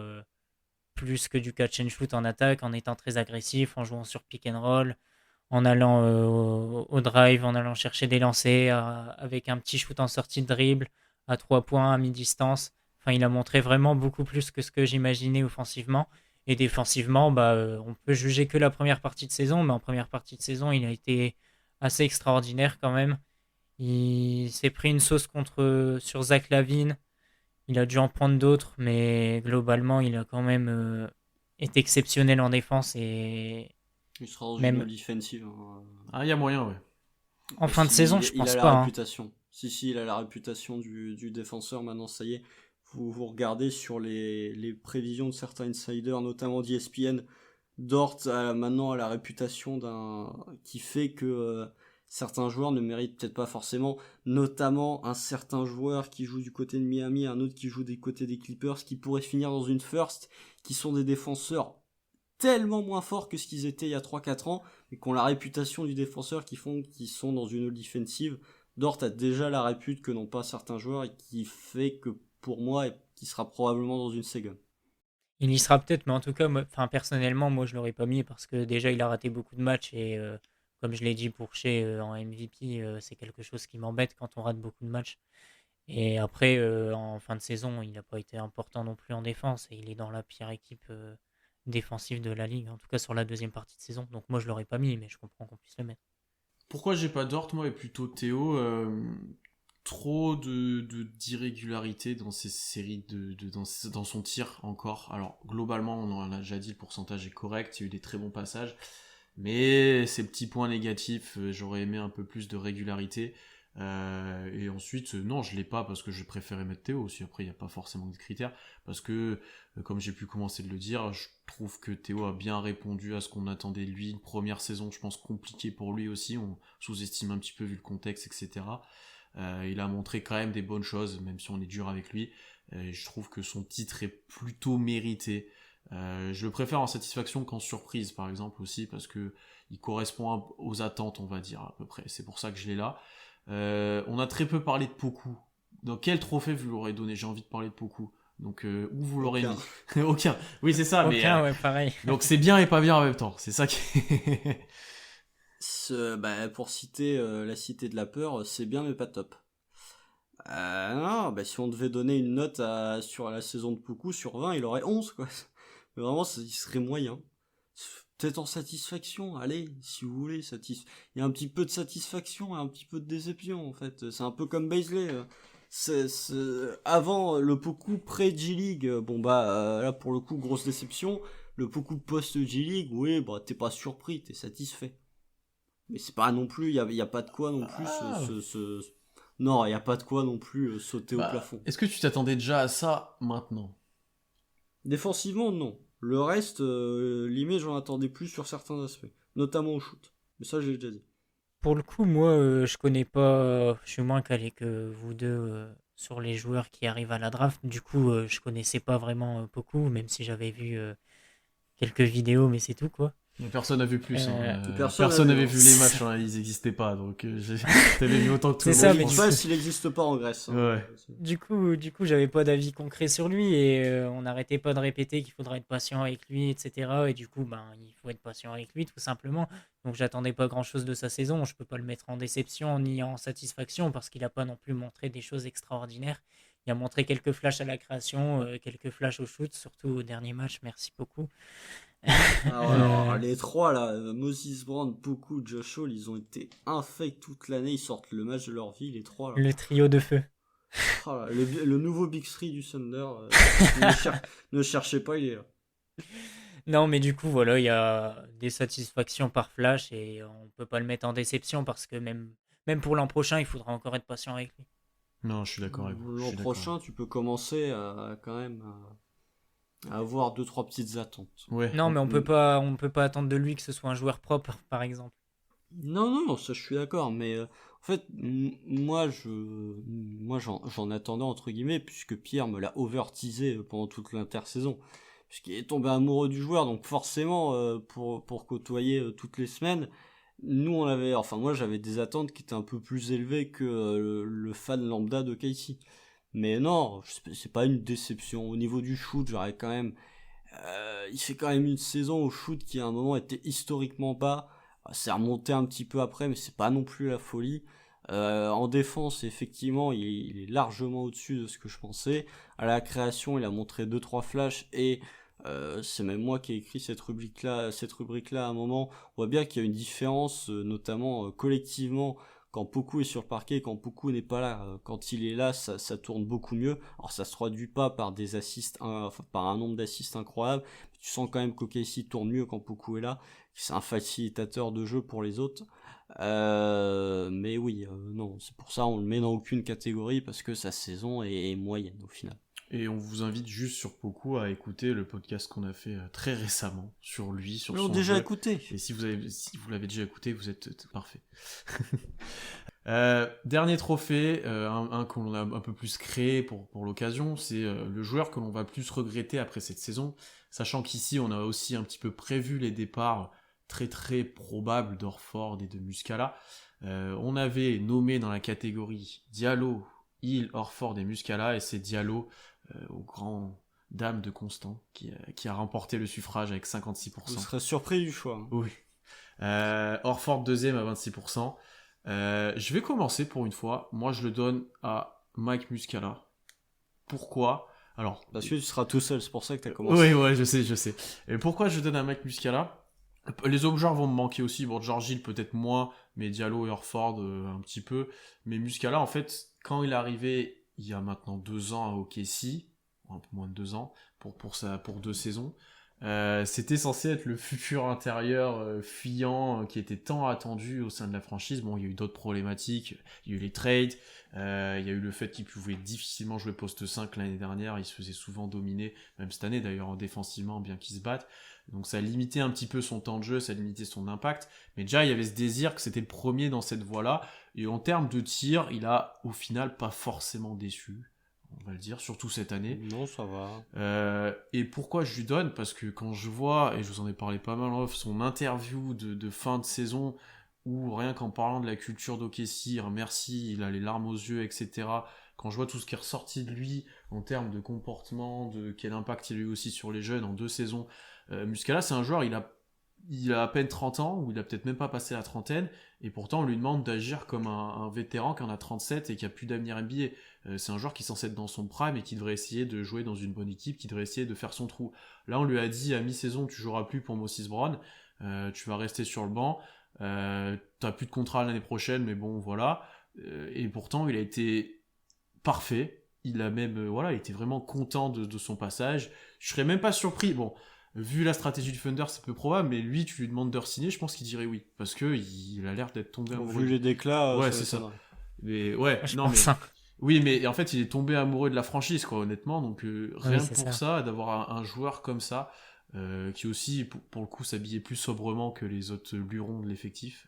plus que du catch and shoot en attaque en étant très agressif, en jouant sur pick and roll, en allant au drive, en allant chercher des lancers, avec un petit shoot en sortie de dribble, à 3 points, à mi-distance. Enfin, il a montré vraiment beaucoup plus que ce que j'imaginais offensivement. Et défensivement, on peut juger que la première partie de saison, mais en première partie de saison, il a été assez extraordinaire quand même. Il s'est pris une sauce sur Zach LaVine. Il a dû en prendre d'autres, mais globalement, il a quand même été exceptionnel en défense et Il sera dans même une defensive. Hein. Ah, il y a moyen, ouais. en fin de saison, je pense pas. Il a la réputation. Si, il a la réputation du défenseur. Maintenant, ça y est. Vous regardez sur les prévisions de certains insiders, notamment d'ESPN. Dort maintenant a la réputation qui fait que certains joueurs ne méritent peut-être pas forcément, notamment un certain joueur qui joue du côté de Miami, un autre qui joue du côté des Clippers, qui pourrait finir dans une first, qui sont des défenseurs tellement moins forts que ce qu'ils étaient il y a 3-4 ans, et qui ont la réputation du défenseur qui sont dans une defensive. Dort a déjà la répute que n'ont pas certains joueurs et qui fait que pour moi, qui sera probablement dans une second. Il y sera peut-être, mais en tout cas, personnellement, moi je l'aurais pas mis parce que déjà il a raté beaucoup de matchs et comme je l'ai dit pour chez en MVP, c'est quelque chose qui m'embête quand on rate beaucoup de matchs. Et après, en fin de saison, il n'a pas été important non plus en défense et il est dans la pire équipe défensive de la ligue, en tout cas sur la deuxième partie de saison. Donc moi je l'aurais pas mis, mais je comprends qu'on puisse le mettre. Pourquoi j'ai pas Dort, moi, et plutôt Théo trop d'irrégularité dans ces séries, dans son tir encore. Alors, globalement, on en a déjà dit, le pourcentage est correct, il y a eu des très bons passages. Mais ces petits points négatifs, j'aurais aimé un peu plus de régularité. Et ensuite, non, je l'ai pas parce que je préférais mettre Théo aussi. Après, il n'y a pas forcément de critères. Parce que, comme j'ai pu commencer de le dire, je trouve que Théo a bien répondu à ce qu'on attendait de lui. Une première saison, je pense, compliquée pour lui aussi. On sous-estime un petit peu vu le contexte, etc. Il a montré quand même des bonnes choses, même si on est dur avec lui. Et je trouve que son titre est plutôt mérité. Je le préfère en satisfaction qu'en surprise, par exemple, aussi, parce que il correspond aux attentes, on va dire, à peu près. C'est pour ça que je l'ai là. On a très peu parlé de Poku. Dans quel trophée vous l'aurez donné? J'ai envie de parler de Poku. Donc, où vous l'aurez mis? Aucun. Oui, c'est ça, mais... Aucun, ouais, pareil. Donc, c'est bien et pas bien en même temps. C'est ça qui... Pour citer la cité de la peur, c'est bien mais pas top. Non, si on devait donner une note sur la saison de Poku, sur 20, il aurait 11, quoi. Mais vraiment, il serait moyen. Peut-être en satisfaction, allez, si vous voulez, il y a un petit peu de satisfaction et un petit peu de déception, en fait. C'est un peu comme Baisley. Avant le Poku pré-G-League, là, pour le coup, grosse déception. Le Poku post-G-League, oui, t'es pas surpris, t'es satisfait. Mais c'est pas non plus, il y a pas de quoi non plus Non, il n'y a pas de quoi non plus sauter au plafond. Est-ce que tu t'attendais déjà à ça maintenant? Défensivement, non. Le reste, limite, j'en attendais plus sur certains aspects. Notamment au shoot. Mais ça, j'ai déjà dit. Pour le coup, moi, je connais pas. Je suis moins calé que vous deux sur les joueurs qui arrivent à la draft. Du coup, je connaissais pas vraiment beaucoup, même si j'avais vu quelques vidéos, mais c'est tout, quoi. Mais personne n'a vu plus. Personne n'avait vu les matchs, hein, ils n'existaient pas. Donc, t'avais vu autant que tout C'est le ça, monde. mais En fait, il n'existe pas en Grèce. Ouais. Du coup, j'avais pas d'avis concret sur lui et on n'arrêtait pas de répéter qu'il faudrait être patient avec lui, etc. Et du coup, il faut être patient avec lui, tout simplement. Donc, j'attendais pas grand-chose de sa saison. Je peux pas le mettre en déception ni en satisfaction parce qu'il a pas non plus montré des choses extraordinaires. Il a montré quelques flashs à la création, quelques flashs au shoot, surtout au dernier match. Merci beaucoup. Alors, les trois là, Moses Brown, Poku, Josh Hall, ils ont été infects toute l'année. Ils sortent le match de leur vie, les trois là. Le trio de feu. Le nouveau Big Three du Thunder. Ne cherchez pas, il est là. Non, mais du coup, voilà, il y a des satisfactions par flash et on peut pas le mettre en déception parce que même pour l'an prochain, il faudra encore être patient avec lui. Non, je suis d'accord avec vous. L'an prochain, tu peux commencer à avoir 2-3 petites attentes. Ouais. Non, mais on peut pas attendre de lui que ce soit un joueur propre, par exemple. Non, ça je suis d'accord, mais en fait, moi j'en attendais entre guillemets, puisque Pierre me l'a over-teasé pendant toute l'intersaison, puisqu'il est tombé amoureux du joueur, donc forcément, pour côtoyer toutes les semaines, moi j'avais des attentes qui étaient un peu plus élevées que le fan lambda de Casey. Mais non, c'est pas une déception. Au niveau du shoot, j'aurais quand même... il fait quand même une saison au shoot qui à un moment était historiquement bas. C'est remonté un petit peu après, mais c'est pas non plus la folie. En défense, effectivement, il est largement au-dessus de ce que je pensais. À la création, il a montré 2-3 flashs et c'est même moi qui ai écrit cette rubrique-là à un moment. On voit bien qu'il y a une différence, notamment collectivement, quand Poku est sur le parquet, quand Poku n'est pas là. Quand il est là, ça tourne beaucoup mieux. Alors ça se traduit pas par des assists, par un nombre d'assists incroyable. Mais tu sens quand même qu'OKC tourne mieux quand Poku est là. C'est un facilitateur de jeu pour les autres. Mais oui, non, c'est pour ça on le met dans aucune catégorie parce que sa saison est moyenne au final. Et on vous invite juste sur Poku à écouter le podcast qu'on a fait très récemment sur lui, sur son déjà jeu. écouté. Et si vous l'avez déjà écouté, vous êtes parfait. Dernier trophée, un qu'on a un peu plus créé pour l'occasion, c'est le joueur que l'on va plus regretter après cette saison, sachant qu'ici on a aussi un petit peu prévu les départs très très probables d'Orford et de Muscala. On avait nommé dans la catégorie Diallo, Hill, Orford et Muscala, et c'est Diallo au grand dame de Constant qui a remporté le suffrage avec 56%. Vous serez surpris du choix. Hein. Oui. Orford deuxième à 26%. Je vais commencer pour une fois. Moi, je le donne à Mike Muscala. Pourquoi? Alors, parce que tu seras tout seul, c'est pour ça que tu as commencé. Oui, je sais. Et pourquoi je donne à Mike Muscala? Les autres joueurs vont me manquer aussi. Bon, George Hill peut-être moins, mais Diallo et Orford un petit peu. Mais Muscala, en fait, quand il est arrivé il y a maintenant 2 ans à OKC, un peu moins de 2 ans, pour 2 saisons, c'était censé être le futur intérieur fuyant qui était tant attendu au sein de la franchise. Bon, il y a eu d'autres problématiques, il y a eu les trades, il y a eu le fait qu'il pouvait difficilement jouer poste 5 l'année dernière, il se faisait souvent dominer, même cette année d'ailleurs défensivement, bien qu'il se batte. Donc ça a limité un petit peu son temps de jeu, ça a limité son impact, mais déjà il y avait ce désir que c'était le premier dans cette voie-là, et en termes de tir, il a au final pas forcément déçu. on va le dire, surtout cette année. Non, ça va. Et pourquoi je lui donne? Parce que quand je vois, et je vous en ai parlé pas mal en off, son interview de fin de saison, où rien qu'en parlant de la culture d'OKC, merci, il a les larmes aux yeux, etc. Quand je vois tout ce qui est ressorti de lui en termes de comportement, de quel impact il a eu aussi sur les jeunes en 2 saisons, Muscala, c'est un joueur, il a à peine 30 ans, ou il a peut-être même pas passé la trentaine, et pourtant on lui demande d'agir comme un vétéran qui en a 37 et qui a plus d'avenir NBA. C'est un joueur qui est censé être dans son prime et qui devrait essayer de jouer dans une bonne équipe, qui devrait essayer de faire son trou. Là on lui a dit à mi-saison, tu joueras plus pour Moses Brown, tu vas rester sur le banc, t'as plus de contrat l'année prochaine, mais bon voilà. Et pourtant il a été parfait, il a même il était vraiment content de son passage. Je serais même pas surpris, bon, vu la stratégie du Thunder, c'est peu probable, mais lui, tu lui demandes de re-signer, je pense qu'il dirait oui, parce que il a l'air d'être tombé amoureux. Vu les déclats, ouais, c'est ça. Mais ouais, Je non mais pense, hein. oui, mais en fait, il est tombé amoureux de la franchise, quoi, honnêtement. Donc rien Oui, que c'est pour ça. ça, d'avoir un joueur comme ça, qui aussi, pour le coup, s'habillait plus sobrement que les autres lurons de l'effectif,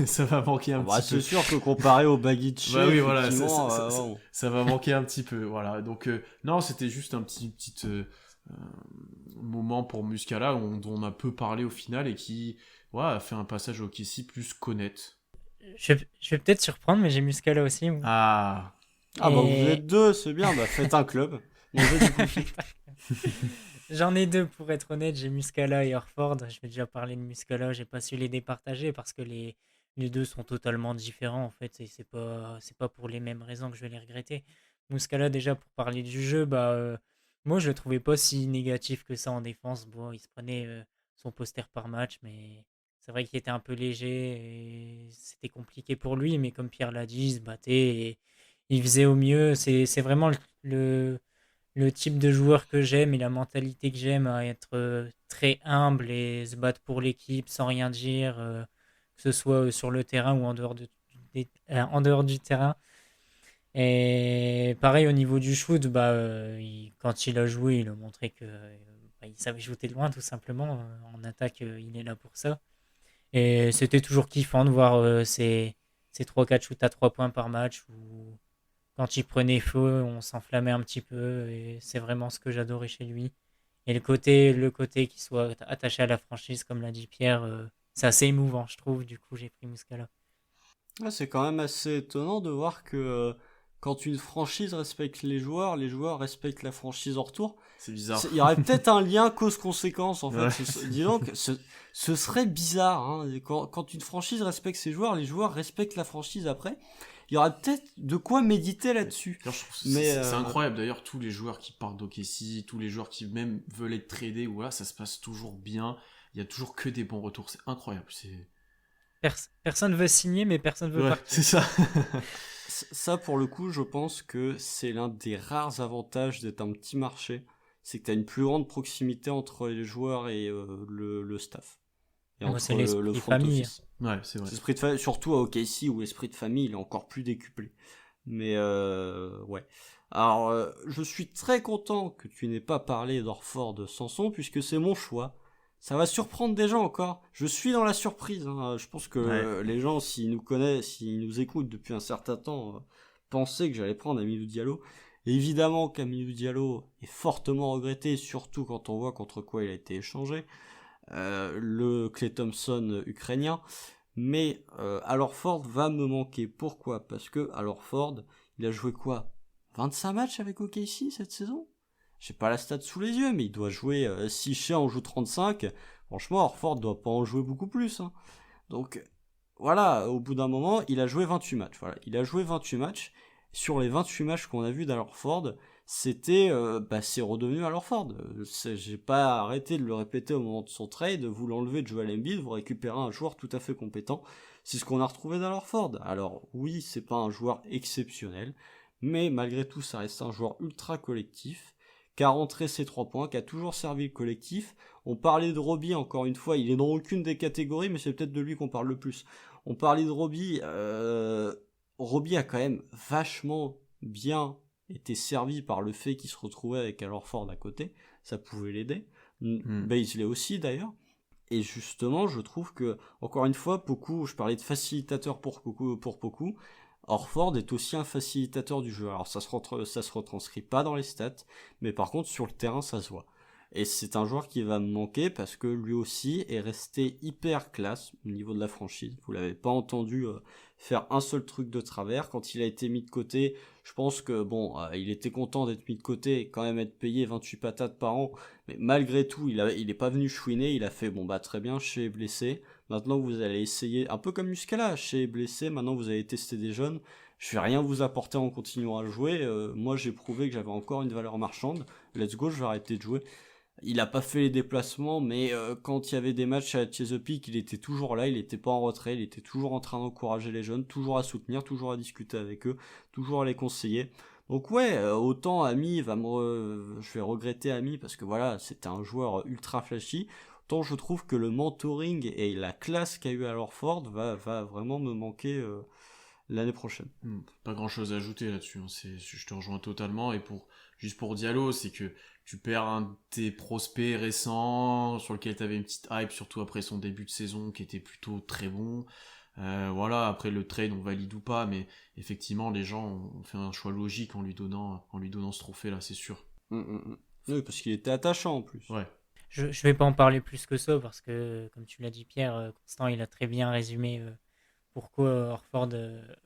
ça va manquer un petit C'est peu. sûr que comparé au Baggy de chez, Bah oui, voilà, effectivement, ça ça va manquer un petit peu, voilà. Donc non, c'était juste un petit moment pour Muscala dont on a peu parlé au final et qui a fait un passage au OKC plus qu'honnête. Je vais peut-être surprendre, mais j'ai Muscala aussi, moi. Ah, bah vous Et- êtes deux, c'est bien, bah faites un club. Mangez du cookie. J'en ai deux pour être honnête, j'ai Muscala et Horford. Je vais déjà parler de Muscala, j'ai pas su les départager parce que les deux sont totalement différents en fait, et c'est pas pour les mêmes raisons que je vais les regretter. Muscala, déjà pour parler du jeu, moi je le trouvais pas si négatif que ça en défense. Bon, il se prenait son poster par match, mais c'est vrai qu'il était un peu léger et c'était compliqué pour lui, mais comme Pierre l'a dit, il se battait et il faisait au mieux. C'est vraiment le type de joueur que j'aime et la mentalité que j'aime à être très humble et se battre pour l'équipe sans rien dire, que ce soit sur le terrain ou en dehors du terrain. Et pareil au niveau du shoot, quand il a joué, il a montré que il savait shooter de loin tout simplement. En attaque, il est là pour ça. Et c'était toujours kiffant de voir ces 3-4 shoots à 3 points par match où quand il prenait feu, on s'enflammait un petit peu et c'est vraiment ce que j'adorais chez lui. Et le côté qu'il soit attaché à la franchise, comme l'a dit Pierre, c'est assez émouvant, je trouve. Du coup, j'ai pris Muscala. C'est quand même assez étonnant de voir que quand une franchise respecte les joueurs respectent la franchise en retour. c'est bizarre. Il y aurait peut-être un lien cause-conséquence en fait. Ouais. Dis donc, ce serait bizarre. Hein. Quand une franchise respecte ses joueurs, les joueurs respectent la franchise après. Il y aurait peut-être de quoi méditer là-dessus. D'ailleurs, je trouve c'est Mais incroyable. D'ailleurs, tous les joueurs qui partent d'OKC, tous les joueurs qui même veulent être tradés, voilà, ça se passe toujours bien. Il y a toujours que des bons retours. C'est incroyable. Personne veut signer, mais personne veut Ouais, partir. c'est ça. ça, pour le coup, je pense que c'est l'un des rares avantages d'être un petit marché. C'est que tu as une plus grande proximité entre les joueurs et le staff. Et Moi, entre c'est le l'esprit front famille. office. Ouais, c'est vrai. L'esprit de famille, surtout à OKC où l'esprit de famille il est encore plus décuplé. Mais ouais. Alors, je suis très content que tu n'aies pas parlé d'Orford de Sanson puisque c'est mon choix. Ça va surprendre des gens encore. Je suis dans la surprise. Hein. Je pense que les gens, s'ils nous connaissent, s'ils nous écoutent depuis un certain temps, pensaient que j'allais prendre Amilou Diallo. Et évidemment qu'Amilou Diallo est fortement regretté, surtout quand on voit contre quoi il a été échangé. Le Klay Thompson ukrainien. Mais Al Horford va me manquer. Pourquoi ? Parce que Al Horford, il a joué quoi ? 25 matchs avec OKC cette saison ? J'ai pas la stat sous les yeux, mais il doit jouer, si Shea en joue 35, franchement Horford doit pas en jouer beaucoup plus. Hein. Donc voilà, au bout d'un moment, il a joué 28 matchs. Voilà, il a joué 28 matchs. Sur les 28 matchs qu'on a vus d'Al Horford, c'est redevenu Al Horford. J'ai pas arrêté de le répéter au moment de son trade. Vous l'enlevez de Joel Embiid, vous récupérez un joueur tout à fait compétent. C'est ce qu'on a retrouvé d'Al Horford. Alors oui, c'est pas un joueur exceptionnel, mais malgré tout, ça reste un joueur ultra collectif qui a rentré ses 3 points, qui a toujours servi le collectif. On parlait de Robbie, encore une fois, il est dans aucune des catégories, mais c'est peut-être de lui qu'on parle le plus. On parlait de Robbie, Robbie a quand même vachement bien été servi par le fait qu'il se retrouvait avec Al Horford à côté, ça pouvait l'aider. Bazley aussi d'ailleurs. Et justement, je trouve que, encore une fois, Poku, je parlais de facilitateur pour Poku, Horford est aussi un facilitateur du jeu. Alors ça se retranscrit pas dans les stats, mais par contre sur le terrain ça se voit. Et c'est un joueur qui va me manquer parce que lui aussi est resté hyper classe au niveau de la franchise. Vous l'avez pas entendu faire un seul truc de travers. Quand il a été mis de côté, je pense que il était content d'être mis de côté et quand même être payé 28 patates par an. Mais malgré tout, il est pas venu chouiner. Il a fait très bien, Shai est blessé. Maintenant vous allez essayer, un peu comme Muscala, Shai est blessé. Maintenant vous allez tester des jeunes. Je vais rien vous apporter en continuant à jouer. Moi j'ai prouvé que j'avais encore une valeur marchande. Let's go, je vais arrêter de jouer. Il a pas fait les déplacements, mais quand il y avait des matchs à Chesapeake, il était toujours là, il était pas en retrait, il était toujours en train d'encourager les jeunes, toujours à soutenir, toujours à discuter avec eux, toujours à les conseiller. Donc ouais, autant Ami je vais regretter Ami parce que voilà, c'était un joueur ultra flashy. Autant je trouve que le mentoring et la classe qu'a eu à Horford va vraiment me manquer l'année prochaine. Pas grand chose à ajouter là-dessus, hein. Je te rejoins totalement. Et juste pour Diallo, c'est que tu perds un de tes prospects récents sur lequel tu avais une petite hype, surtout après son début de saison qui était plutôt très bon. Voilà, après le trade on valide ou pas, mais effectivement les gens ont fait un choix logique en lui donnant ce trophée là, c'est sûr. Oui, parce qu'il était attachant en plus. Ouais. Je vais pas en parler plus que ça parce que, comme tu l'as dit Pierre, Constant il a très bien résumé pourquoi Horford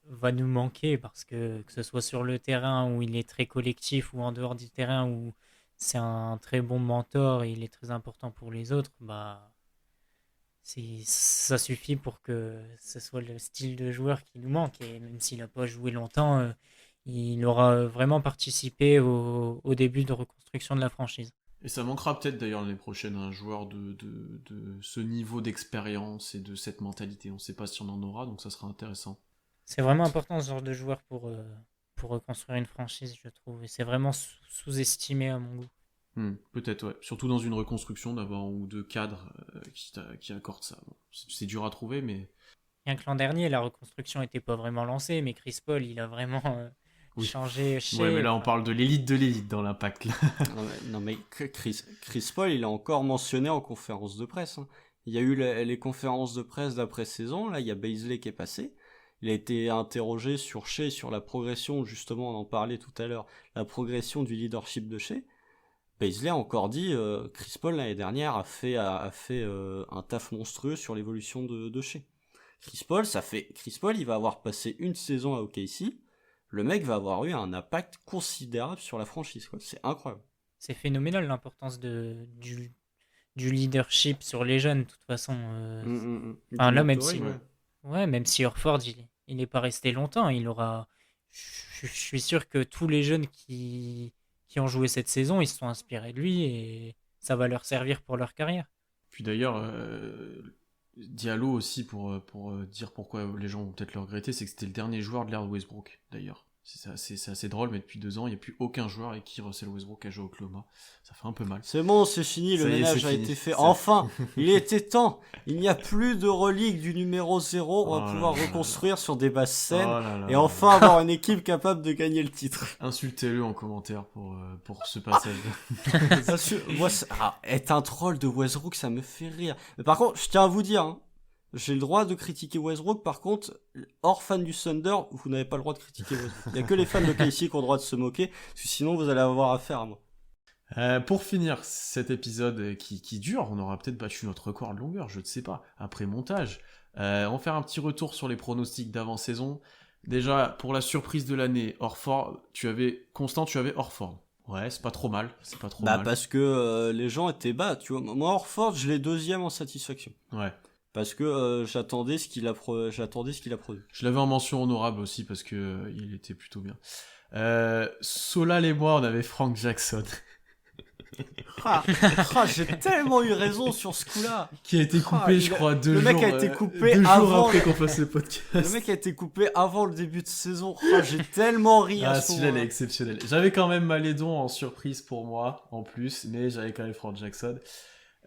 va nous manquer, parce que ce soit sur le terrain où il est très collectif ou en dehors du terrain où c'est un très bon mentor et il est très important pour les autres, ça suffit pour que ce soit le style de joueur qui nous manque. Et même s'il n'a pas joué longtemps, il aura vraiment participé au début de reconstruction de la franchise. Et ça manquera peut-être d'ailleurs l'année prochaine un joueur de ce niveau d'expérience et de cette mentalité. On ne sait pas si on en aura, donc ça sera intéressant. C'est vraiment important ce genre de joueur pour reconstruire une franchise, je trouve. Et c'est vraiment sous-estimé à mon goût. Peut-être, ouais. Surtout dans une reconstruction d'avoir un ou deux cadres qui accordent ça. Bon, c'est dur à trouver, mais... Bien que l'an dernier, la reconstruction n'était pas vraiment lancée, mais Chris Paul, il a vraiment changé chez... Ouais, mais là, on parle de l'élite dans l'impact. Là. Non, mais Chris Paul, il a encore mentionné en conférence de presse. Hein. Il y a eu les conférences de presse d'après-saison. Là, il y a Bazley qui est passé. Il a été interrogé sur Shai, sur la progression, justement, on en parlait tout à l'heure, la progression du leadership de Shai. Bazley a encore dit, Chris Paul l'année dernière a fait un taf monstrueux sur l'évolution de Shai. Chris Paul, il va avoir passé une saison à OKC. Le mec va avoir eu un impact considérable sur la franchise, quoi. C'est incroyable. C'est phénoménal l'importance du leadership sur les jeunes, de toute façon. Enfin, là, même si, même si Horford, il n'est pas resté longtemps, il aura. Je suis sûr que tous les jeunes qui ont joué cette saison, ils se sont inspirés de lui et ça va leur servir pour leur carrière. Puis d'ailleurs, Diallo aussi, pour dire pourquoi les gens vont peut-être le regretter, c'est que c'était le dernier joueur de l'ère de Westbrook, d'ailleurs. C'est assez drôle, mais depuis 2 ans, il n'y a plus aucun joueur avec qui Russell Westbrook a joué au Oklahoma. Ça fait un peu mal. C'est bon, c'est fini, le ménage a été fait. Enfin, il était temps. Il n'y a plus de relique du numéro 0. On va pouvoir reconstruire sur des bases saines et enfin avoir une équipe capable de gagner le titre. Insultez-le en commentaire pour ce passage. Moi, être un troll de Westbrook, ça me fait rire. Mais par contre, je tiens à vous dire, hein, j'ai le droit de critiquer Westbrook, par contre, hors fan du Thunder, vous n'avez pas le droit de critiquer Westbrook. Il n'y a que les fans de KC qui ont le droit de se moquer, parce que sinon vous allez avoir affaire à moi. Pour finir cet épisode qui dure, on aura peut-être battu notre record de longueur, je ne sais pas, après montage. On va faire un petit retour sur les pronostics d'avant-saison. Déjà, pour la surprise de l'année, Horford, tu avais Horford. Ouais, c'est pas trop mal. Parce que les gens étaient bas, tu vois. Moi, Horford, je l'ai 2e en satisfaction. Ouais. Parce que j'attendais ce qu'il a produit. Je l'avais en mention honorable aussi parce que il était plutôt bien. Solal et moi, on avait Frank Jackson. J'ai tellement eu raison sur ce coup-là. Qui a été coupé, je crois, 2 jours. Le mec a été coupé après qu'on fasse le podcast. Le mec a été coupé avant le début de saison. J'ai tellement ri à ce celui-là, il est exceptionnel. J'avais quand même Malédon en surprise pour moi, en plus, mais j'avais quand même Frank Jackson.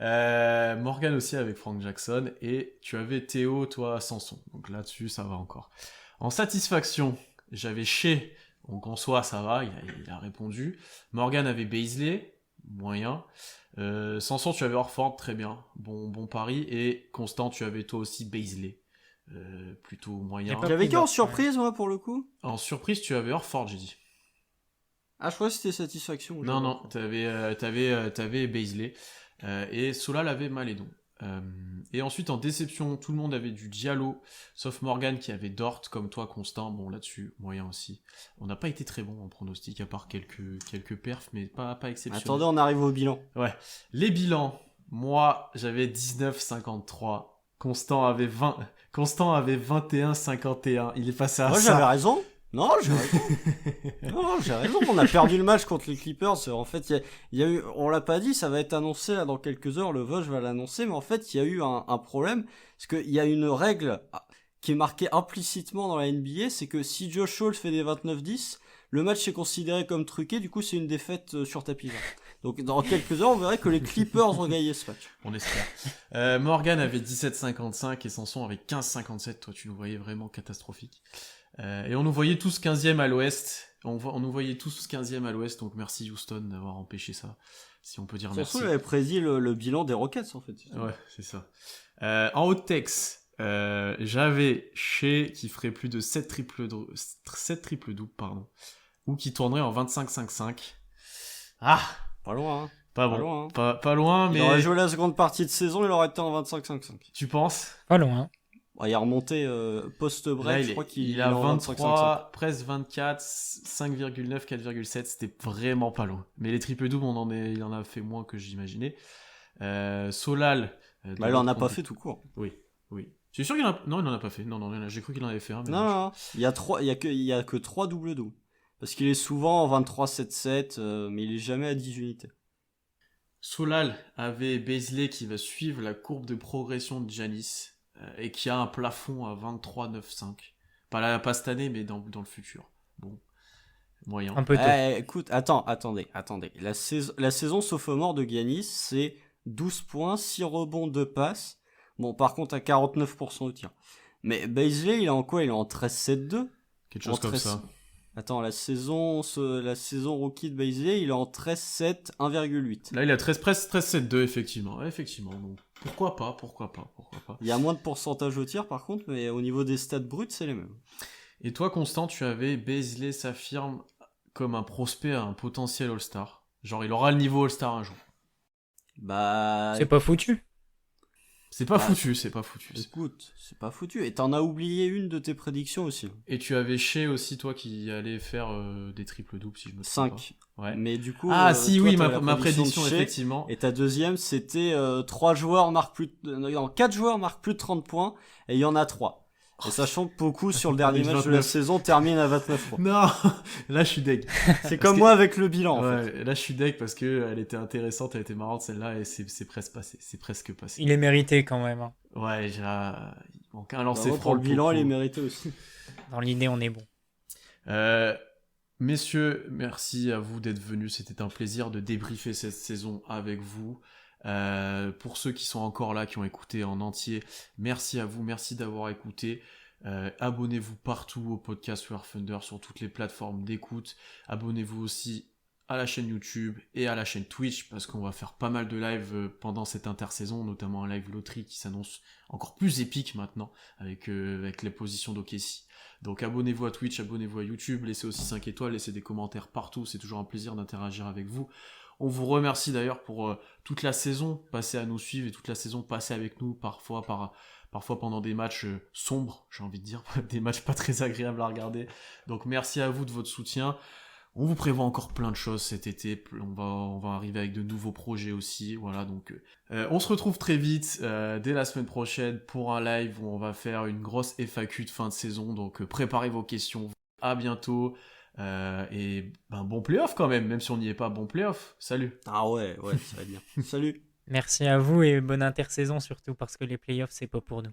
Morgan aussi avec Frank Jackson, et tu avais Théo, toi, Sanson. Donc là-dessus, ça va encore. En satisfaction, j'avais Shai. Donc en soi, ça va, il a répondu. Morgan avait Bazley, moyen. Sanson, tu avais Horford, très bien. Bon pari. Et Constant, tu avais toi aussi Bazley. plutôt moyen. Pas J'avais pris qu'en d'or, surprise, moi, pour le coup. En surprise, tu avais Horford, j'ai dit. Ah, je crois que c'était satisfaction. Non, t'avais Baisley. Et Solal avait Malédon. Et ensuite, en déception, tout le monde avait du Diallo, sauf Morgan qui avait Dort, comme toi, Constant. Bon, là-dessus, moyen aussi. On n'a pas été très bon en pronostic, à part quelques perfs, mais pas exceptionnels. Attendez, on arrive au bilan. Ouais. Les bilans. Moi, j'avais 19,53. Constant avait 21,51. Il est passé à Moi, ça. j'avais raison. Non, j'ai raison. Non, j'ai raison. On a perdu le match contre les Clippers. En fait, il y a eu, on l'a pas dit, ça va être annoncé là dans quelques heures. Le Vosges va l'annoncer, mais en fait, il y a eu un problème. Parce qu'il y a une règle qui est marquée implicitement dans la NBA, c'est que si Josh Hall fait des 29-10, le match est considéré comme truqué. Du coup, c'est une défaite sur tapis vert. Donc, dans quelques heures, on verrait que les Clippers ont gagné ce match. On espère. Morgan avait 17,55 et Sanson avait 15,57. Toi, tu nous voyais vraiment catastrophique. Et on nous voyait tous 15e à l'ouest. On nous voyait tous 15e à l'ouest. Donc merci Houston d'avoir empêché ça. Si on peut dire merci. Surtout, il avait prédit le bilan des Rockets, en fait. Ouais, c'est ça. En haut de texte, j'avais Shea qui ferait plus de 7 triple doubles, pardon. Ou qui tournerait en 25-5-5. Ah! Pas loin, hein. Pas Pas bon. loin, hein. Pas loin, mais. Il aurait joué la seconde partie de saison, il aurait été en 25-5-5. Tu penses? Pas loin. Il a remonté post-break, je crois qu'il a est en 23, presque 24, 5,9, 4,7, c'était vraiment pas loin. Mais les triple doubles, il en a fait moins que j'imaginais. Solal. Bah, il en a pas fait tout court. Oui. Tu es sûr qu'il en a... Non, il en a pas fait. Non, j'ai cru qu'il en avait fait un. Mais Non. Il y a que 3 double-doubles. Parce qu'il est souvent en 23-7-7, mais il est jamais à 10 unités. Solal avait Baisley qui va suivre la courbe de progression de Giannis et qui a un plafond à 23,95. Pas cette année, mais dans le futur. Bon, moyen. Un peu tôt. Écoute, attendez. La saison sophomore de Giannis, c'est 12 points, 6 rebonds, 2 passes. Bon, par contre, à 49% au tir. Mais Baisley, il est en quoi? Il est en 13-7-2? Quelque chose comme ça. Attends, la saison rookie de Baisley, il est en 13-7, 1,8. Là, il a 13-7-2, effectivement. Ouais, effectivement. Donc, pourquoi pas. Il y a moins de pourcentage au tir, par contre, mais au niveau des stats brutes, c'est les mêmes. Et toi, Constant, tu avais Baisley s'affirme comme un prospect à un potentiel All-Star. Genre, il aura le niveau All-Star un jour. Bah... C'est pas foutu. C'est pas Bah, foutu. Écoute, c'est pas foutu. Et t'en as oublié une de tes prédictions aussi. Et tu avais Shea aussi, toi, qui allait faire des triples-doubles, si je me trompe 5. pas. Ouais. Mais du coup... Si, toi, oui, t'avais la ma prédiction, de Shea, effectivement. Et ta deuxième, c'était 4 joueurs marquent plus de 30 points, et il y en a 3. Et sachant que beaucoup sur le dernier match de la saison termine à 29 points. Non, là je suis deg. C'est comme moi avec le bilan, en Ouais, fait. là je suis deg parce que elle était intéressante, elle était marrante celle-là et c'est presque passé. Il est mérité quand même. Hein. Ouais, il manque un lancer Bah, franc. pour le bilan, Popo. il est mérité aussi. Dans l'idée, on est bon. Messieurs, merci à vous d'être venus. C'était un plaisir de débriefer cette saison avec vous. Pour ceux qui sont encore là, qui ont écouté en entier, merci à vous, merci d'avoir écouté. Abonnez-vous partout au podcast War Thunder sur toutes les plateformes d'écoute. Abonnez-vous aussi à la chaîne YouTube et à la chaîne Twitch parce qu'on va faire pas mal de lives pendant cette intersaison, notamment un live loterie qui s'annonce encore plus épique maintenant avec les positions d'OKC. Donc abonnez-vous à Twitch, abonnez-vous à YouTube, laissez aussi 5 étoiles, laissez des commentaires partout, c'est toujours un plaisir d'interagir avec vous. On vous remercie d'ailleurs pour toute la saison passée à nous suivre et toute la saison passée avec nous, parfois pendant des matchs sombres, j'ai envie de dire, des matchs pas très agréables à regarder. Donc merci à vous de votre soutien. On vous prévoit encore plein de choses cet été, on va arriver avec de nouveaux projets aussi, voilà, donc on se retrouve très vite, dès la semaine prochaine, pour un live où on va faire une grosse FAQ de fin de saison, donc préparez vos questions, à bientôt. Et bon playoff quand même si on n'y est pas, bon playoff, salut. Ah ouais, ça va bien. Salut. Merci à vous et bonne intersaison surtout parce que les playoffs, c'est pas pour nous.